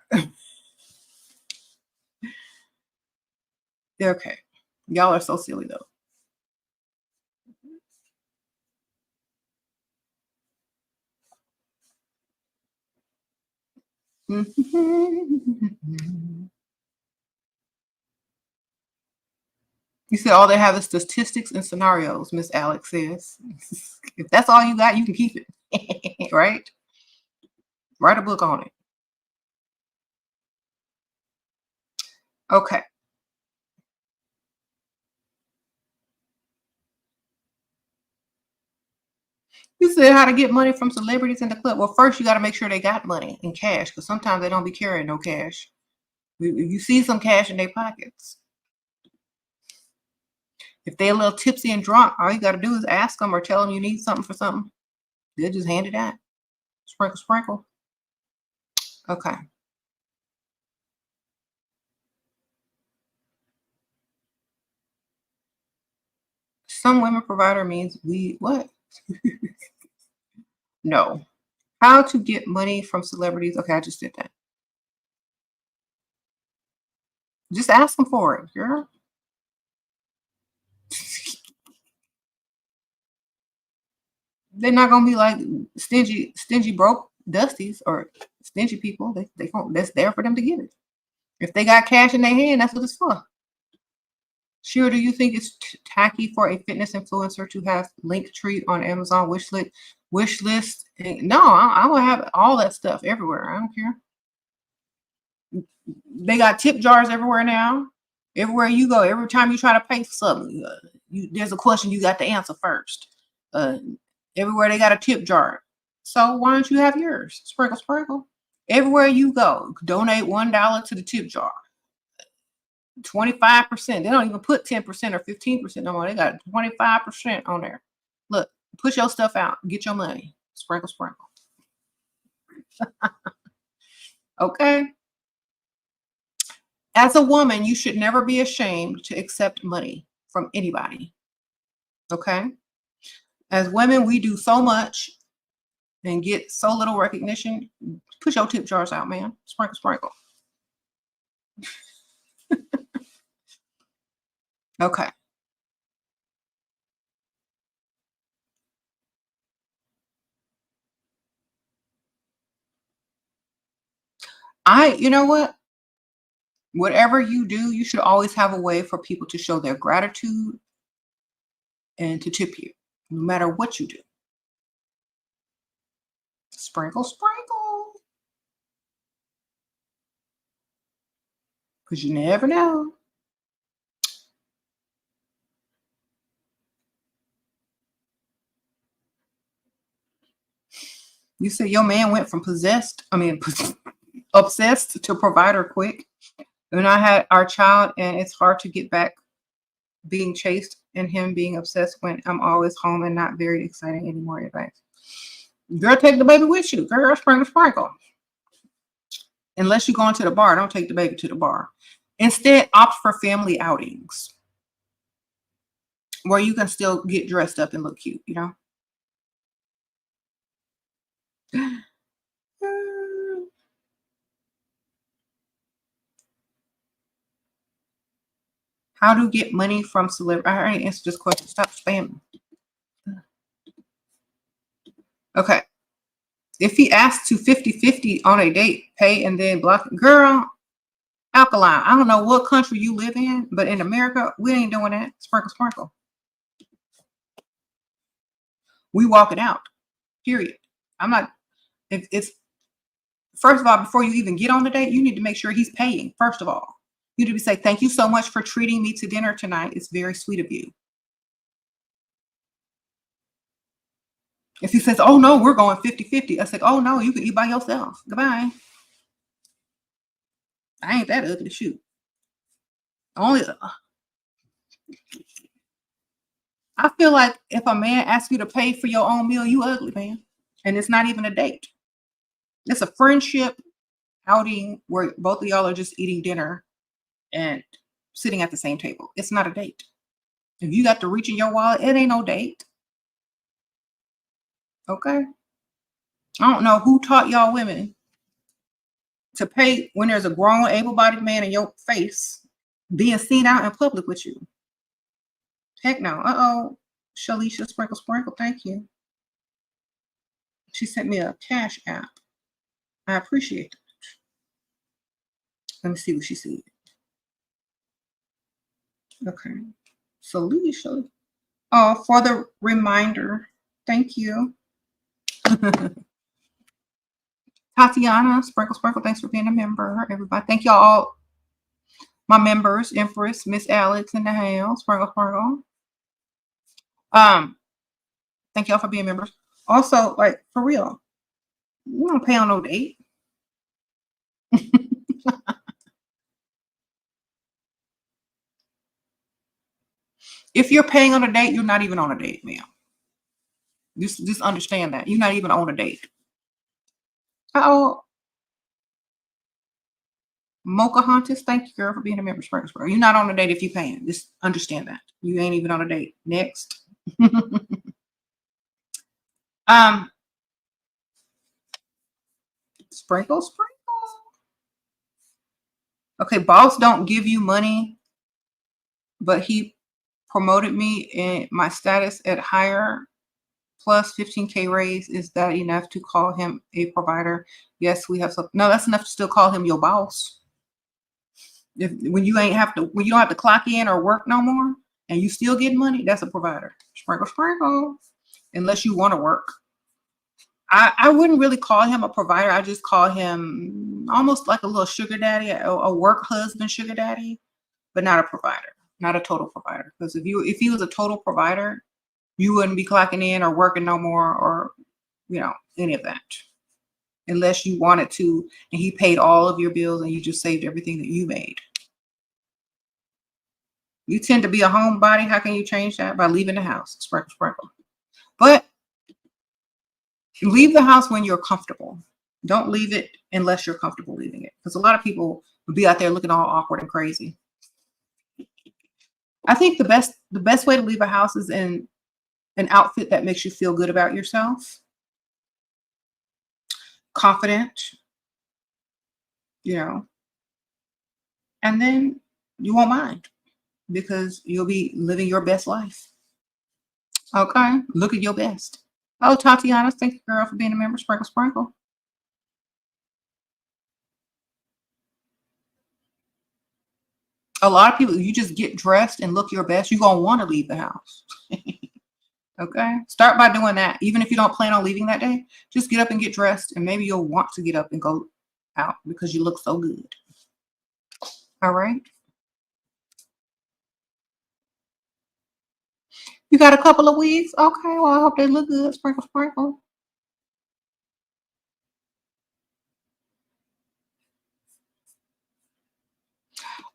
okay. Y'all are so silly though. You said all they have is statistics and scenarios, Miss Alex says. If that's all you got, you can keep it. Right? Write a book on it. Okay. You said how to get money from celebrities in the club. Well, first you got to make sure they got money in cash, because sometimes they don't be carrying no cash. You see some cash in their pockets. If they're a little tipsy and drunk, all you got to do is ask them or tell them you need something for something. They'll just hand it out. Sprinkle, sprinkle. Okay. Some women provider means we what? No. How to get money from celebrities. Okay, I just did that. Just ask them for it, girl. They're not gonna be like stingy broke dusties or stingy people. They don't, that's there for them to give it. If they got cash in their hand, that's what it's for. Sheir, do you think it's tacky for a fitness influencer to have Linktree on Amazon wish list? No, I will have all that stuff everywhere. I don't care. They got tip jars everywhere now. Everywhere you go, every time you try to pay for something, there's a question you got to answer first. Everywhere they got a tip jar. So why don't you have yours? Sprinkle, sprinkle. Everywhere you go, donate $1 to the tip jar. 25%. They don't even put 10% or 15% no more. They got 25% on there. Look, push your stuff out. Get your money. Sprinkle, sprinkle. Okay. As a woman, you should never be ashamed to accept money from anybody. Okay. As women, we do so much and get so little recognition. Push your tip jars out, man. Sprinkle, sprinkle. Okay. You know what? Whatever you do, you should always have a way for people to show their gratitude and to tip you, no matter what you do. Sprinkle, sprinkle. Because you never know. You said your man went from obsessed to provider quick. When I had our child, and it's hard to get back being chased and him being obsessed when I'm always home and not very exciting anymore. Advice. Girl, take the baby with you. Girl, sprinkle, sprinkle. Unless you're going to the bar, don't take the baby to the bar. Instead, opt for family outings where you can still get dressed up and look cute, you know? How to get money from celebrity? I already answered this question. Stop spamming. Okay. If he asks to 50-50 on a date, pay and then block. Girl, alkaline. I don't know what country you live in, but in America, we ain't doing that. Sprinkle, sprinkle. We walk it out. Period. I'm not. If it's first of all, before you even get on the date, you need to make sure he's paying. First of all, you need to say, "Thank you so much for treating me to dinner tonight. It's very sweet of you." If he says, oh no, we're going 50-50, I say, oh no, you can eat by yourself. Goodbye. I ain't that ugly. Shoot. Only I feel like if a man asks you to pay for your own meal, you ugly, man. And it's not even a date. It's a friendship outing where both of y'all are just eating dinner and sitting at the same table. It's not a date. If you got to reach in your wallet, it ain't no date. Okay? I don't know who taught y'all women to pay when there's a grown, able-bodied man in your face being seen out in public with you. Heck no. Uh-oh. Shalisha Sprinkle Sprinkle, thank you. She sent me a Cash App. I appreciate it. Let me see what she said. Okay. Shalisha. Oh, for the reminder. Thank you. Tatiana, Sprinkle Sprinkle, thanks for being a member. Everybody, thank y'all all. My members, Empress, Miss Alex in the house, Sprinkle Sprinkle. Thank y'all for being members. Also, like, for real, you don't pay on no date. If you're paying on a date, you're not even on a date, ma'am. Just understand that. You're not even on a date. Uh-oh. Mocha Huntus, thank you, girl, for being a member. Sprinkle Sprinkle. You're not on a date if you're paying. Just understand that. You ain't even on a date. Next. Sprinkle Sprinkle. Okay, boss don't give you money, but he promoted me in my status at higher plus 15K raise. Is that enough to call him a provider? Yes, we have some. No, that's enough to still call him your boss. When you don't have to clock in or work no more and you still get money, that's a provider. Sprinkle Sprinkle. Unless you want to work. I wouldn't really call him a provider. I just call him almost like a little sugar daddy, a work husband sugar daddy, but not a provider, not a total provider. Because if he was a total provider, you wouldn't be clocking in or working no more or, any of that. Unless you wanted to, and he paid all of your bills and you just saved everything that you made. You tend to be a homebody. How can you change that? By leaving the house. Sprinkle Sprinkle. But leave the house when you're comfortable. Don't leave it unless you're comfortable leaving it. Because a lot of people will be out there looking all awkward and crazy. I think the best way to leave a house is in an outfit that makes you feel good about yourself. Confident, and then you won't mind because you'll be living your best life. Okay, look at your best. Oh, Tatiana, thank you, girl, for being a member. Sprinkle Sprinkle. A lot of people, you just get dressed and look your best, you're going to want to leave the house. Okay, start by doing that. Even if you don't plan on leaving that day, just get up and get dressed, and maybe you'll want to get up and go out because you look so good. All right. You got a couple of wigs? Okay, well, I hope they look good. Sprinkle Sprinkle.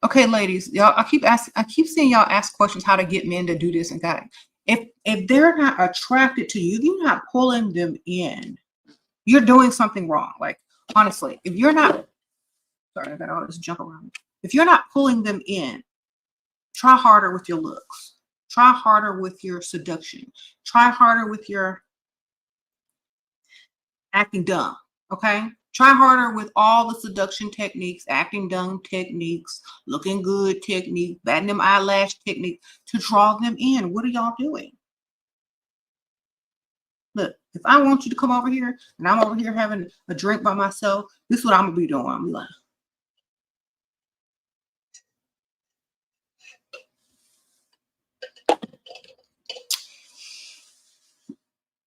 Okay, ladies, y'all, I keep seeing y'all ask questions how to get men to do this and that. If they're not attracted to you, you're not pulling them in. You're doing something wrong. Like, honestly, if you're not, sorry, I got all this junk around. If you're not pulling them in, try harder with your looks. Try harder with your seduction. Try harder with your acting dumb. Okay? Try harder with all the seduction techniques, acting dumb techniques, looking good technique, batting them eyelash technique to draw them in. What are y'all doing? Look, if I want you to come over here and I'm over here having a drink by myself, this is what I'm going to be doing. I'm like,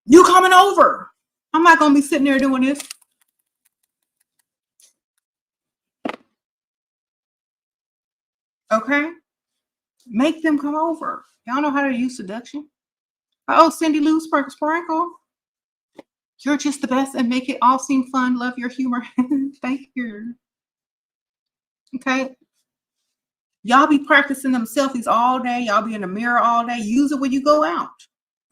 you coming over? I'm not going to be sitting there doing this. Okay? Make them come over. Y'all know how to use seduction. Oh, Cindy Lou, Sprinkle Sprinkle. You're just the best and make it all seem fun. Love your humor. Thank you. Okay. Y'all be practicing them selfies all day. Y'all be in the mirror all day. Use it when you go out.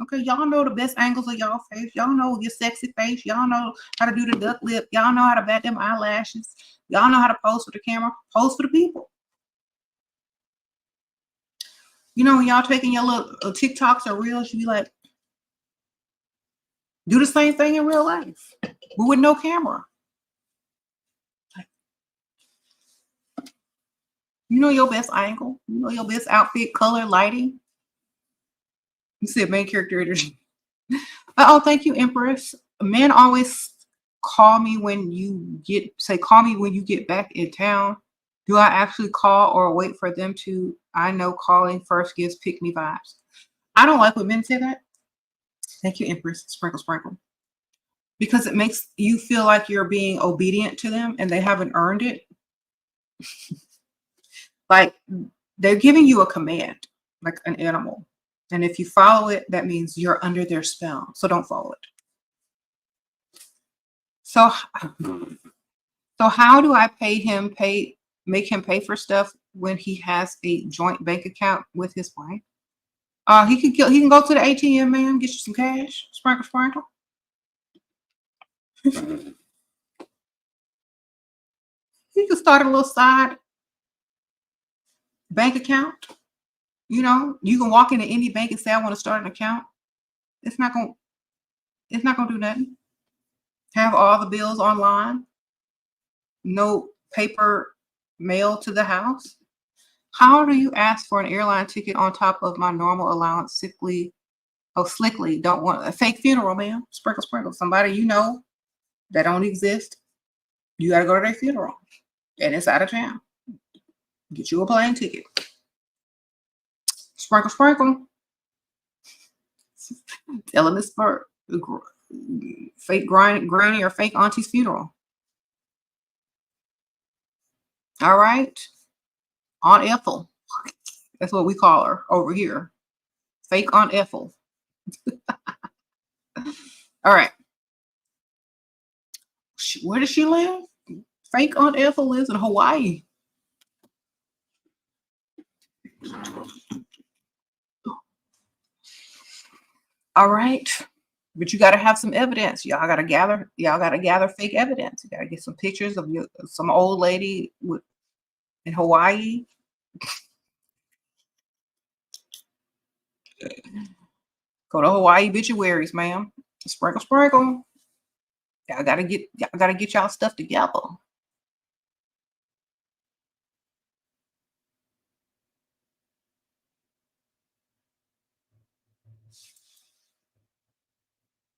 Okay, y'all know the best angles of y'all face. Y'all know your sexy face. Y'all know how to do the duck lip. Y'all know how to bat them eyelashes. Y'all know how to pose for the camera. Pose for the people. You know, when y'all taking your little TikToks or reels, you be like, do the same thing in real life, but with no camera. You know your best angle. You know your best outfit, color, lighting. You said main character energy. Oh, thank you, Empress. Men always call me when you call me when you get back in town. Do I actually call or wait for them to? I know calling first gives pick me vibes. I don't like when men say that. Thank you, Empress. Sprinkle, sprinkle. Because it makes you feel like you're being obedient to them and they haven't earned it. Like they're giving you a command, like an animal. And if you follow it, that means you're under their spell. So don't follow it. So how do I make him pay for stuff when he has a joint bank account with his wife? He can go to the ATM, man, get you some cash. Sprinkle, sprinkle. He can start a little side bank account. You know, you can walk into any bank and say, I want to start an account. It's not gonna do nothing. Have all the bills online. No paper mail to the house. How do you ask for an airline ticket on top of my normal allowance? Slickly, don't want a fake funeral, man. Sprinkle, sprinkle. Somebody you know that don't exist. You got to go to their funeral, and it's out of town. Get you a plane ticket. Sprinkle, sprinkle. Telling this for fake granny or fake auntie's funeral. All right. Aunt Ethel. That's what we call her over here. Fake Aunt Ethel. All right. Where does she live? Fake Aunt Ethel lives in Hawaii. All right. But you got to have some evidence. Y'all got to gather fake evidence. You got to get some pictures of some old lady in Hawaii. Go to Hawaii obituaries, ma'am. Sprinkle, sprinkle. Y'all gotta get y'all stuff together.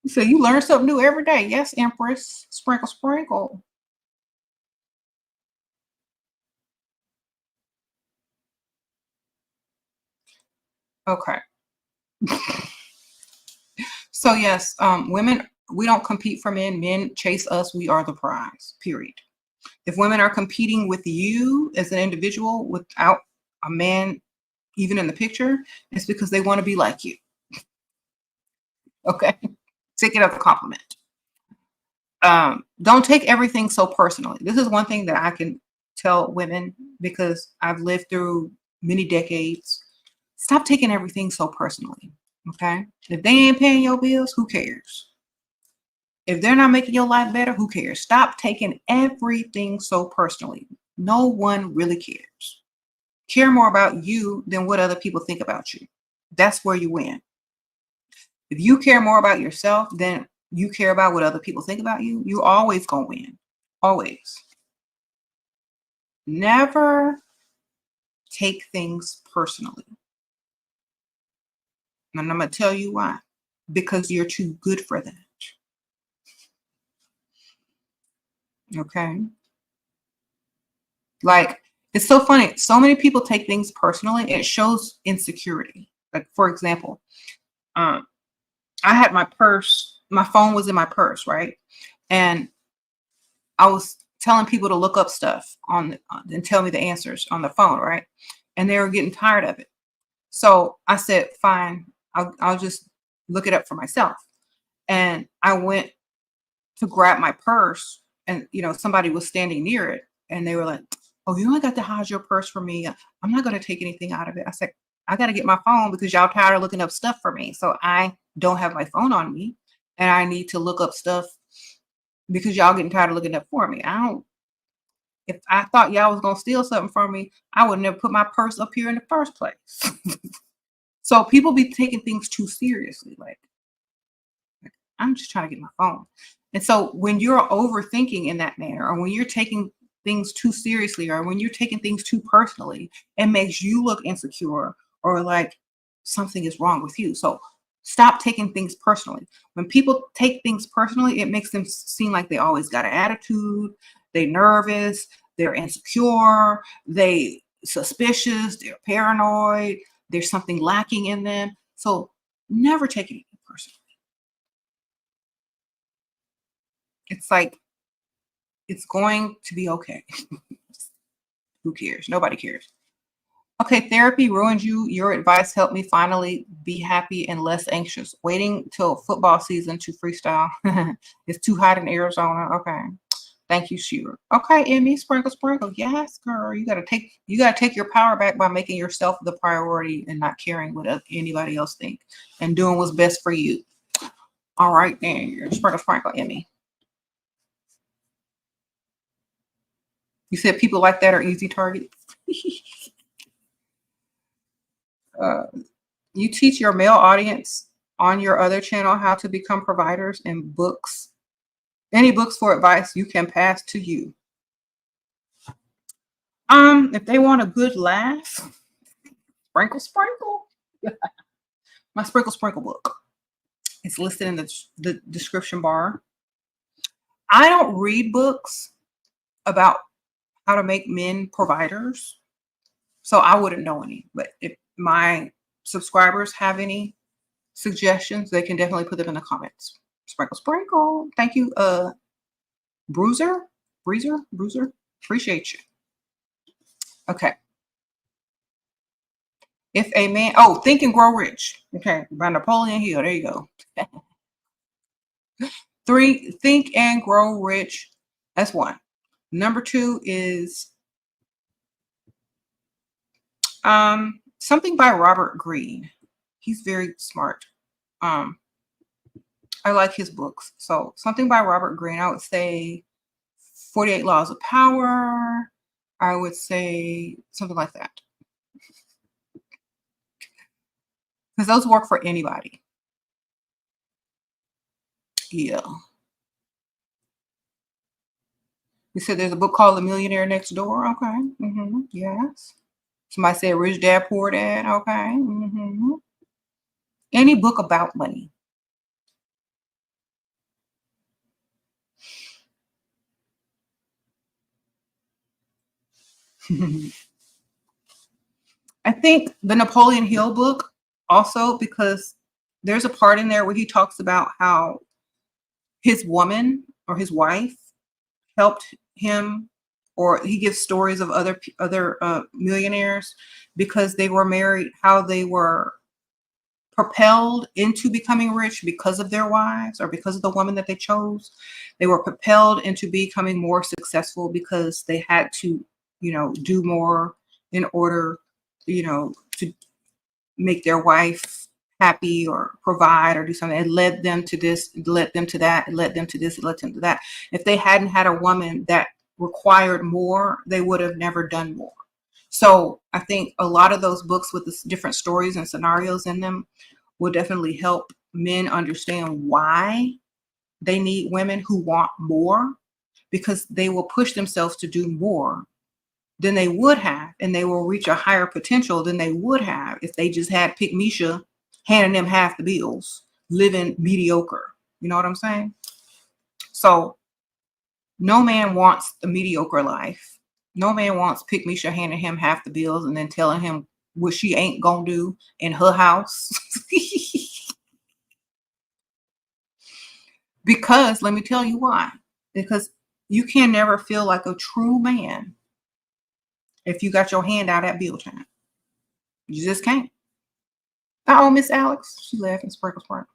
So you learn something new every day. Yes, Empress. Sprinkle, sprinkle. Okay. So yes, women, we don't compete for men. Men chase us. We are the prize, period. If women are competing with you as an individual without a man even in the picture, it's because they want to be like you. Okay. Take it as a compliment. Don't take everything so personally. This is one thing that I can tell women because I've lived through many decades. Stop taking everything so personally. Okay. If they ain't paying your bills, who cares? If they're not making your life better, who cares? Stop taking everything so personally. No one really cares. Care more about you than what other people think about you. That's where you win. If you care more about yourself than you care about what other people think about you, you're always going to win. Always. Never take things personally. And I'm going to tell you why. Because you're too good for that. Okay. Like, it's so funny. So many people take things personally. It shows insecurity. Like, for example, I had my purse. My phone was in my purse, right? And I was telling people to look up stuff and tell me the answers on the phone, right? And they were getting tired of it. So I said, fine, I'll just look it up for myself. And I went to grab my purse, and somebody was standing near it, and they were like, "Oh, you only got to hide your purse from me. I'm not going to take anything out of it." I said, "I got to get my phone because y'all tired of looking up stuff for me. So I don't have my phone on me, and I need to look up stuff because y'all getting tired of looking up for me. I don't. If I thought y'all was gonna steal something from me, I would never put my purse up here in the first place." So people be taking things too seriously. Like, I'm just trying to get my phone. And so when you're overthinking in that manner, or when you're taking things too seriously, or when you're taking things too personally, it makes you look insecure or like something is wrong with you. So stop taking things personally. When people take things personally, it makes them seem like they always got an attitude, they nervous, they're insecure, they suspicious, they're paranoid, there's something lacking in them. So never take anything personally. It's like, it's going to be okay. Who cares? Nobody cares. Okay, therapy ruined you. Your advice helped me finally be happy and less anxious. Waiting till football season to freestyle. It's too hot in Arizona. Okay. Thank you, Sheir. Okay, Emmy, sprinkle, sprinkle. Yes, girl. You gotta take your power back by making yourself the priority and not caring what anybody else think and doing what's best for you. All right, then. Sprinkle, sprinkle, Emmy. You said people like that are easy targets. uh, you teach your male audience on your other channel how to become providers and books. Any books for advice you can pass to you. If they want a good laugh, sprinkle, sprinkle. My sprinkle, sprinkle book. It's listed in the description bar. I don't read books about how to make men providers, so I wouldn't know any. But if my subscribers have any suggestions, they can definitely put them in the comments. Sprinkle, sprinkle. Thank you, Bruiser. Appreciate you. Okay. If a man, Think and Grow Rich. Okay, by Napoleon Hill. There you go. 3, Think and Grow Rich. That's 1. Number 2 is something by Robert Greene. He's very smart. I like his books. So something by Robert Greene. I would say 48 Laws of Power. I would say something like that. Because those work for anybody. Yeah. You said there's a book called The Millionaire Next Door. Okay. Yes. Somebody said Rich Dad, Poor Dad. Okay. Any book about money. I think the Napoleon Hill book also, because there's a part in there where he talks about how his woman or his wife helped him, or he gives stories of other millionaires because they were married, how they were propelled into becoming rich because of their wives or because of the woman that they chose. They were propelled into becoming more successful because they had to, do more in order, to make their wife happy or provide or do something. It led them to this, it led them to that, it led them to this, it led them to that. If they hadn't had a woman that required more, they would have never done more. So I think a lot of those books with the different stories and scenarios in them will definitely help men understand why they need women who want more, because they will push themselves to do more than they would have, and they will reach a higher potential than they would have if they just had Pick Misha handing them half the bills, living mediocre. You know what I'm saying? So no man wants the mediocre life. No man wants Pick Misha handing him half the bills and then telling him what she ain't gonna do in her house. Because let me tell you why. Because you can never feel like a true man if you got your hand out at bill time. You just can't. Oh, Miss Alex, she laughing, sprinkle, sprinkle.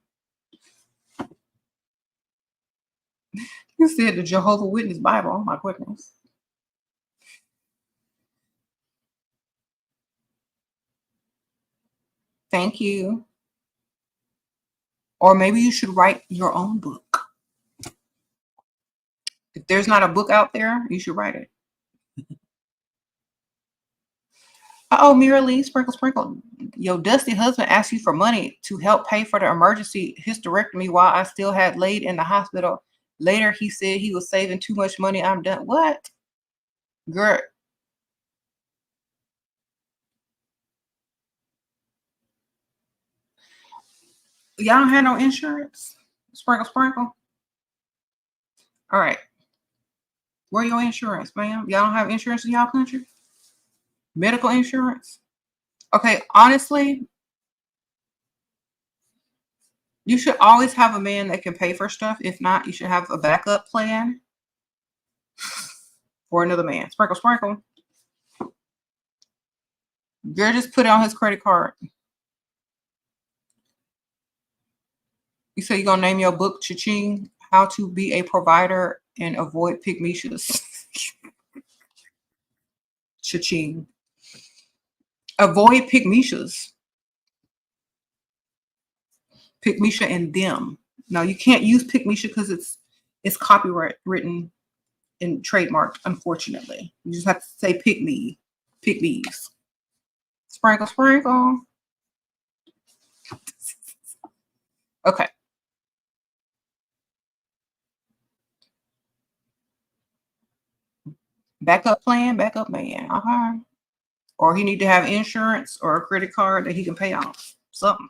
You said the Jehovah Witness Bible. Oh my goodness. Thank you. Or maybe you should write your own book. If there's not a book out there, you should write it. Oh, Mira Lee, sprinkle, sprinkle. Your dusty husband asked you for money to help pay for the emergency hysterectomy while I still had laid in the hospital. Later, he said he was saving too much money. I'm done. What? Girl. Y'all don't have no insurance? Sprinkle, sprinkle. All right. Where your insurance, ma'am? Y'all don't have insurance in y'all country? Medical insurance? Okay, honestly, you should always have a man that can pay for stuff. If not, you should have a backup plan for another man. Sprinkle, sprinkle. Girl, just put it on his credit card. You say you're going to name your book Cha-Ching, How to Be a Provider and Avoid Pygmishas. Cha-Ching. Avoid Pygmishas. Pygmisha and them. No, you can't use Pygmisha because it's copyright written and trademarked, unfortunately. You just have to say pygmy. Pygmies. Sprinkle, sprinkle. Okay. Backup plan, backup man. Or he need to have insurance or a credit card that he can pay off. Something.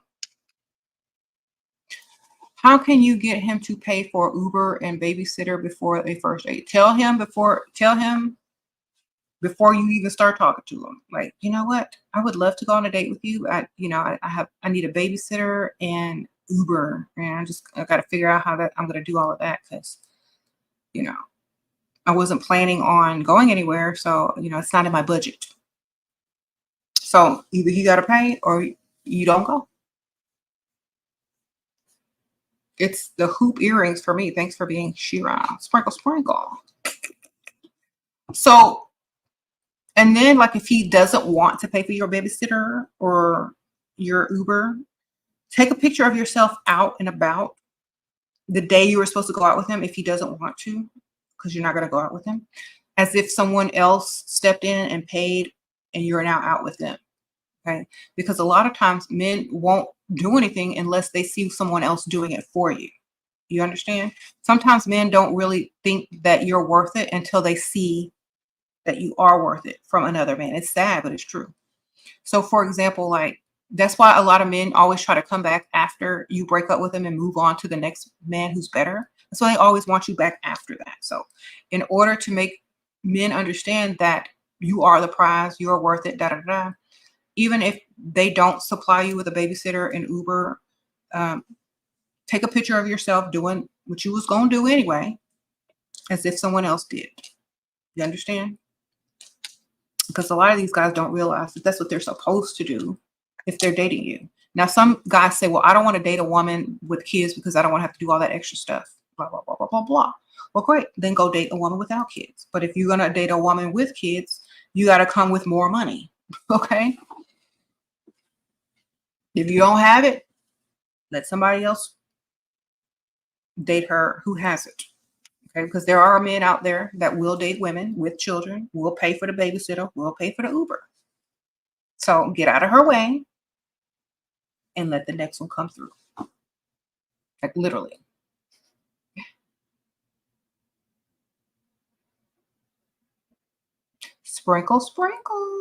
How can you get him to pay for Uber and babysitter before a first date? Tell him before you even start talking to him. Like, you know what? I would love to go on a date with you. I need a babysitter and Uber, and I got to figure out how I'm going to do all of that because, I wasn't planning on going anywhere. So, it's not in my budget. So either he got to pay or you don't go. It's the hoop earrings for me. Thanks for being Sheir. Sprinkle, sprinkle. So, and then like if he doesn't want to pay for your babysitter or your Uber, take a picture of yourself out and about the day you were supposed to go out with him if he doesn't want to, because you're not going to go out with him, as if someone else stepped in and paid and you're now out with them. Okay. Because a lot of times men won't do anything unless they see someone else doing it for you. You understand? Sometimes men don't really think that you're worth it until they see that you are worth it from another man. It's sad, but it's true. So for example, like that's why a lot of men always try to come back after you break up with them and move on to the next man who's better. That's why they always want you back after that. So in order to make men understand that you are the prize, you're worth it, da da da, even if they don't supply you with a babysitter and Uber, take a picture of yourself doing what you was going to do anyway, as if someone else did. You understand? Because a lot of these guys don't realize that that's what they're supposed to do if they're dating you. Now, some guys say, well, I don't want to date a woman with kids because I don't want to have to do all that extra stuff. Blah, blah, blah, blah, blah, blah. Well, great. Then go date a woman without kids. But if you're going to date a woman with kids, you got to come with more money. Okay? If you don't have it, let somebody else date her who has it. Okay, because there are men out there that will date women with children, will pay for the babysitter, will pay for the Uber. So get out of her way and let the next one come through. Like literally. Sprinkle, sprinkle.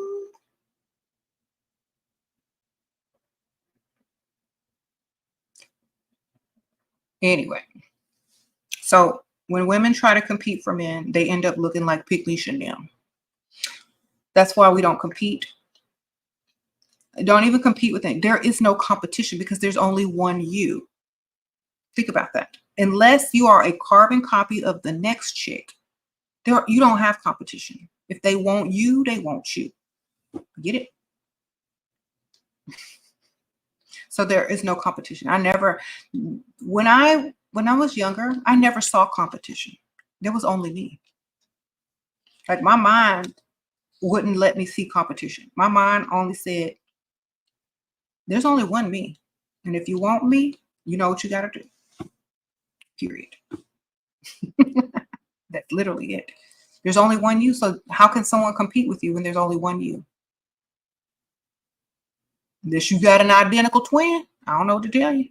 Anyway, so when women try to compete for men, they end up looking like pygmies and them. That's why we don't compete. Don't even compete with them. There is no competition because there's only one you. Think about that. Unless you are a carbon copy of the next chick, you don't have competition. If they want you, they want you. Get it? So there is no competition. When I when I was younger, I never saw competition. There was only me. Like my mind wouldn't let me see competition. My mind only said, there's only one me. And if you want me, you know what you got to do. Period. That's literally it. There's only one you. So how can someone compete with you when there's only one you? Unless you got an identical twin, I don't know what to tell you.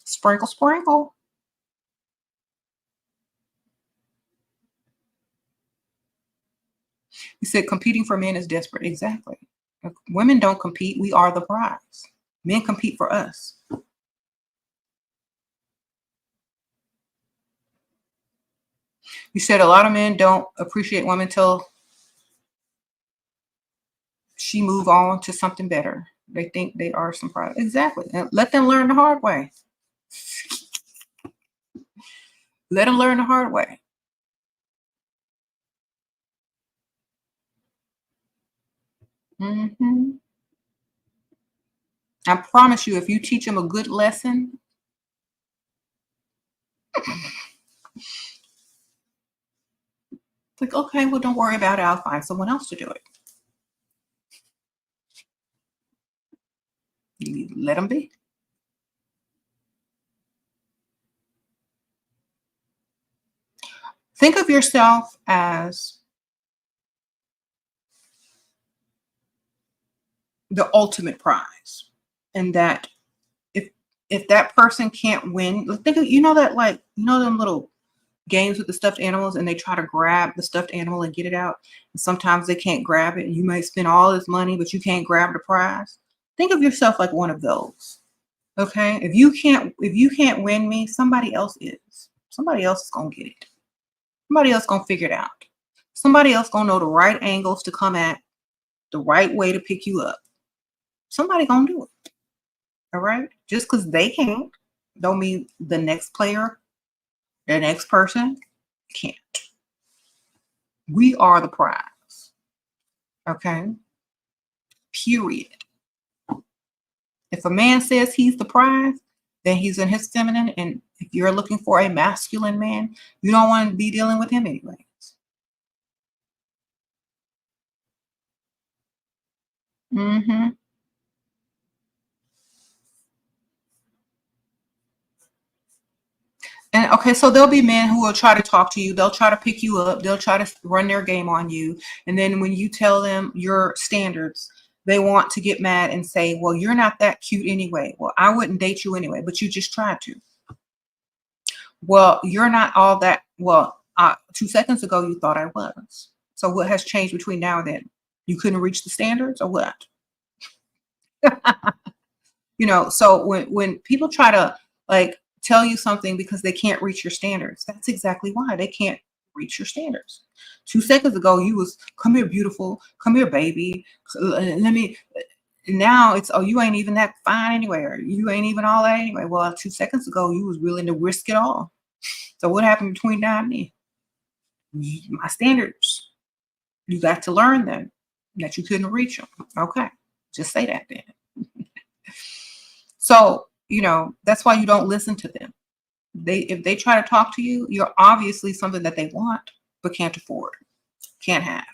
Sprinkle, sprinkle. You said competing for men is desperate. Exactly. If women don't compete. We are the prize. Men compete for us. You said a lot of men don't appreciate women till she move on to something better. They think they are some prize. Exactly. And let them learn the hard way. Let them learn the hard way. Mm-hmm. I promise you, if you teach them a good lesson, it's like, okay, well, don't worry about it. I'll find someone else to do it. You let them be. Think of yourself as the ultimate prize, and that if that person can't win, think of, you know, that, like, you know, them little games with the stuffed animals, and they try to grab the stuffed animal and get it out, and sometimes they can't grab it, and you may spend all this money but you can't grab the prize. Think of yourself like one of those. Okay, if you can't win me, somebody else is. Somebody else is gonna get it. Somebody else gonna figure it out. Somebody else gonna know the right angles to come at, the right way to pick you up. Somebody gonna do it. All right, just because they can't don't mean the next player, the next person can't. We are the prize. Okay, period. If a man says he's the prize, then he's in his feminine. And if you're looking for a masculine man, you don't want to be dealing with him anyways. Mm-hmm. And okay, so there'll be men who will try to talk to you. They'll try to pick you up. They'll try to run their game on you. And then when you tell them your standards, they want to get mad and say, well, you're not that cute anyway. Well, I wouldn't date you anyway, but you just tried to. Well, you're not all that. Well, 2 seconds ago, you thought I was. So what has changed between now and then? You couldn't reach the standards or what? You know, so when people try to, like, tell you something because they can't reach your standards, that's exactly why they can't reach your standards. 2 seconds ago, you was, come here, beautiful, come here, baby. Let me. Now it's, oh, you ain't even that fine anyway, or you ain't even all that anyway. Well, 2 seconds ago, you was willing to risk it all. So what happened between now and then? My standards. You got to learn them, that you couldn't reach them. Okay, just say that then. So, you know, that's why you don't listen to them. If they try to talk to you, you're obviously something that they want but can't afford, can't have.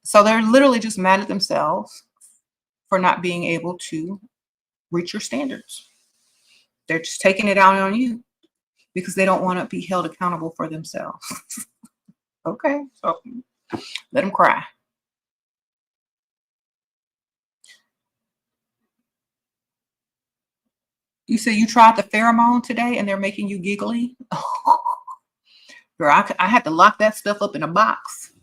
So they're literally just mad at themselves for not being able to reach your standards. They're just taking it out on you because they don't want to be held accountable for themselves. Okay, so let them cry. You say you tried the pheromone today and they're making you giggly? Girl, I had to lock that stuff up in a box.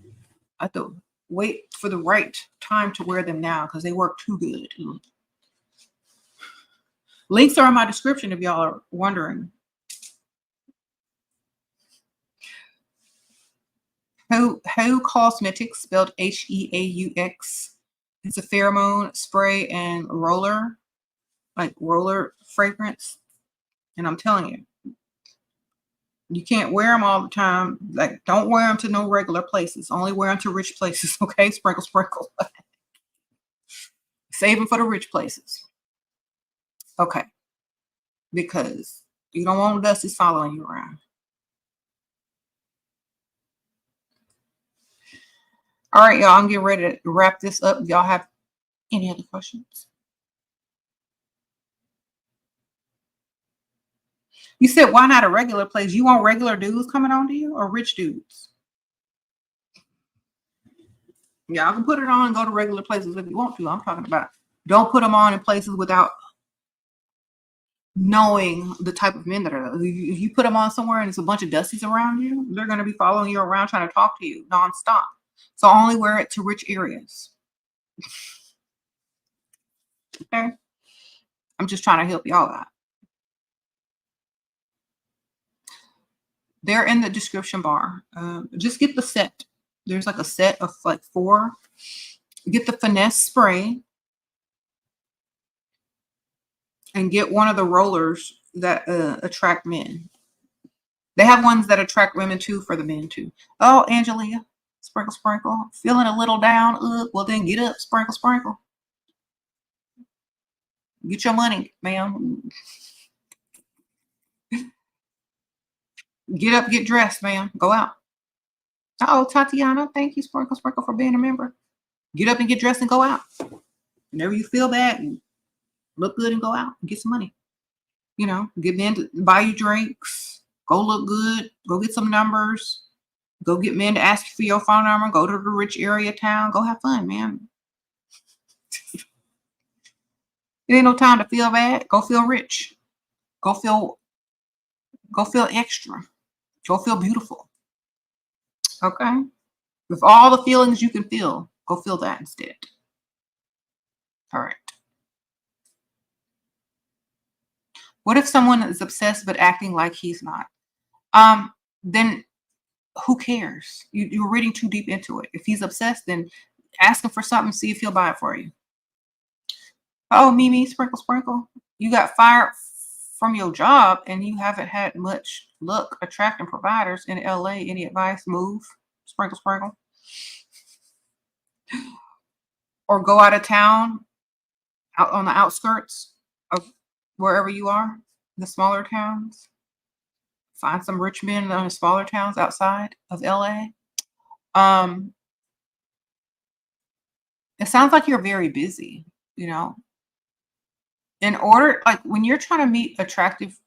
I have to wait for the right time to wear them now because they work too good. Links are in my description if y'all are wondering. Heu Cosmetics, spelled Heaux. It's a pheromone spray and roller, like roller fragrance. And I'm telling you, you can't wear them all the time. Like, don't wear them to no regular places. Only wear them to rich places. Okay, sprinkle, sprinkle. Save them for the rich places. Okay. because you don't want Dusty's following you around. All right, y'all, I'm getting ready to wrap this up. Y'all have any other questions? You said, why not a regular place? You want regular dudes coming on to you or rich dudes? Yeah, I can put it on and go to regular places if you want to. I'm talking about don't put them on in places without knowing the type of men that are. If you put them on somewhere and it's a bunch of Dusties around you, they're going to be following you around trying to talk to you nonstop. So only wear it to rich areas. Okay? I'm just trying to help y'all out. They're in the description bar. Just get the set. There's like a set of like 4. Get the finesse spray and get one of the rollers that attract men. They have ones that attract women too for the men too. Oh, Angelia, sprinkle, sprinkle. Feeling a little down? Well, then get up, sprinkle, sprinkle. Get your money, ma'am. Get up, get dressed, ma'am. Go out. Oh, Tatiana, thank you, sprinkle, sprinkle, for being a member. Get up and get dressed and go out. Whenever you feel bad, and look good and go out and get some money. You know, get men to buy you drinks. Go look good. Go get some numbers. Go get men to ask you for your phone number. Go to the rich area town. Go have fun, man. It ain't no time to feel bad. Go feel rich. Go feel extra. Go feel beautiful. Okay? With all the feelings you can feel, go feel that instead. All right. What if someone is obsessed but acting like he's not? Then who cares? You're reading too deep into it. If he's obsessed, then ask him for something, see if he'll buy it for you. Oh, Mimi, sprinkle, sprinkle. You got fired from your job and you haven't had much luck attracting providers in LA. Any advice? Move, sprinkle, sprinkle. Or go out of town, out on the outskirts of wherever you are, the smaller towns. Find some rich men in the smaller towns outside of LA. It sounds like you're very busy, you know. In order, like when you're trying to meet attractive,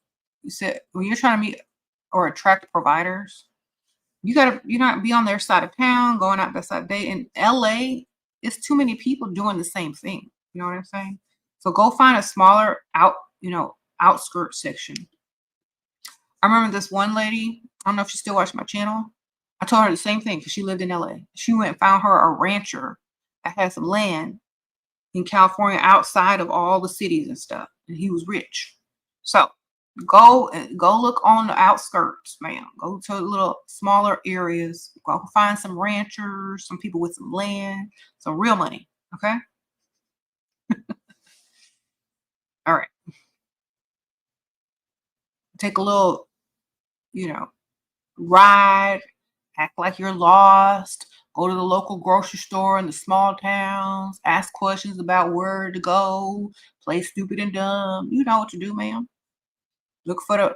when you're trying to meet or attract providers, you not be on their side of town, going out that side of day. In LA, it's too many people doing the same thing. You know what I'm saying? So go find a smaller outskirt section. I remember this one lady, I don't know if she's still watching my channel. I told her the same thing because she lived in LA. She went and found her a rancher that had some land in California outside of all the cities and stuff. And he was rich. So go look on the outskirts, ma'am. Go to little smaller areas. Go find some ranchers, some people with some land, some real money. Okay? All right. Take a little, ride, act like you're lost. Go to the local grocery store in the small towns. Ask questions about where to go. Play stupid and dumb. You know what to do, ma'am. Look for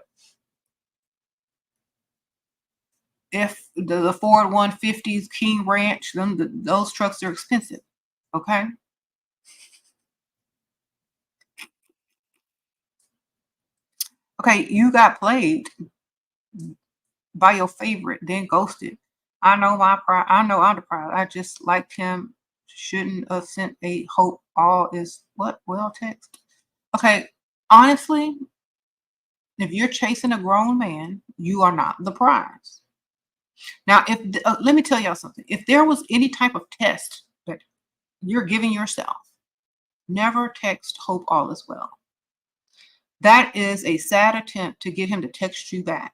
the Ford 150s King Ranch. Those trucks are expensive. Okay. Okay, you got played by your favorite, then ghosted. I know my pride. I know I'm the pride. I just liked him. Shouldn't have sent a hope. All is what? Well, text. Okay, honestly, if you're chasing a grown man, you are not the prize. Now, let me tell y'all something. If there was any type of test that you're giving yourself, never text hope all is well. That is a sad attempt to get him to text you back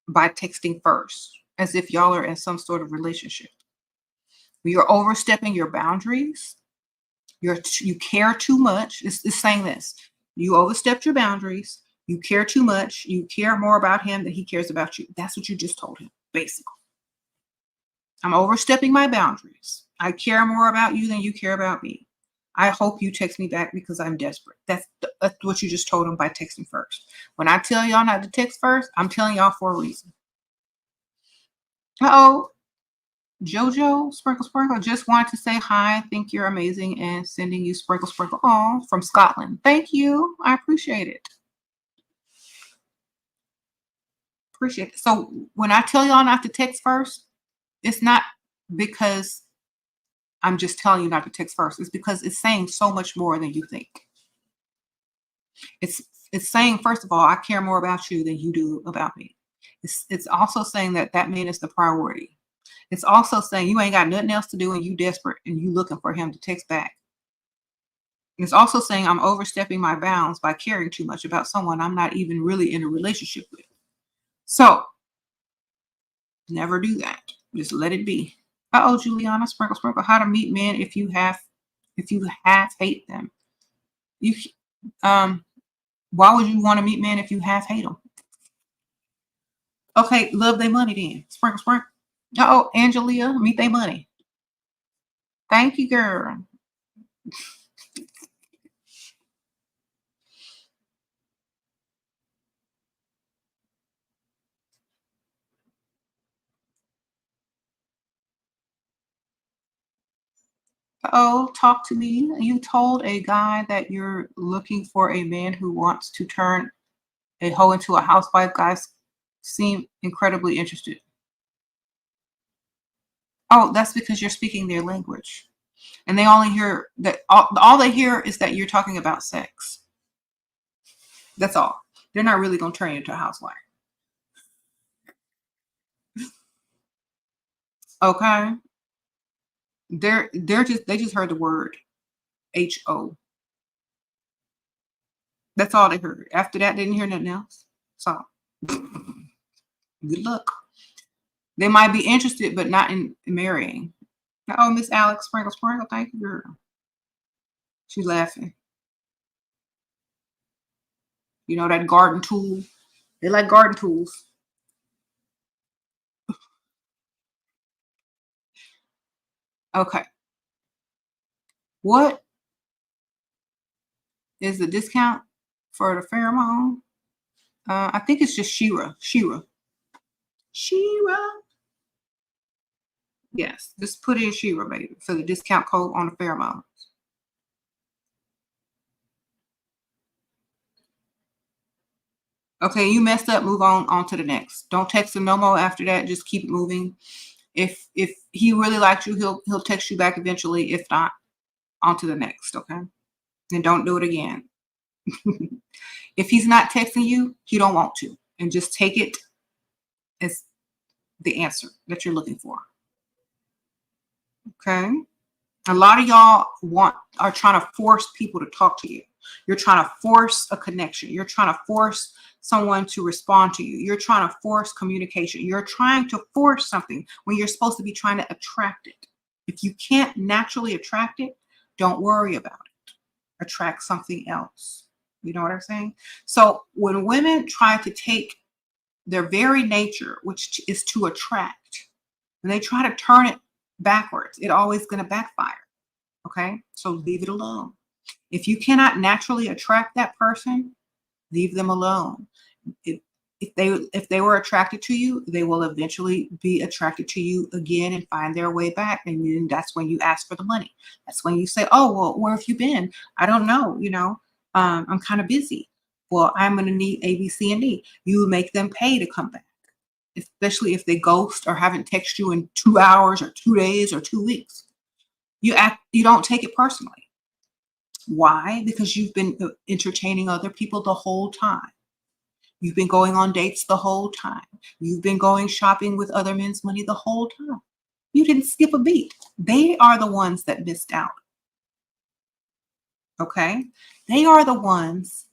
by texting first, as if y'all are in some sort of relationship. You're overstepping your boundaries. You care too much. It's saying this. You overstepped your boundaries. You care too much. You care more about him than he cares about you. That's what you just told him, basically. I'm overstepping my boundaries. I care more about you than you care about me. I hope you text me back because I'm desperate. That's what you just told him by texting first. When I tell y'all not to text first, I'm telling y'all for a reason. Uh-oh. Jojo, Sprinkle Sprinkle, just wanted to say hi. Think you're amazing and sending you Sprinkle Sprinkle. Oh, from Scotland. Thank you. I appreciate it. Appreciate it. So when I tell y'all not to text first, it's not because I'm just telling you not to text first. It's because it's saying so much more than you think. It's saying, first of all, I care more about you than you do about me. It's also saying that man is the priority. It's also saying you ain't got nothing else to do and you desperate and you looking for him to text back. It's also saying I'm overstepping my bounds by caring too much about someone I'm not even really in a relationship with. So never do that. Just let it be. Uh-oh, Juliana, Sprinkle Sprinkle, how to meet men if you half hate them. You why would you want to meet men if you half hate them? Okay, love their money then. Sprinkle Sprinkle. Uh-oh, Angelia, meet their money. Thank you, girl. Oh, talk to me. You told a guy that you're looking for a man who wants to turn a hoe into a housewife. Guys seem incredibly interested. Oh, that's because you're speaking their language. And they only hear that all they hear is that you're talking about sex. That's all. They're not really going to turn you into a housewife. Okay? They just heard the word HO. That's all they heard. After that, they didn't hear nothing else. So good luck. They might be interested, but not in marrying. Oh, Miss Alex, Sprinkle Sprinkle, thank you, girl. She's laughing. You know that garden tool? They like garden tools. Okay. What is the discount for the pheromone? I think it's just Sheir. Sheir. Yes, just put in Sheir, baby, for the discount code on the pheromone. Okay, you messed up. Move on to the next. Don't text him no more after that. Just keep it moving. If he really likes you, he'll text you back eventually. If not, on to the next. Okay, and don't do it again. If he's not texting you, he don't want to, and just take it as the answer that you're looking for. Okay. A lot of y'all are trying to force people to talk to you. You're trying to force a connection. You're trying to force someone to respond to you. You're trying to force communication. You're trying to force something when you're supposed to be trying to attract it. If you can't naturally attract it, don't worry about it. Attract something else. You know what I'm saying? So when women try to take their very nature, which is to attract, and they try to turn it backwards, it always going to backfire. Okay, so leave it alone. If you cannot naturally attract that person, leave them alone. If they were attracted to you, they will eventually be attracted to you again and find their way back. And then that's when you ask for the money. That's when you say, "Oh, well, where have you been? I don't know. I'm kind of busy. Well, I'm going to need A, B, C, and D." You make them pay to come back, especially if they ghost or haven't texted you in 2 hours or 2 days or 2 weeks. You don't take it personally. Why? Because you've been entertaining other people the whole time. You've been going on dates the whole time. You've been going shopping with other men's money the whole time. You didn't skip a beat. They are the ones that missed out. Okay? They are the ones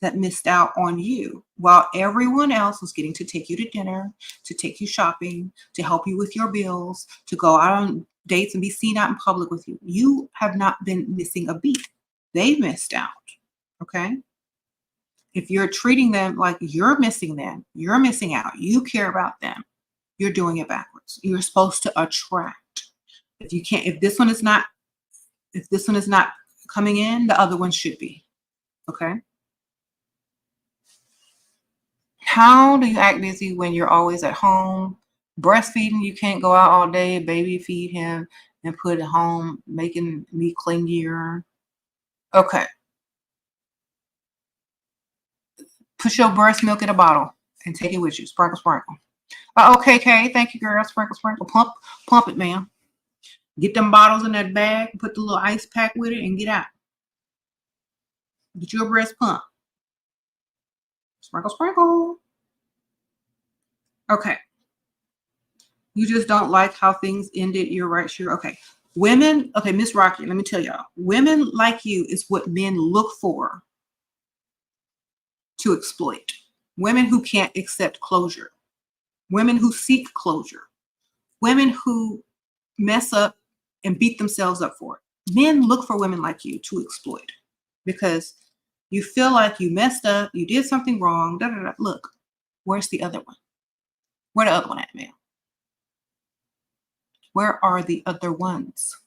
that missed out on you while everyone else was getting to take you to dinner, to take you shopping, to help you with your bills, to go out on dates and be seen out in public with you. You have not been missing a beat. They missed out. Okay? If you're treating them like you're missing them, you're missing out. You care about them. You're doing it backwards. You're supposed to attract. If this one is not coming in, the other one should be. Okay. How do you act busy when you're always at home? Breastfeeding, you can't go out all day, baby feed him and put it home, making me clingier. Okay. Put your breast milk in a bottle and take it with you. Sprinkle, sprinkle. Okay, Kay. Thank you, girl. Sprinkle, sprinkle. Pump it, ma'am. Get them bottles in that bag, put the little ice pack with it, and get out. Get your breast pump. Sprinkle, sprinkle. Okay. You just don't like how things ended. You're right, Sheir. Okay. Women, okay, Miss Rocky, let me tell y'all. Women like you is what men look for to exploit. Women who can't accept closure. Women who seek closure. Women who mess up and beat themselves up for it. Men look for women like you to exploit because you feel like you messed up, you did something wrong. Da, da, da. Look, where's the other one? Where the other one at, man? Where are the other ones?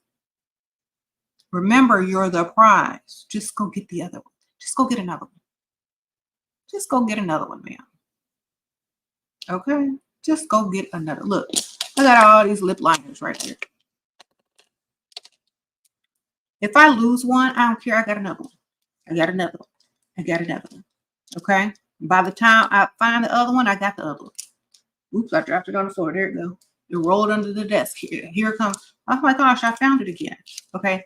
Remember, you're the prize. Just go get the other one. Just go get another one. Just go get another one, ma'am. Okay? Just go get another. Look, I got all these lip liners right here. If I lose one, I don't care. I got another one. I got another one. I got another one. Okay? By the time I find the other one, I got the other one. Oops, I dropped it on the floor. There it goes. It rolled under the desk. Here it comes. Oh my gosh, I found it again. Okay?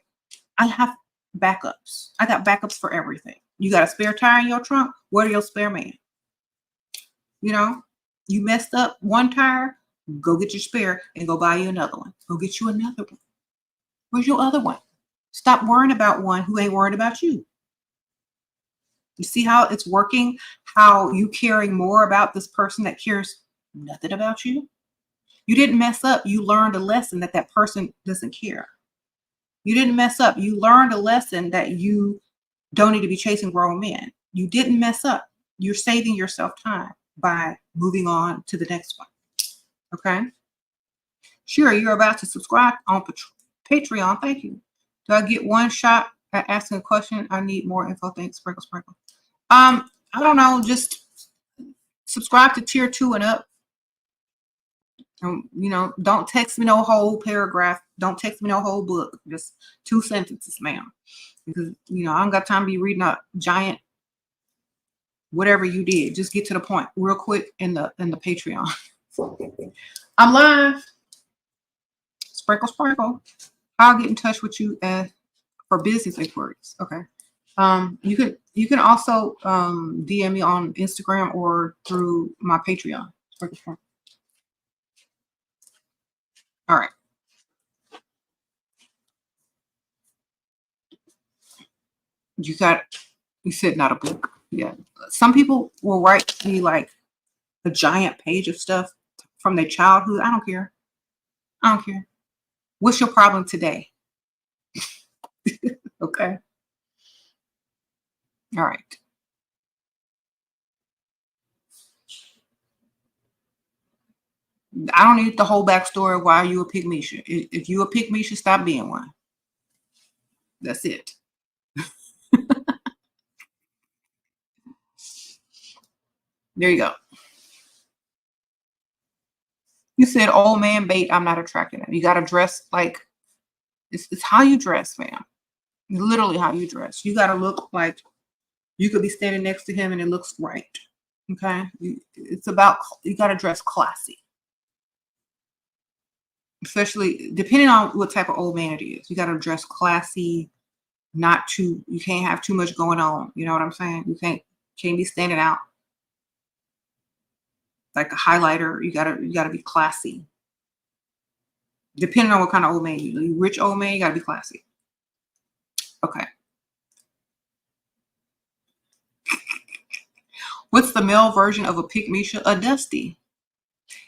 I have backups. I got backups for everything. You got a spare tire in your trunk? Where's your spare man? You know, you messed up one tire, go get your spare and go buy you another one. Go get you another one. Where's your other one? Stop worrying about one who ain't worried about you. You see how it's working? How you caring more about this person that cares nothing about you? You didn't mess up. You learned a lesson that that person doesn't care. You didn't mess up. You learned a lesson that you don't need to be chasing grown men. You didn't mess up. You're saving yourself time by moving on to the next one. Okay? Sure, you're about to subscribe on Patreon. Thank you. Do I get one shot at asking a question? I need more info. Thanks. Sprinkle, sprinkle. I don't know. Just subscribe to tier 2 and up. You know, don't text me no whole paragraph. Don't text me no whole book. Just 2 sentences, ma'am. Because, you know, I don't got time to be reading a giant whatever you did. Just get to the point real quick in the Patreon. I'm live. Sprinkle, sprinkle. I'll get in touch with you for business inquiries. Okay. You can also DM me on Instagram or through my Patreon. Sprinkle, sprinkle. All right. You said not a book. Yeah. Some people will write me like a giant page of stuff from their childhood. I don't care. I don't care. What's your problem today? Okay. All right. I don't need the whole backstory of why you a pygmisha. If you a pygmisha, stop being one. That's it. There you go. You said old man bait. I'm not attracted to him. You got to dress like it's how you dress, fam. Literally how you dress. You got to look like you could be standing next to him and it looks right. Okay. It's about, you got to dress classy. Especially depending on what type of old man it is. You got to dress classy, you can't have too much going on. You know what I'm saying? You can't be standing out like a highlighter. You gotta be classy. Depending on what kind of old man you rich old man, you gotta be classy. Okay. What's the male version of a pygmisha? A dusty.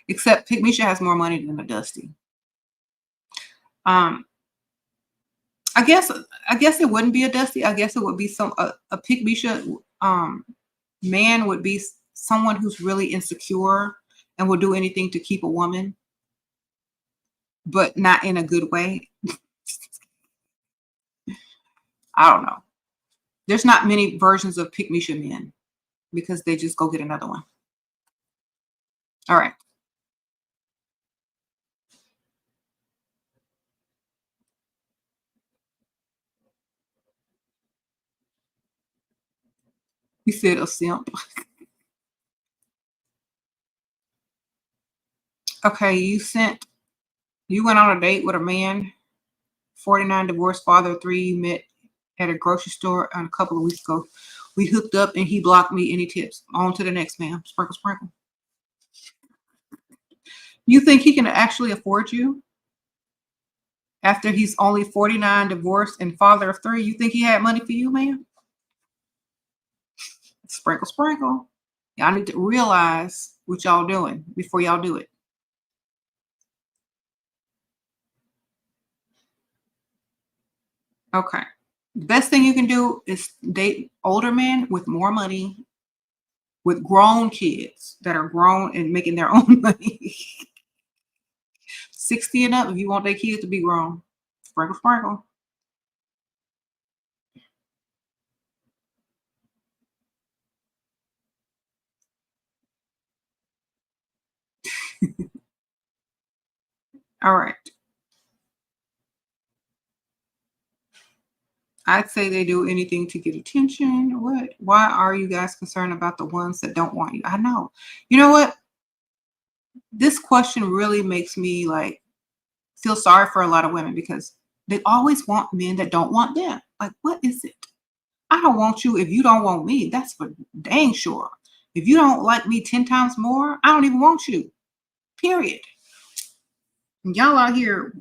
Except pygmisha has more money than a dusty. I guess it wouldn't be a dusty. I guess it would be a pygmisha man would be someone who's really insecure and will do anything to keep a woman, but not in a good way. I don't know. There's not many versions of pick-me-sha men because they just go get another one. All right. You said a simp. Okay, you went on a date with a man, 49, divorced father of 3, you met at a grocery store a couple of weeks ago. We hooked up and he blocked me. Any tips? On to the next, ma'am. Sprinkle, sprinkle. You think he can actually afford you after he's only 49, divorced, and father of 3? You think he had money for you, ma'am? Sprinkle, sprinkle. Y'all need to realize what y'all doing before y'all do it. Okay. The best thing you can do is date older men with more money, with grown kids that are grown and making their own money. 60 and up if you want their kids to be grown. Sprinkle, sprinkle. All right. I'd say they do anything to get attention. What? Why are you guys concerned about the ones that don't want you? I know. You know what? This question really makes me like feel sorry for a lot of women because they always want men that don't want them. Like, what is it? I don't want you if you don't want me. That's for dang sure. If you don't like me 10 times more, I don't even want you. Period. And y'all out here,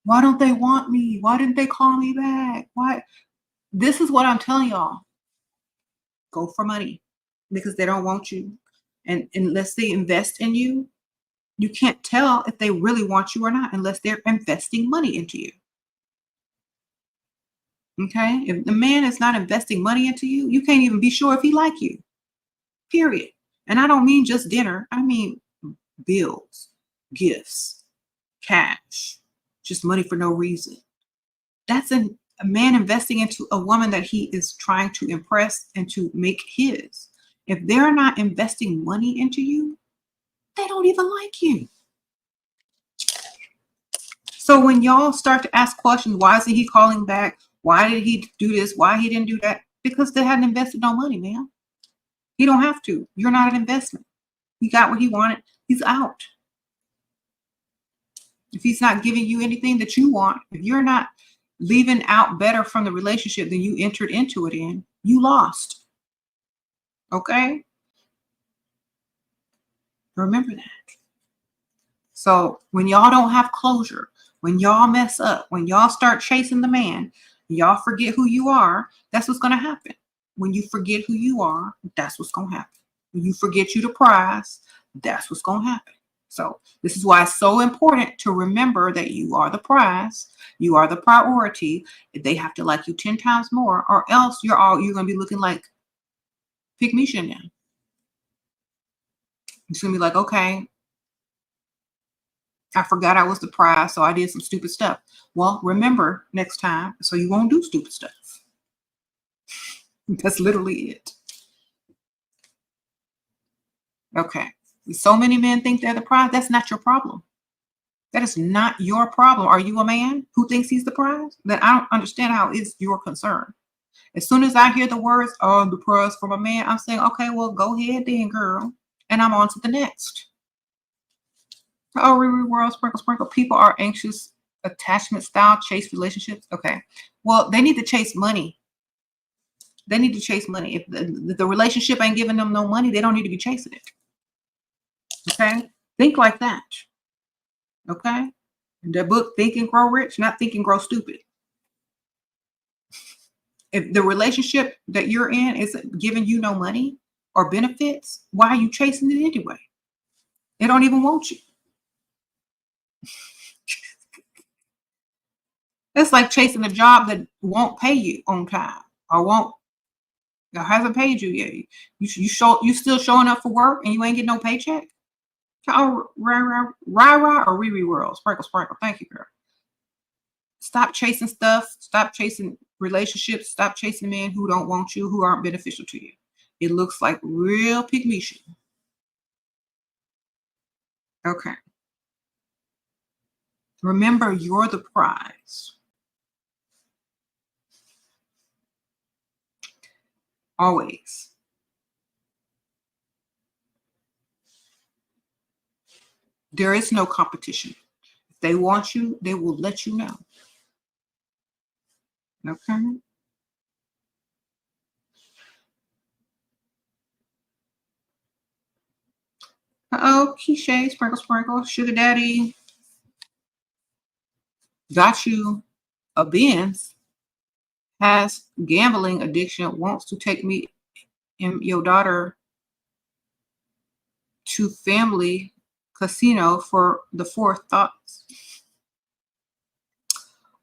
why don't they want me? Why didn't they call me back? Why? This is what I'm telling y'all. Go for money because they don't want you. And unless they invest in you, you can't tell if they really want you or not unless they're investing money into you. Okay? If the man is not investing money into you, you can't even be sure if he like you. Period. And I don't mean just dinner. I mean bills, gifts, cash, just money for no reason. That's a man investing into a woman that he is trying to impress and to make his. If they're not investing money into you, they don't even like you. So when y'all start to ask questions, why isn't he calling back? Why did he do this? Why he didn't do that? Because they hadn't invested no money, man. He don't have to. You're not an investment. He got what he wanted. He's out. If he's not giving you anything that you want, if you're not leaving out better from the relationship than you entered into it in, you lost. Okay? Remember that. So when y'all don't have closure, when y'all mess up, when y'all start chasing the man, y'all forget who you are, that's what's going to happen. When you forget who you are, that's what's going to happen. When you forget you the prize, that's what's going to happen. So this is why it's so important to remember that you are the prize. You are the priority. They have to like you 10 times more, or else you're going to be looking like pick-me-sha now. It's going to be like, okay, I forgot I was the prize, so I did some stupid stuff. Well, remember next time so you won't do stupid stuff. That's literally it. Okay. So many men think they're the prize. That's not your problem. That is not your problem. Are you a man who thinks he's the prize? Then I don't understand how it's your concern. As soon as I hear the words, oh, the prize from a man, I'm saying, okay, well, go ahead then, girl. And I'm on to the next. Oh, Riri World, sprinkle, sprinkle. People are anxious, attachment style, chase relationships. Okay. Well, they need to chase money. They need to chase money. If the relationship ain't giving them no money, they don't need to be chasing it. Okay? Think like that. Okay? The book, Think and Grow Rich, not Think and Grow Stupid. If the relationship that you're in isn't giving you no money or benefits, why are you chasing it anyway? They don't even want you. It's like chasing a job that won't pay you on time or hasn't paid you yet. You still showing up for work and you ain't getting no paycheck? Oh, rah or Riri World, sprinkle, sprinkle. Thank you, girl. Stop chasing stuff. Stop chasing relationships. Stop chasing men who don't want you, who aren't beneficial to you. It looks like real pygmy. Okay. Remember, you're the prize. Always. There is no competition. If they want you, they will let you know. Okay. Uh-oh, Keisha, sprinkle, sprinkle, sugar daddy. Got you a Benz, has gambling addiction, wants to take me and your daughter to family casino for the fourth thoughts.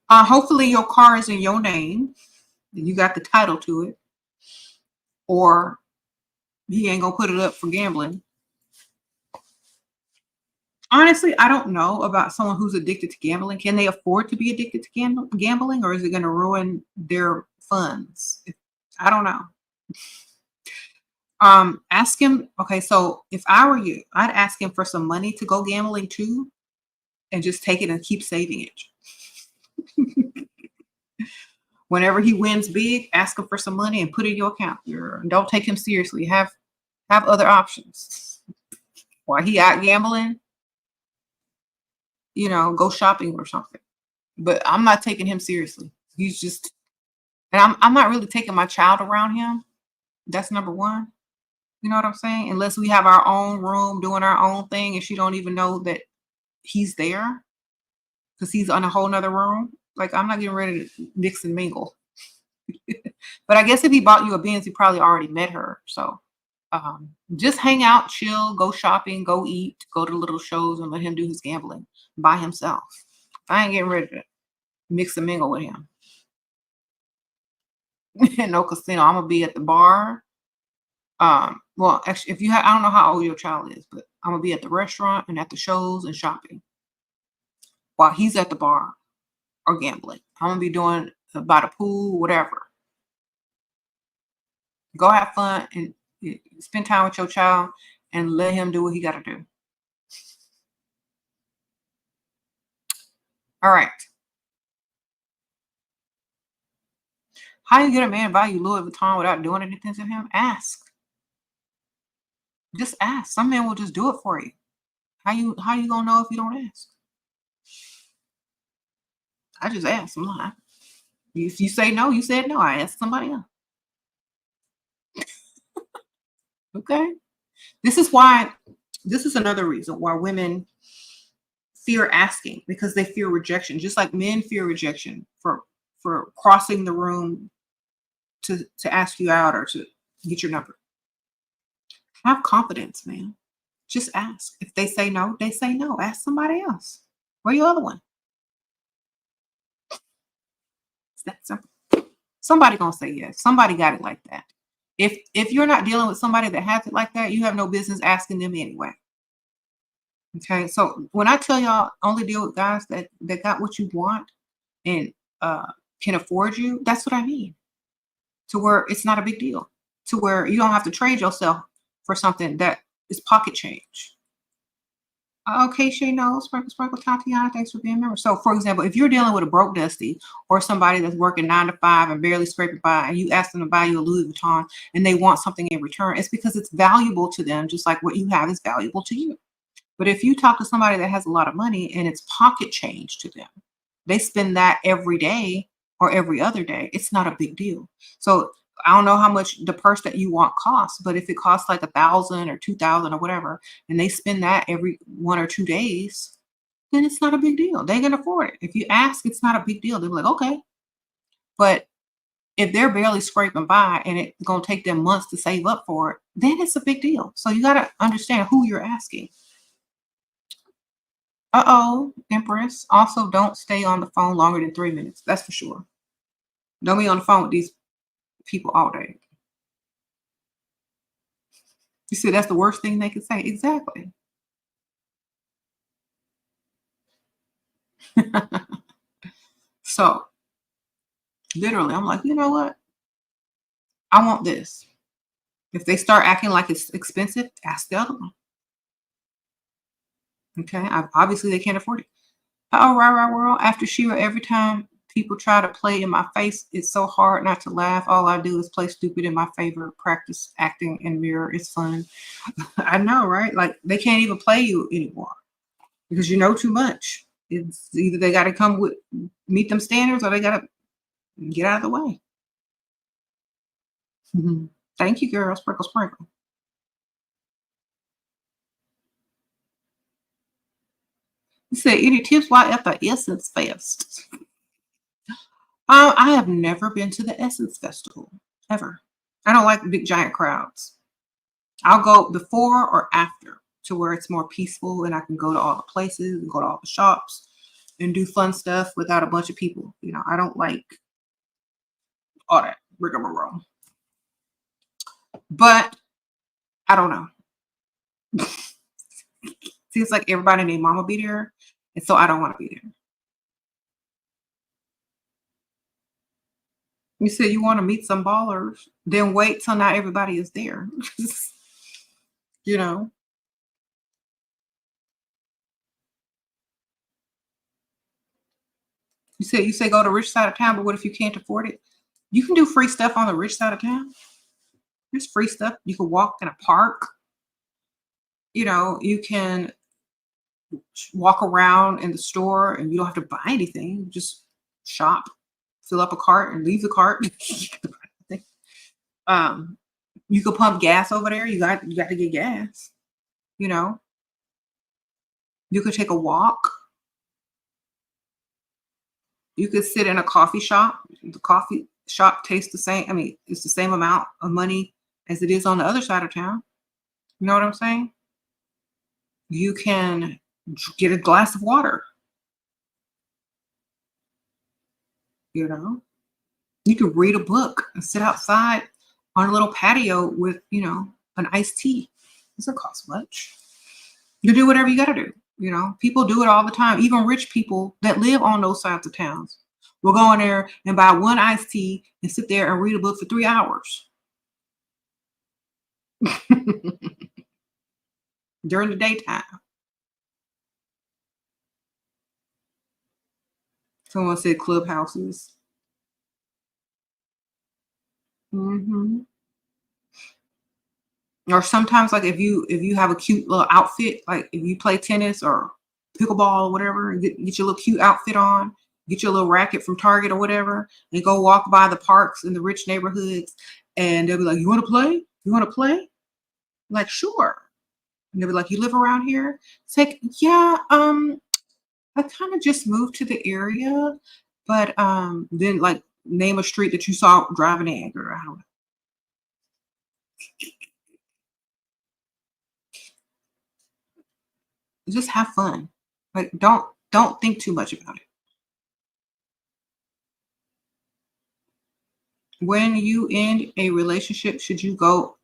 Hopefully your car is in your name and you got the title to it, or he ain't gonna put it up for gambling. Honestly, I don't know about someone who's addicted to gambling. Can they afford to be addicted to gambling, or is it going to ruin their funds? I don't know. Ask him. Okay, so if I were you, I'd ask him for some money to go gambling too, and just take it and keep saving it. Whenever he wins big, ask him for some money and put it in your account. Don't take him seriously. Have other options. While he out gambling, go shopping or something. But I'm not taking him seriously. He's just, and I'm not really taking my child around him. That's number one. You know what I'm saying? Unless we have our own room doing our own thing and she don't even know that he's there because he's on a whole nother room. Like, I'm not getting ready to mix and mingle. But I guess if he bought you a Benz, he probably already met her. So just hang out, chill, go shopping, go eat, go to little shows, and let him do his gambling by himself. I ain't getting ready to mix and mingle with him. No casino. I'm gonna be at the bar. Well, actually, if you have, I don't know how old your child is, but I'm gonna be at the restaurant and at the shows and shopping while he's at the bar or gambling. I'm gonna be doing by the pool, whatever. Go have fun and spend time with your child and let him do what he got to do. All right. How you get a man buy you Louis Vuitton without doing anything to him? Ask. Just ask. Some men will just do it for you. How you gonna know if you don't ask? I just asked. I'm lying. If you say no, you said no. I asked somebody else. Okay. This is another reason why women fear asking, because they fear rejection, just like men fear rejection for crossing the room to ask you out or to get your number. Have confidence, man. Just ask. If they say no, they say no. Ask somebody else. Where your other one? It's that simple. Somebody gonna say yes. Somebody got it like that. If you're not dealing with somebody that has it like that, you have no business asking them anyway. Okay, so when I tell y'all only deal with guys that got what you want and can afford you, that's what I mean. To where it's not a big deal. To where you don't have to trade yourself for something that is pocket change. Okay, Shay knows. Sprinkle, sprinkle, Tatiana. Thanks for being a member. So, for example, if you're dealing with a broke dusty or somebody that's working 9 to 5 and barely scraping by, and you ask them to buy you a Louis Vuitton and they want something in return, it's because it's valuable to them, just like what you have is valuable to you. But if you talk to somebody that has a lot of money and it's pocket change to them, they spend that every day or every other day, it's not a big deal. So I don't know how much the purse that you want costs, but if it costs like 1,000 or 2,000 or whatever, and they spend that every 1 or 2 days, then it's not a big deal. They can afford it. If you ask, it's not a big deal. They're like, okay. But if they're barely scraping by and it's going to take them months to save up for it, then it's a big deal. So you got to understand who you're asking. Uh-oh, Empress. Also, don't stay on the phone longer than 3 minutes. That's for sure. Don't be on the phone with these people all day. You see, that's the worst thing they could say. Exactly. So Literally, I'm like, you know what? I want this. If they start acting like it's expensive, ask the other one. Okay, obviously they can't afford it. Oh, right, world. After Sheir, every time people try to play in my face, it's so hard not to laugh. All I do is play stupid in my favor, practice acting and mirror. It's fun. I know, right? Like they can't even play you anymore because you know too much. It's either they got to come with meet them standards or they got to get out of the way. Mhm. Thank you, girl. Sprinkle, sprinkle. You said any tips while at the Essence Fest? I have never been to the Essence Festival ever. I don't like big giant crowds. I'll go before or after to where it's more peaceful and I can go to all the places and go to all the shops and do fun stuff without a bunch of people. You know, I don't like all that rigmarole. But I don't know. Seems like everybody named Mama be there, and so I don't want to be there. You said you want to meet some ballers, then wait till not everybody is there. You know, you say go to rich side of town, but what if you can't afford it? You can do free stuff on the rich side of town. There's free stuff. You can walk in a park. You know, you can walk around in the store and you don't have to buy anything. Just shop, fill up a cart, and leave the cart. um, you could pump gas over there. You got to get gas. You know, you could take a walk. You could sit in a coffee shop. The coffee shop tastes the same. I mean, it's the same amount of money as it is on the other side of town. You know what I'm saying? You can get a glass of water. You know, you could read a book and sit outside on a little patio with, an iced tea. It doesn't cost much. You do whatever you got to do. You know, people do it all the time. Even rich people that live on those sides of towns will go in there and buy one iced tea and sit there and read a book for 3 hours during the daytime. Someone said clubhouses. hmm Or sometimes, like if you have a cute little outfit, like if you play tennis or pickleball or whatever, and get your little cute outfit on, get your little racket from Target or whatever, and go walk by the parks in the rich neighborhoods, and they'll be like, "You want to play? You want to play?" Like, sure. And they'll be like, "You live around here?" It's like, yeah, I kind of just moved to the area, but then like name a street that you saw driving in, or I don't know. Just have fun. Like, don't think too much about it. When you end a relationship, should you go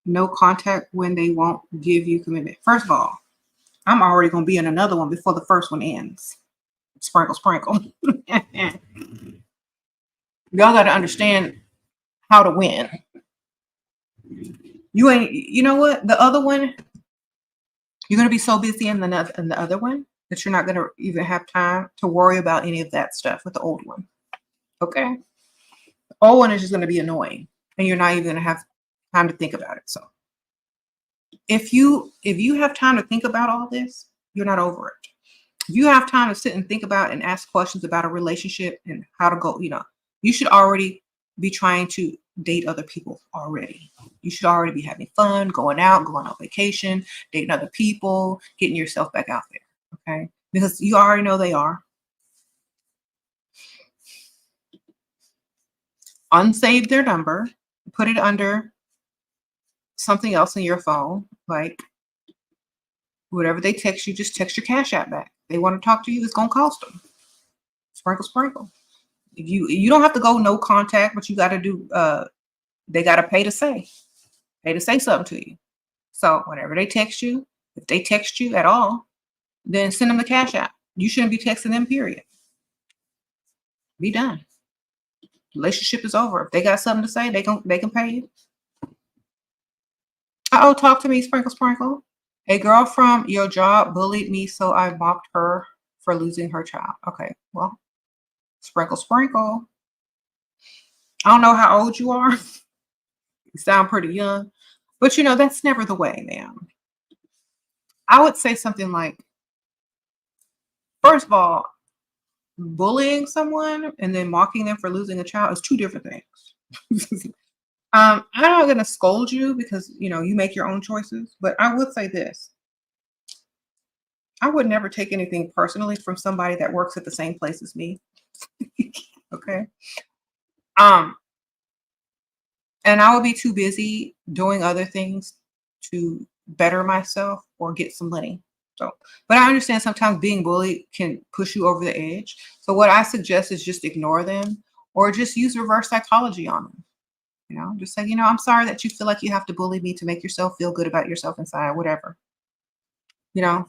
no contact when they won't give you commitment? First of all, I'm already gonna be in another one before the first one ends. Sprinkle, sprinkle. Y'all got to understand how to win. You know what? The other one, you're gonna be so busy in the other one that you're not gonna even have time to worry about any of that stuff with the old one. Okay. The old one is just gonna be annoying, and you're not even gonna have time to think about it. So if you have time to think about all this, you're not over it. If you have time to sit and think about and ask questions about a relationship and how to go, you should already be trying to date other people already. You should already be having fun, going out, going on vacation, dating other people, getting yourself back out there. Okay. Because you already know they are. Unsave their number, put it under something else in your phone, like whatever they text you, just text your Cash App back. They want to talk to you, it's gonna cost them. Sprinkle, sprinkle. If you don't have to go no contact, but you got to do. They got to pay to say something to you. So whenever they text you, if they text you at all, then send them the Cash App. You shouldn't be texting them. Period. Be done. Relationship is over. If they got something to say, they can pay you. Uh-oh, talk to me, Sprinkle Sprinkle. A girl from your job bullied me, so I mocked her for losing her child. Okay, well, Sprinkle Sprinkle. I don't know how old you are. You sound pretty young, but you know, that's never the way, man. I would say something like, first of all, bullying someone and then mocking them for losing a child is two different things. I'm not going to scold you because, you know, you make your own choices, but I would say this. I would never take anything personally from somebody that works at the same place as me. Okay. And I would be too busy doing other things to better myself or get some money. So, but I understand sometimes being bullied can push you over the edge. So what I suggest is just ignore them or just use reverse psychology on them. You know, just say, you know, I'm sorry that you feel like you have to bully me to make yourself feel good about yourself inside, whatever. You know,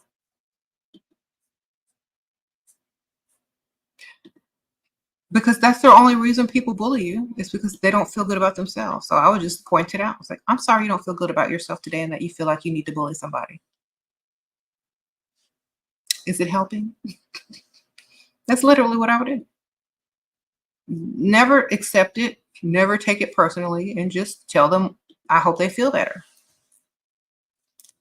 because that's the only reason people bully you is because they don't feel good about themselves. So I would just point it out. It's like, I'm sorry you don't feel good about yourself today and that you feel like you need to bully somebody. Is it helping? That's literally what I would do. Never accept it, never take it personally, and just tell them, I hope they feel better.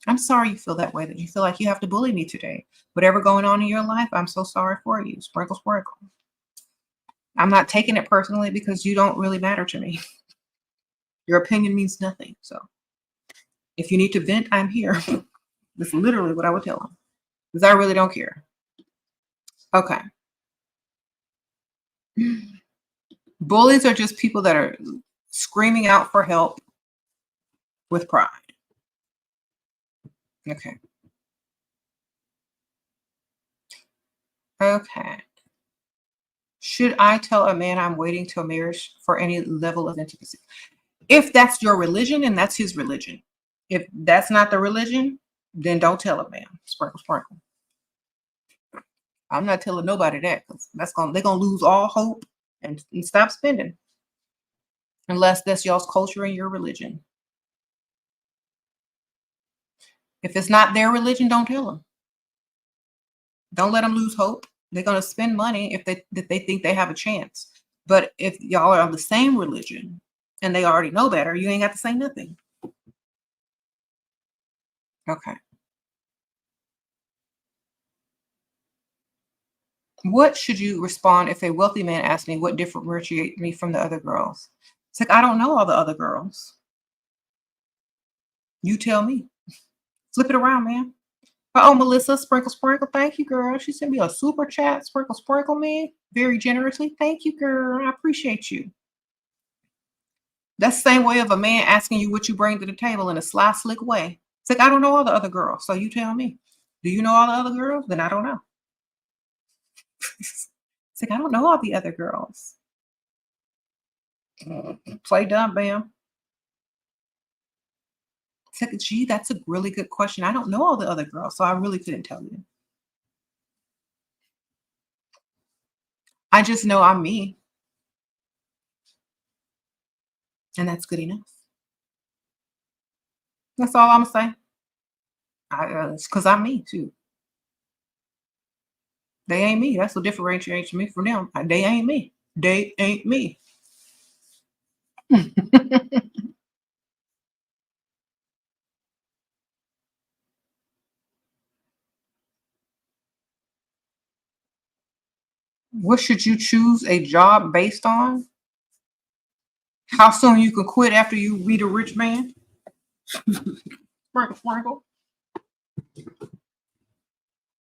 I'm sorry you feel that way, that you feel like you have to bully me today. Whatever going on in your life, I'm so sorry for you. Sprinkle, sprinkle. I'm not taking it personally because you don't really matter to me. Your opinion means nothing. So if you need to vent, I'm here. That's literally what I would tell them because I really don't care. Okay. Bullies are just people that are screaming out for help with pride. Okay. Okay. Should I tell a man I'm waiting till marriage for any level of intimacy? If that's your religion and that's his religion. If that's not the religion, then don't tell a man. Sprinkle, sprinkle. I'm not telling nobody that because they're gonna lose all hope and stop spending. Unless that's y'all's culture and your religion. If it's not their religion, don't tell them. Don't let them lose hope. They're gonna spend money if they think they have a chance. But if y'all are of the same religion and they already know better, you ain't got to say nothing. Okay. What should you respond if a wealthy man asks me what differentiates me from the other girls? It's like, I don't know all the other girls. You tell me. Flip it around, man. Oh, Melissa, sprinkle, sprinkle. Thank you, girl. She sent me a super chat. Sprinkle, sprinkle me very generously. Thank you, girl. I appreciate you. That's the same way of a man asking you what you bring to the table in a sly, slick way. It's like, I don't know all the other girls. So you tell me. Do you know all the other girls? Then I don't know. It's like, I don't know all the other girls. Play dumb, bam. It's like, gee, that's a really good question. I don't know all the other girls, so I really couldn't tell you. I just know I'm me, and that's good enough. That's all I'm saying. It's because I'm me too. They ain't me. That's what differentiates me from them. They ain't me. They ain't me. What should you choose a job based on? How soon you can quit after you meet a rich man? Sprinkle, sprinkle.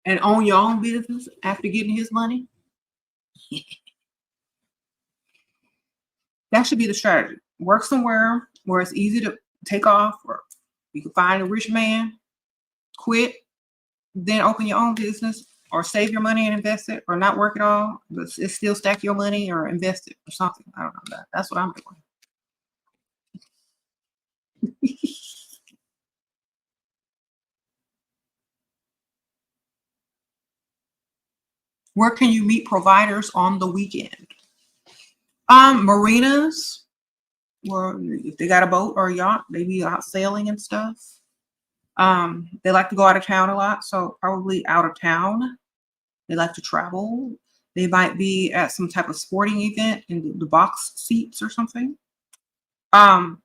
And own your own business after getting his money? That should be the strategy. Work somewhere where it's easy to take off, or you can find a rich man, quit, then open your own business, or save your money and invest it, or not work at all, but still stack your money or invest it or something. I don't know that. That's what I'm doing. Where can you meet providers on the weekend? Marinas, or if they got a boat or a yacht, they be out sailing and stuff. They like to go out of town a lot, so probably out of town. They like to travel. They might be at some type of sporting event in the box seats or something. Um,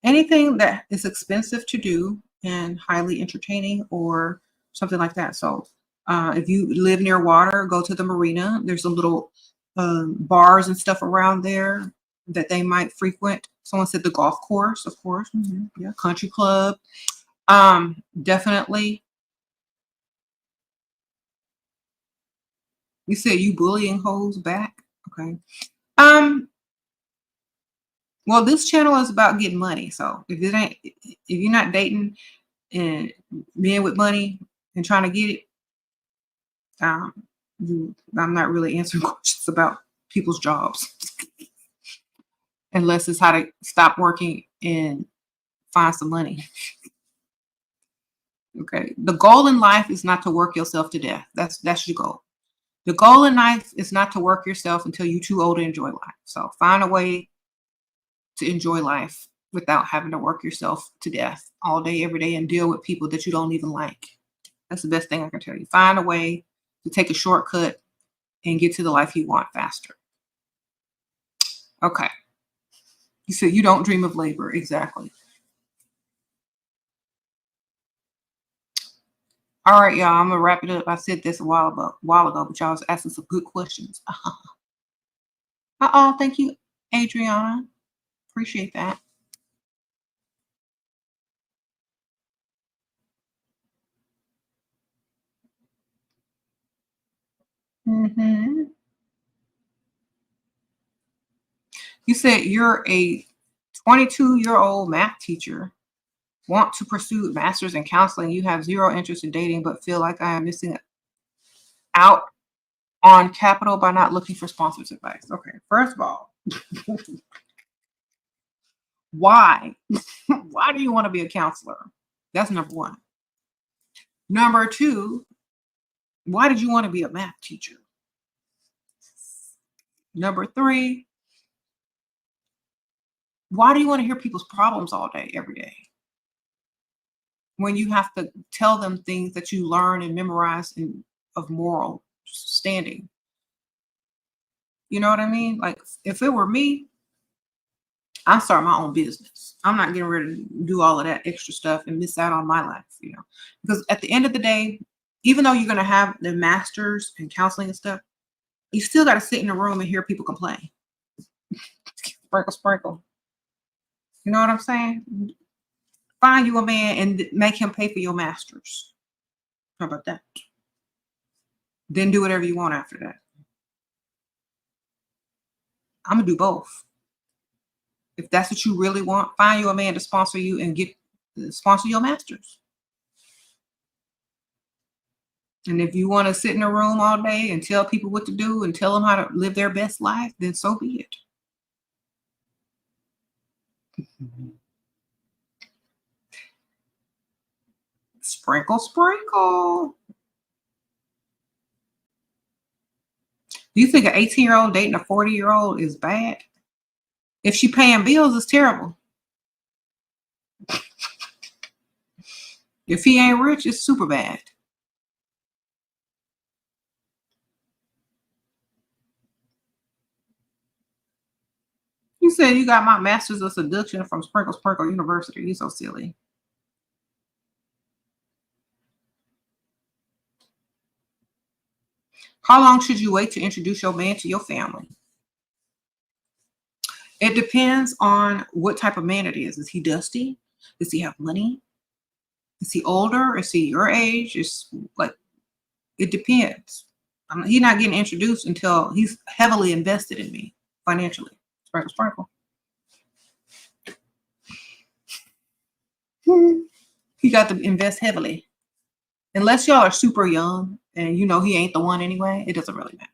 Anything that is expensive to do and highly entertaining or something like that. So if you live near water, go to the marina. There's some little bars and stuff around there that they might frequent. Someone said the golf course, of course. Yeah, country club. Definitely. You said you bullying hoes back. Okay. Um, well, this channel is about getting money. So if you're not dating and men with money and trying to get it, um, I'm not really answering questions about people's jobs unless it's how to stop working and find some money. Okay. The goal in life is not to work yourself to death. That's your goal. The goal in life is not to work yourself until you're too old to enjoy life. So find a way to enjoy life without having to work yourself to death all day, every day, and deal with people that you don't even like. That's the best thing I can tell you. Find a way to take a shortcut and get to the life you want faster. Okay. You said you don't dream of labor. Exactly. All right, y'all. I'm gonna wrap it up. I said this a while ago, but y'all was asking some good questions. Thank you, Adriana. Appreciate that. Hmm. You said you're a 22-year-old math teacher, want to pursue a master's in counseling. You have zero interest in dating, but feel like I am missing out on capital by not looking for sponsors advice. Okay, first of all, why? Why do you want to be a counselor? That's number one. Number two, why did you want to be a math teacher? Number three, why do you want to hear people's problems all day, every day? When you have to tell them things that you learn and memorize of moral standing. You know what I mean? Like if it were me, I start my own business. I'm not getting ready to do all of that extra stuff and miss out on my life, because at the end of the day, even though you're going to have the masters in counseling and stuff, you still got to sit in a room and hear people complain. Sprinkle, sprinkle. You know what I'm saying? Find you a man and make him pay for your masters. How about that? Then do whatever you want after that. I'm going to do both. If that's what you really want, find you a man to sponsor you and sponsor your masters. And if you want to sit in a room all day and tell people what to do and tell them how to live their best life, then so be it. Sprinkle, sprinkle. Do you think an 18-year-old dating a 40-year-old is bad? If she paying bills, it's terrible. If he ain't rich, it's super bad. You said you got my master's of seduction from Sprinkle Sprinkle University. You're so silly. How long should you wait to introduce your man to your family? It depends on what type of man it is. Is he dusty? Does he have money? Is he older? Is he your age? It's like, it depends. He's not getting introduced until he's heavily invested in me financially. Sprinkle, sprinkle. He got to invest heavily. Unless y'all are super young and he ain't the one anyway, it doesn't really matter.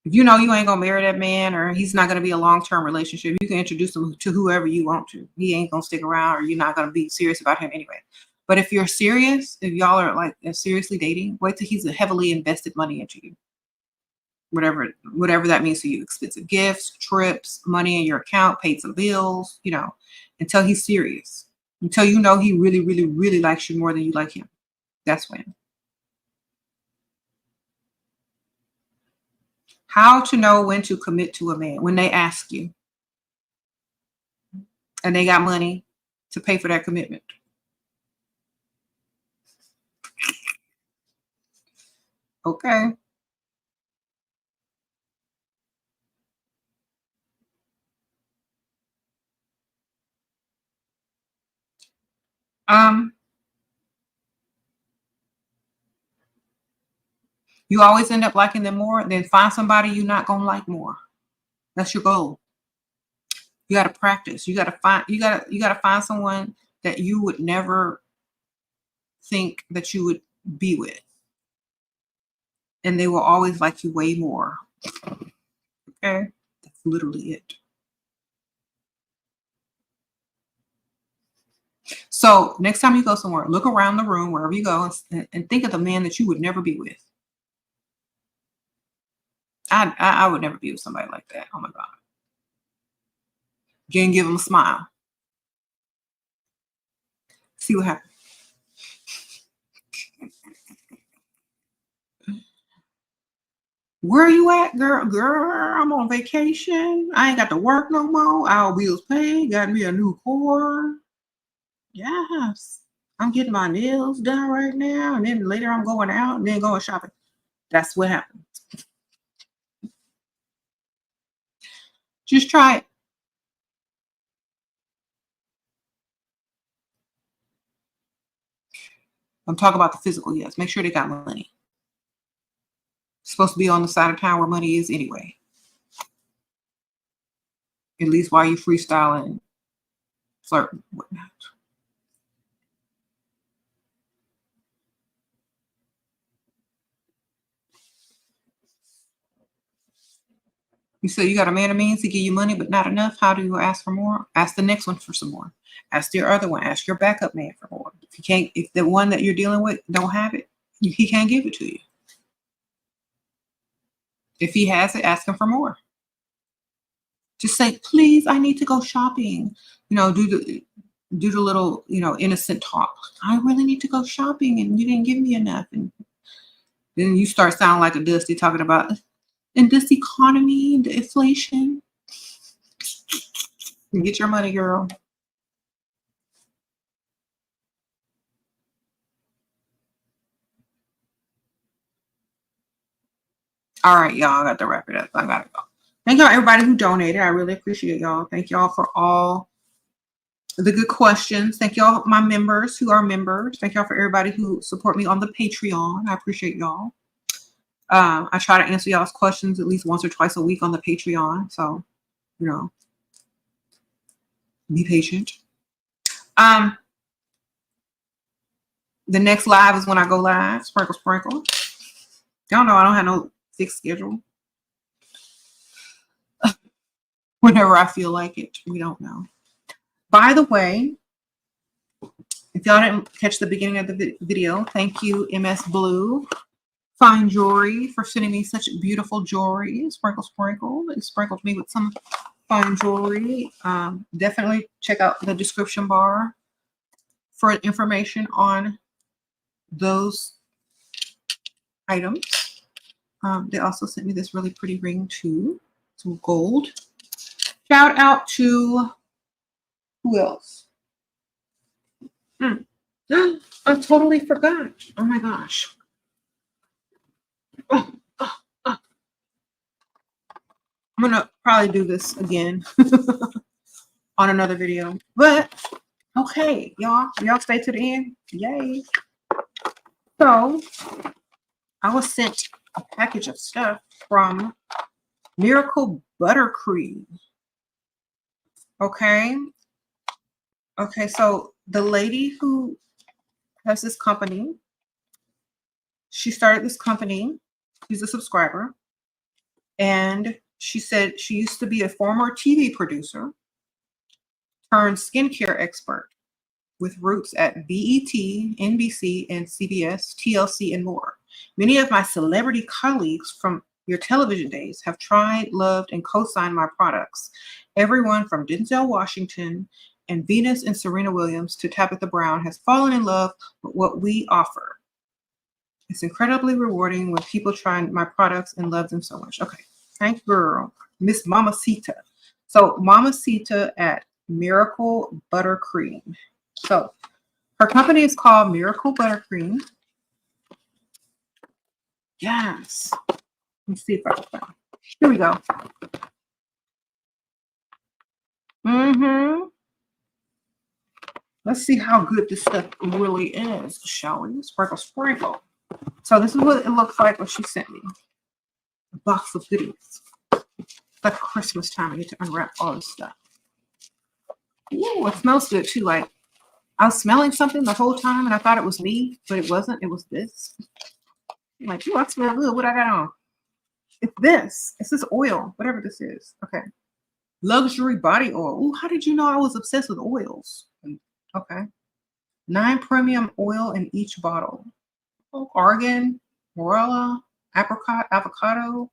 If you ain't gonna marry that man or he's not gonna be a long-term relationship, you can introduce him to whoever you want to. He ain't gonna stick around or you're not gonna be serious about him anyway. But if you're serious, if y'all are like seriously dating, wait till he's heavily invested money into you. whatever that means to you. Expensive gifts, trips, money in your account, paid some bills, you know, until he's serious. Until you know he really, really, really likes you more than you like him. That's when. How to know when to commit to a man. When they ask you and they got money to pay for that commitment. Okay. You always end up liking them more. Then find somebody you're not gonna like more. That's your goal. You got to practice. You got to find someone that you would never think that you would be with, and they will always like you way more. Okay, that's literally it. So next time you go somewhere, look around the room wherever you go and think of the man that you would never be with. I would never be with somebody like that. Oh my God. You can give them a smile. See what happens. Where are you at, girl? Girl, I'm on vacation. I ain't got to work no more. Our bills paid. Got me a new car. Yes. I'm getting my nails done right now. And then later I'm going out and then going shopping. That's what happens. Just try it. I'm talking about the physical, yes. Make sure they got money. It's supposed to be on the side of town where money is anyway. At least while you freestyling, flirting, whatnot. You say you got a man of means to give you money, but not enough. How do you ask for more? Ask the next one for some more. Ask your other one. Ask your backup man for more. If you can't, if the one that you're dealing with don't have it, he can't give it to you. If he has it, ask him for more. Just say, please, I need to go shopping. You know, do the little, you know, innocent talk. I really need to go shopping and you didn't give me enough. And then you start sounding like a Dusty talking about in this economy, the inflation. Get your money, girl. All right, y'all. I got to wrap it up. I gotta go. Thank y'all, everybody who donated. I really appreciate y'all. Thank y'all for all the good questions. Thank y'all, my members who are members. Thank y'all for everybody who support me on the Patreon. I appreciate y'all. I try to answer y'all's questions at least once or twice a week on the Patreon. So, you know, be patient. The next live is when I go live. Sprinkle, sprinkle. Y'all know I don't have no fixed schedule. Whenever I feel like it, we don't know. By the way, if y'all didn't catch the beginning of the video, thank you, MS Blue Fine Jewelry, for sending me such beautiful jewelry. Sprinkle, sprinkle. It sprinkled me with some fine jewelry. Definitely check out the description bar for information on those items. They also sent me this really pretty ring too, some gold. Shout out to who else? I totally forgot. Oh my gosh. I'm gonna probably do this again on another video, but okay, y'all stay to the end. Yay. So I was sent a package of stuff from Miracle Buttercream. Okay, so the lady who has this company, she started this company. She's a subscriber, and she said she used to be a former TV producer turned skincare expert with roots at BET, NBC, and CBS, TLC, and more. Many of my celebrity colleagues from your television days, have tried, loved, and co-signed my products. Everyone from Denzel Washington and Venus and Serena Williams to Tabitha Brown has fallen in love with what we offer. It's incredibly rewarding when people try my products and love them so much. Okay, thank you, girl. Miss Mamacita. So Mamacita at Miracle Buttercream. So her company is called Miracle Buttercream. Yes. Let me see if I can find it. Here we go. Let's see how good this stuff really is, shall we? Sprinkle, sprinkle. So this is what it looks like when she sent me. A box of goodies. It's like Christmas time. I get to unwrap all this stuff. Ooh, it smells good too. Like I was smelling something the whole time and I thought it was me, but it wasn't. It was this. I'm like, ooh, I smell good. What I got on? It's this. It's this oil, whatever this is. Okay. Luxury body oil. Ooh, how did you know I was obsessed with oils? Okay. 9 premium oil in each bottle. Oh, argan, morella, apricot, avocado,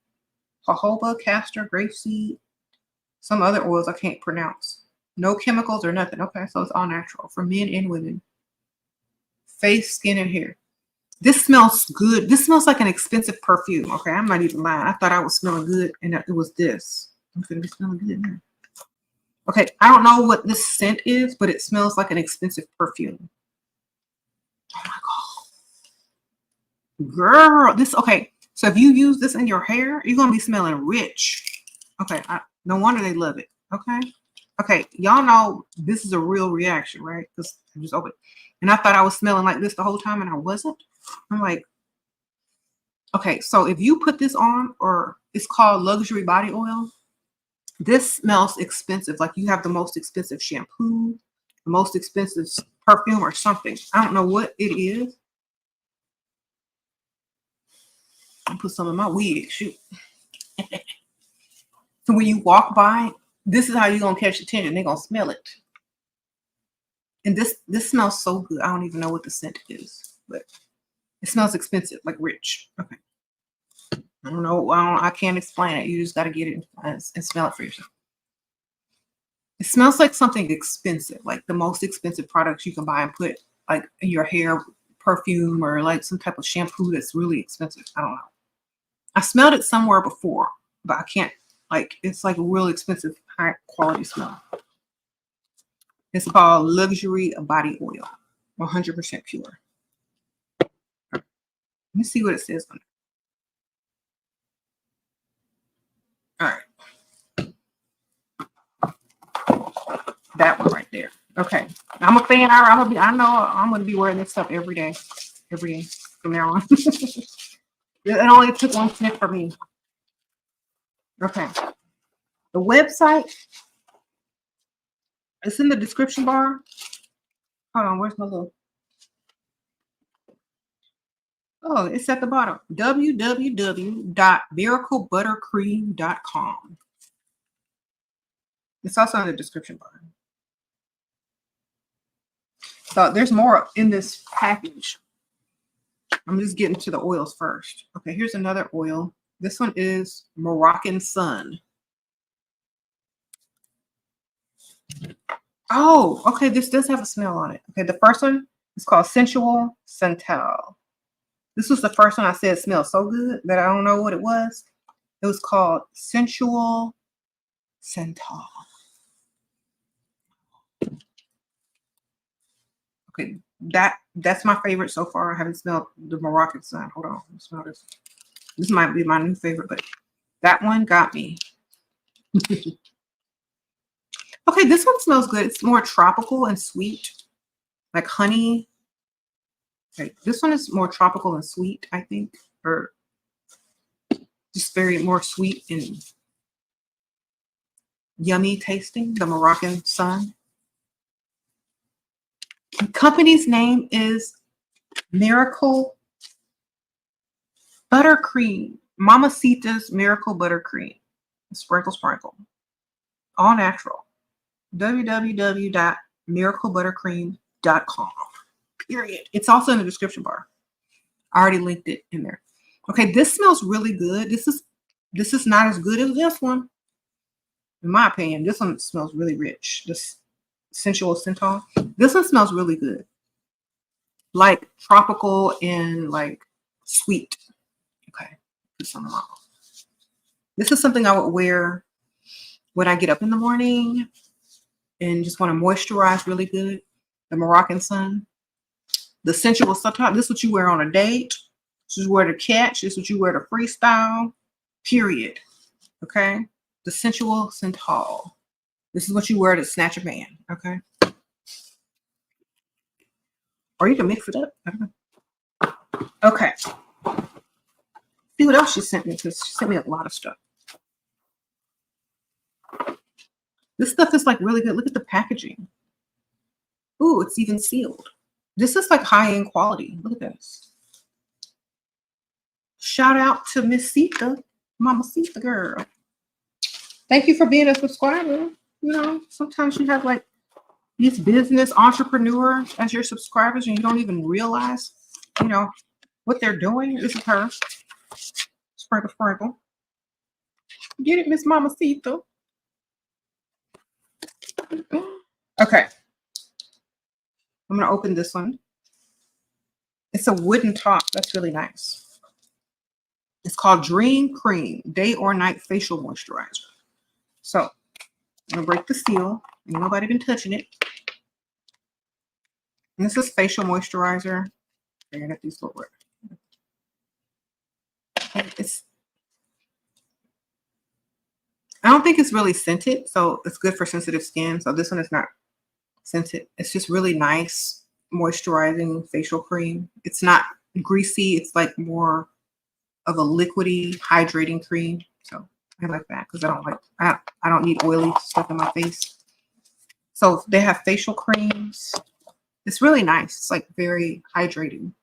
jojoba, castor, grapeseed, some other oils I can't pronounce. No chemicals or nothing. Okay, so it's all natural for men and women. Face, skin, and hair. This smells good. This smells like an expensive perfume. Okay, I'm not even lying. I thought I was smelling good and it was this. I'm going to be smelling good now. Okay, I don't know what this scent is, but it smells like an expensive perfume. Oh my God. Girl, this, okay. So if you use this in your hair, you're going to be smelling rich. Okay, no wonder they love it. Okay. Okay, y'all know this is a real reaction, right? Because I just opened it. And I thought I was smelling like this the whole time and I wasn't. I'm like, okay, so if you put this on, or it's called luxury body oil, this smells expensive. Like you have the most expensive shampoo, the most expensive perfume or something. I don't know what it is. I'll put some in my wig, shoot. So when you walk by, this is how you're going to catch attention. They're going to smell it. And this smells so good. I don't even know what the scent is, but it smells expensive, like rich. Okay. I don't know. I can't explain it. You just got to get it and smell it for yourself. It smells like something expensive, like the most expensive products you can buy and put like in your hair, perfume, or like some type of shampoo that's really expensive. I don't know. I smelled it somewhere before, but I can't, like, it's like a real expensive, high quality smell. It's called Luxury Body Oil, 100% pure. Let me see what it says on it. All right. That one right there. Okay. I'm a fan. I know I'm gonna be wearing this stuff every day from now on. It only took one sniff for me. Okay. The website, it's in the description bar. Hold on, where's my little? Oh, it's at the bottom. www.miraclebuttercream.com. It's also in the description bar. So there's more in this package. I'm just getting to the oils first. Okay, here's another oil. This one is Moroccan Sun. Oh, okay, this does have a smell on it. Okay, the first one is called Sensual Santal. This was the first one I said smelled so good that I don't know what it was. It was called Sensual Santal. Okay, that's my favorite so far. I haven't smelled the Moroccan Sun. Hold on, let me smell this. This might be my new favorite, but that one got me. Okay, this one smells good. It's more tropical and sweet, like honey. Okay, this one is more tropical and sweet, I think, or just very more sweet and yummy tasting. The Moroccan Sun. The company's name is Miracle Buttercream. Mamacita's Miracle Buttercream. Sprinkle, sprinkle. All natural. www.miraclebuttercream.com. Period. It's also in the description bar. I already linked it in there. Okay, this smells really good. This is This is not as good as this one. In my opinion, this one smells really rich. This sensual Synthol. This one smells really good. Like tropical and like sweet. Okay. Put some on. This is something I would wear when I get up in the morning and just want to moisturize really good. The Moroccan Sun. The sensual Synthol. This is what you wear on a date. This is where to catch. This is what you wear to freestyle. Period. Okay. The sensual Synthol. This is what you wear to snatch a man. Okay. Or you can mix it up. I don't know. Okay. See what else she sent me, because she sent me a lot of stuff. This stuff is like really good. Look at the packaging. Ooh, it's even sealed. This is like high-end quality. Look at this. Shout out to Miss Sita, Mama Sita girl. Thank you for being a subscriber. You know, sometimes you have like these business entrepreneurs as your subscribers and you don't even realize, you know, what they're doing. This is her. Sprinkle, sprinkle. Get it, Miss Mama Sita. Okay. I'm going to open this one. It's a wooden top. That's really nice. It's called Dream Cream Day or Night Facial Moisturizer. So I'm going to break the seal. Ain't nobody been touching it. And this is facial moisturizer. I got these little words. I don't think it's really scented, so it's good for sensitive skin. So this one is not scented. It's just really nice moisturizing facial cream. It's not greasy. It's like more of a liquidy hydrating cream. So I like that because I don't need oily stuff in my face. So they have facial creams. It's really nice. It's like very hydrating.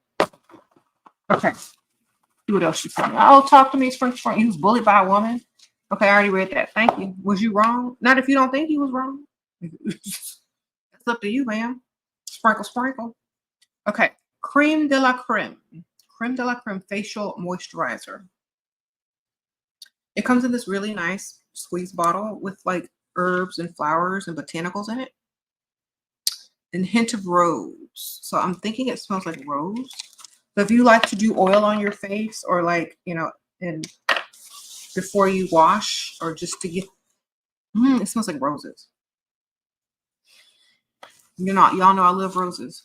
Okay. See what else she sent me. Oh, talk to me, Sprinkle. He was bullied by a woman. Okay, I already read that. Thank you. Was you wrong? Not if you don't think he was wrong. It's up to you, ma'am. Sprinkle, sprinkle. Okay. Creme de la Creme. Creme de la Creme Facial Moisturizer. It comes in this really nice squeeze bottle with like herbs and flowers and botanicals in it. And hint of rose. So I'm thinking it smells like rose. So if you like to do oil on your face or like, you know, and before you wash or just to get, it smells like roses. Y'all know I love roses.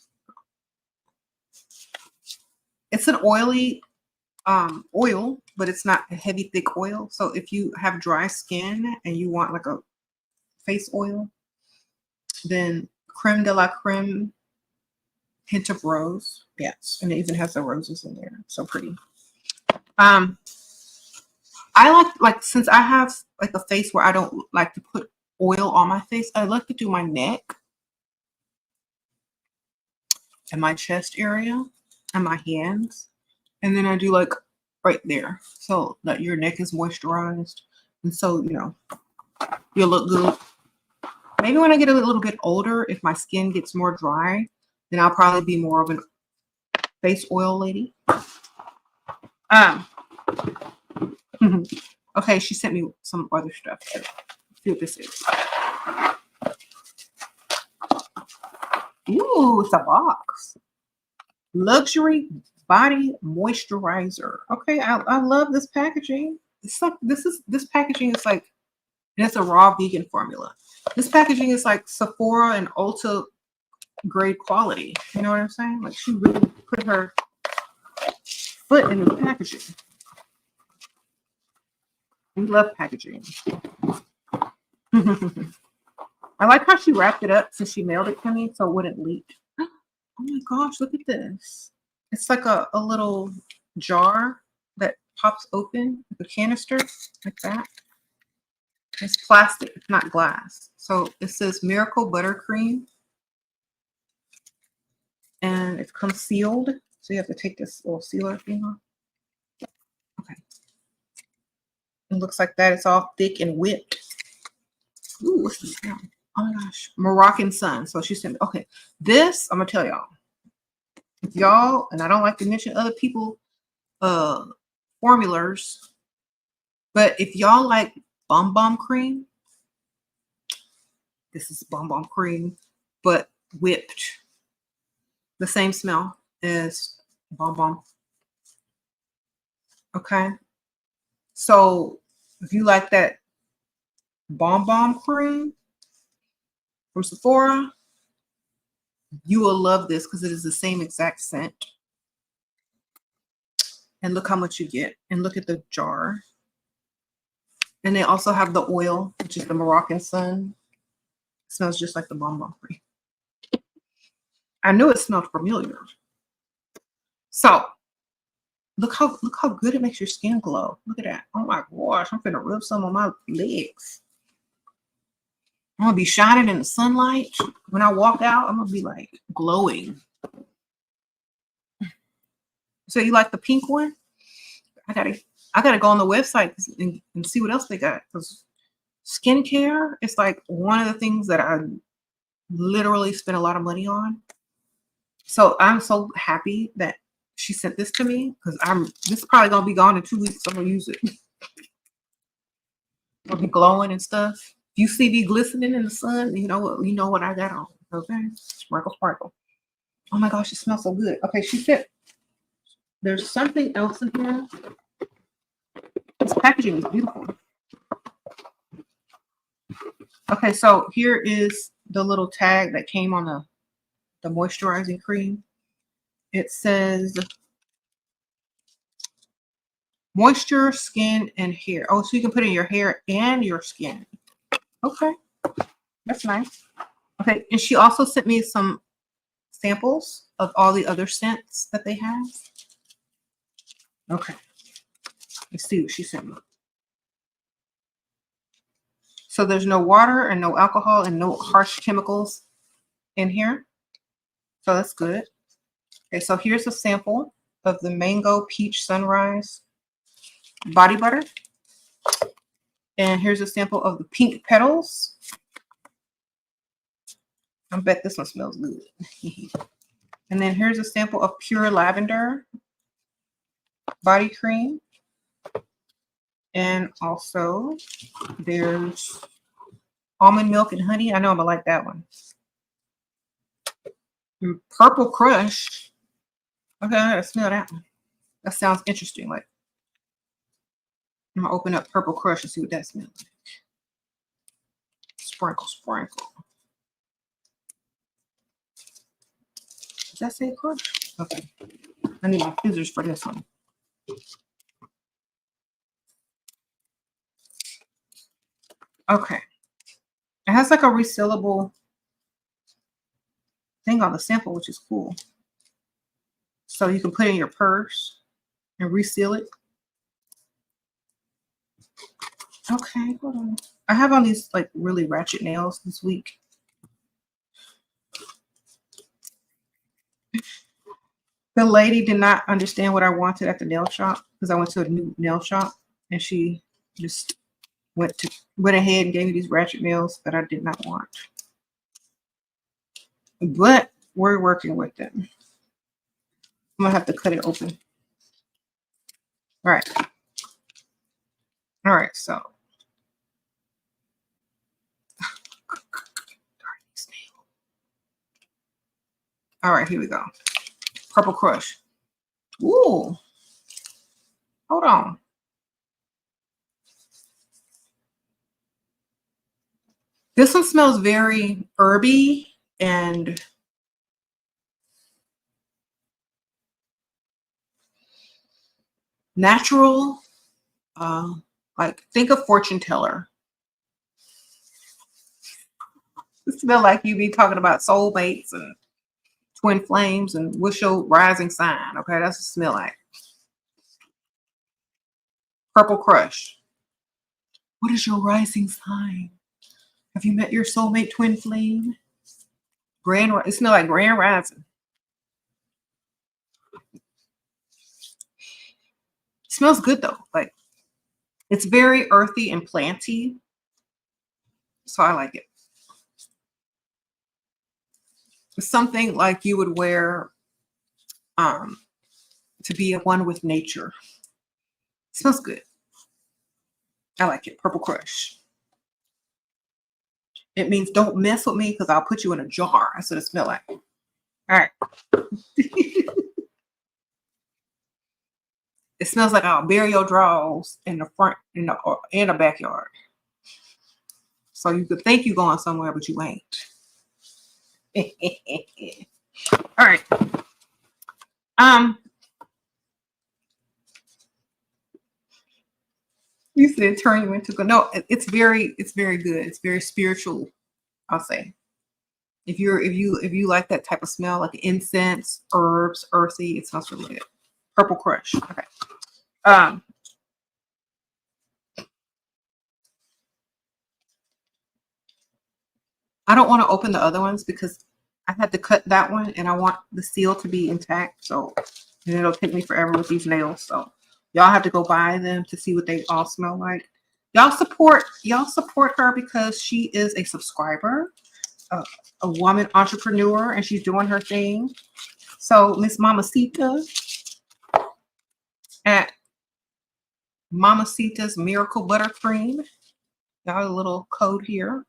It's an oily oil, but it's not a heavy, thick oil. So if you have dry skin and you want like a face oil, then Creme de la Creme, hint of rose. Yes, and it even has the roses in there. So pretty. I like since I have like a face where I don't like to put oil on my face, I like to do my neck and my chest area and my hands. And then I do like right there so that your neck is moisturized. And so, you know, you'll look good. Maybe when I get a little bit older, if my skin gets more dry, then I'll probably be more of a face oil lady. Okay, she sent me some other stuff. Let's see what this is. Ooh, it's a box. Luxury body moisturizer. Okay, I love this packaging. It's like this packaging is like, and it's a raw vegan formula. This packaging is like Sephora and Ulta grade quality. You know what I'm saying? Like she really put her foot in the packaging. We love packaging. I like how she wrapped it up since she mailed it to me so it wouldn't leak. Oh my gosh, look at this. It's like a little jar that pops open, like a canister, like that. It's plastic, it's not glass. So it says Miracle Buttercream. And it comes sealed. So you have to take this little sealer thing off. Okay. It looks like that. It's all thick and whipped. Ooh, what's this now? Oh my gosh. Moroccan Sun. So she said, okay, this, I'm going to tell y'all. If y'all, and I don't like to mention other people, formulas, But if y'all like Bomb Bomb cream, this is Bomb Bomb cream, but whipped. The same smell as Bomb Bomb. Okay. So if you like that Bomb Bomb cream from Sephora, you will love this because it is the same exact scent. And look how much you get. And look at the jar. And they also have the oil, which is the Moroccan Sun. It smells just like the Bomb Bomb cream. I knew it smelled familiar. So look how good it makes your skin glow. Look at that. Oh my gosh, I'm gonna rub some on my legs. I'm gonna be shining in the sunlight. When I walk out, I'm gonna be like glowing. So you like the pink one? I gotta go on the website and see what else they got. Because skincare is like one of the things that I literally spend a lot of money on. So I'm so happy that she sent this to me because this is probably gonna be gone in 2 weeks. So I'm gonna use it. I'll be glowing and stuff. If you see me glistening in the sun, you know what I got on. Okay, sprinkle, sprinkle. Oh my gosh, it smells so good. Okay, she said there's something else in here. This packaging is beautiful. Okay, so here is the little tag that came on the moisturizing cream. It says moisture, skin, and hair. Oh, so you can put in your hair and your skin. Okay, that's nice. Okay, and she also sent me some samples of all the other scents that they have. Okay, let's see what she sent me. So there's no water and no alcohol and no harsh chemicals in here. So that's good. Okay, so here's a sample of the Mango Peach Sunrise body butter. And here's a sample of the Pink Petals. I bet this one smells good. And then here's a sample of Pure Lavender body cream. And also there's Almond Milk and Honey. I know I'm gonna like that one. And Purple Crush. Okay, I gotta smell that one. That sounds interesting. Like, I'm gonna open up Purple Crush and see what that smells like. Sprinkle, sprinkle. Does that say crush? Okay. I need my scissors for this one. Okay. It has like a resealable thing on the sample, which is cool. So you can put it in your purse and reseal it. Okay, hold on. I have on these like really ratchet nails this week. The lady did not understand what I wanted at the nail shop because I went to a new nail shop and she just went ahead and gave me these ratchet nails that I did not want. But we're working with them. I'm gonna have to cut it open. All right. All right, so all right, here we go. Purple Crush. Ooh. Hold on. This one smells very herby and natural. Like, think of Fortune Teller. It smells like you be talking about soulmates and twin flames and what's your rising sign. Okay, that's what it smells like. Purple Crush. What is your rising sign? Have you met your soulmate twin flame? It smells like Grand Rising. It smells good though. Like, it's very earthy and planty. So I like it. It's something like you would wear to be one with nature. It smells good. I like it. Purple Crush. It means don't mess with me because I'll put you in a jar. That's what it smells like. All right. It smells like I'll bury your drawers in the front, in the backyard. So you could think you're going somewhere, but you ain't. All right. You said turn you into no. It's very good. It's very spiritual. I'll say. If you like that type of smell, like incense, herbs, earthy, it smells really good. Purple Crush. Okay. I don't want to open the other ones because I had to cut that one and I want the seal to be intact. So, and it'll take me forever with these nails. So y'all have to go buy them to see what they all smell like. Y'all support her because she is a subscriber, a woman entrepreneur, and she's doing her thing. So Miss Mamacita at Mamacita's Miracle Buttercream. Got a little code here.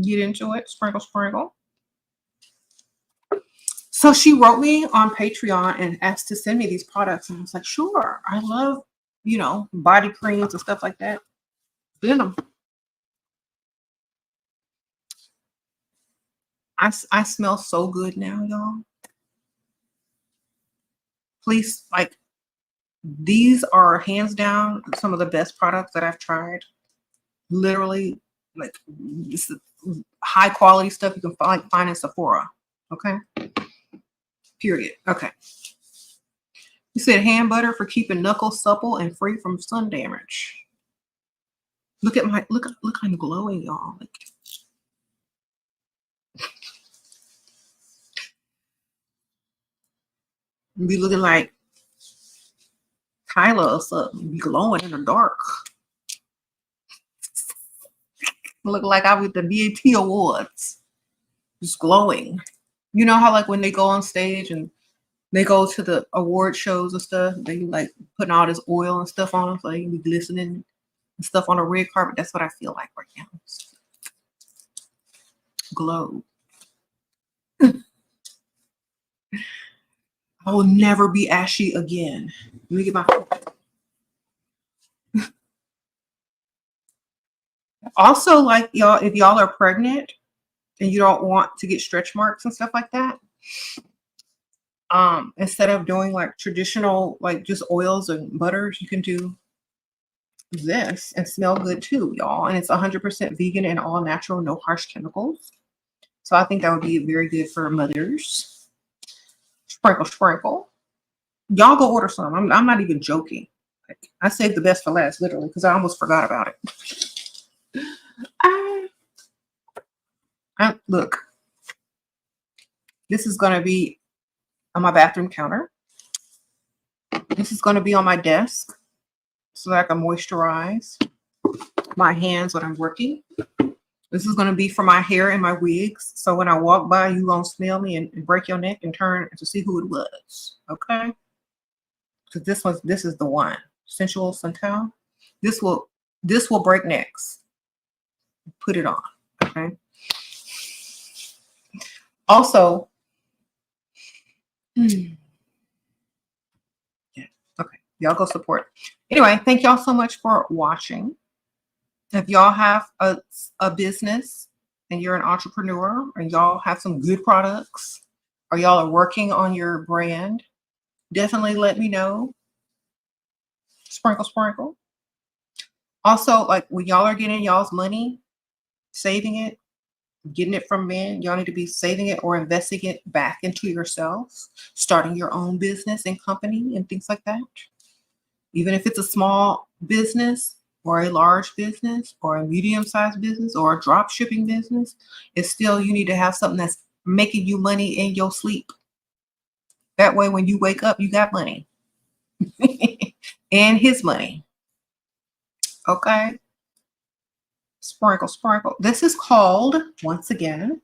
Get into it. Sprinkle, sprinkle. So she wrote me on Patreon and asked to send me these products. And I was like, sure. I love, body creams and stuff like that. Send them. I smell so good now, y'all. Please, like, these are hands down some of the best products that I've tried. Literally, like, this is high quality stuff you can find in Sephora. Okay. Period. Okay. You said hand butter for keeping knuckles supple and free from sun damage. Look at my look. I'm glowing, y'all. Like, be looking like Kyla or something. Be glowing in the dark. Look like I was at the BET Awards. Just glowing. You know how like when they go on stage and they go to the award shows and stuff, they like putting all this oil and stuff on them so they can be glistening and stuff on a red carpet. That's what I feel like right now. Glow. I will never be ashy again. Let me get my. Also, like y'all, if y'all are pregnant and you don't want to get stretch marks and stuff like that, instead of doing like traditional, like just oils and butters, you can do this and smell good too, y'all. And it's 100% vegan and all natural, no harsh chemicals. So I think that would be very good for mothers. Sprinkle, sprinkle. Y'all go order some. I'm not even joking. Like, I saved the best for last, literally, because I almost forgot about it. Look, this is going to be on my bathroom counter. This is going to be on my desk so that I can moisturize my hands when I'm working. This is going to be for my hair and my wigs. So when I walk by, you going to smell me and break your neck and turn to see who it was. Okay? Because this is the one. Sensual Santal. This will break necks. Put it on. Okay? Also, yeah, okay. Y'all go support. Anyway, thank y'all so much for watching. If y'all have a business and you're an entrepreneur and y'all have some good products or y'all are working on your brand, definitely let me know. Sprinkle, sprinkle. Also, like when y'all are getting y'all's money, saving it, getting it from men, y'all need to be saving it or investing it back into yourselves, starting your own business and company and things like that. Even if it's a small business or a large business or a medium-sized business or a drop shipping business, it's still, you need to have something that's making you money in your sleep. That way, when you wake up, you got money and his money. Okay. Sprinkle, sprinkle. This is called, once again,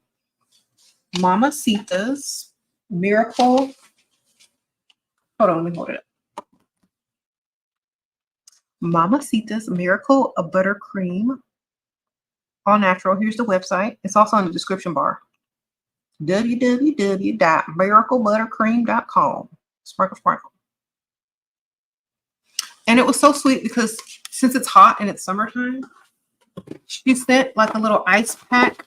Mamacita's Miracle. Hold on, let me hold it up. Mamacita's Miracle of Buttercream. All natural. Here's the website. It's also in the description bar. www.miraclebuttercream.com. Sprinkle, sprinkle. And it was so sweet because since it's hot and it's summertime, she sent like a little ice pack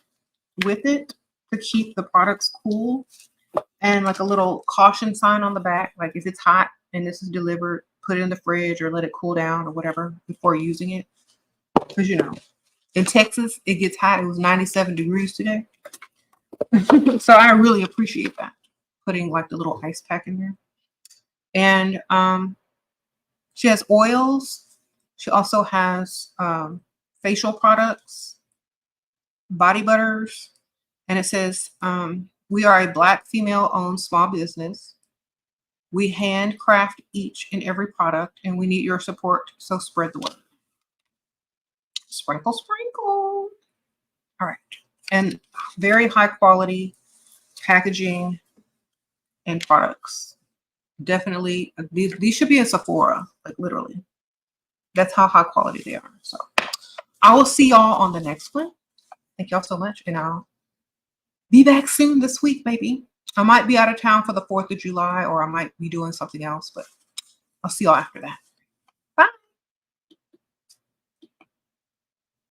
with it to keep the products cool, and like a little caution sign on the back, like if it's hot and this is delivered, put it in the fridge or let it cool down or whatever before using it. Because you know, in Texas it gets hot. It was 97 degrees today. So I really appreciate that, putting like the little ice pack in there. And she has oils. She also has facial products, body butters, and it says, we are a Black female-owned small business. We handcraft each and every product, and we need your support, so spread the word. Sprinkle, sprinkle. All right. And very high quality packaging and products. Definitely, these should be in Sephora, like literally. That's how high quality they are. So I will see y'all on the next one. Thank y'all so much, and I'll be back soon this week, baby. I might be out of town for the 4th of July, or I might be doing something else, but I'll see y'all after that.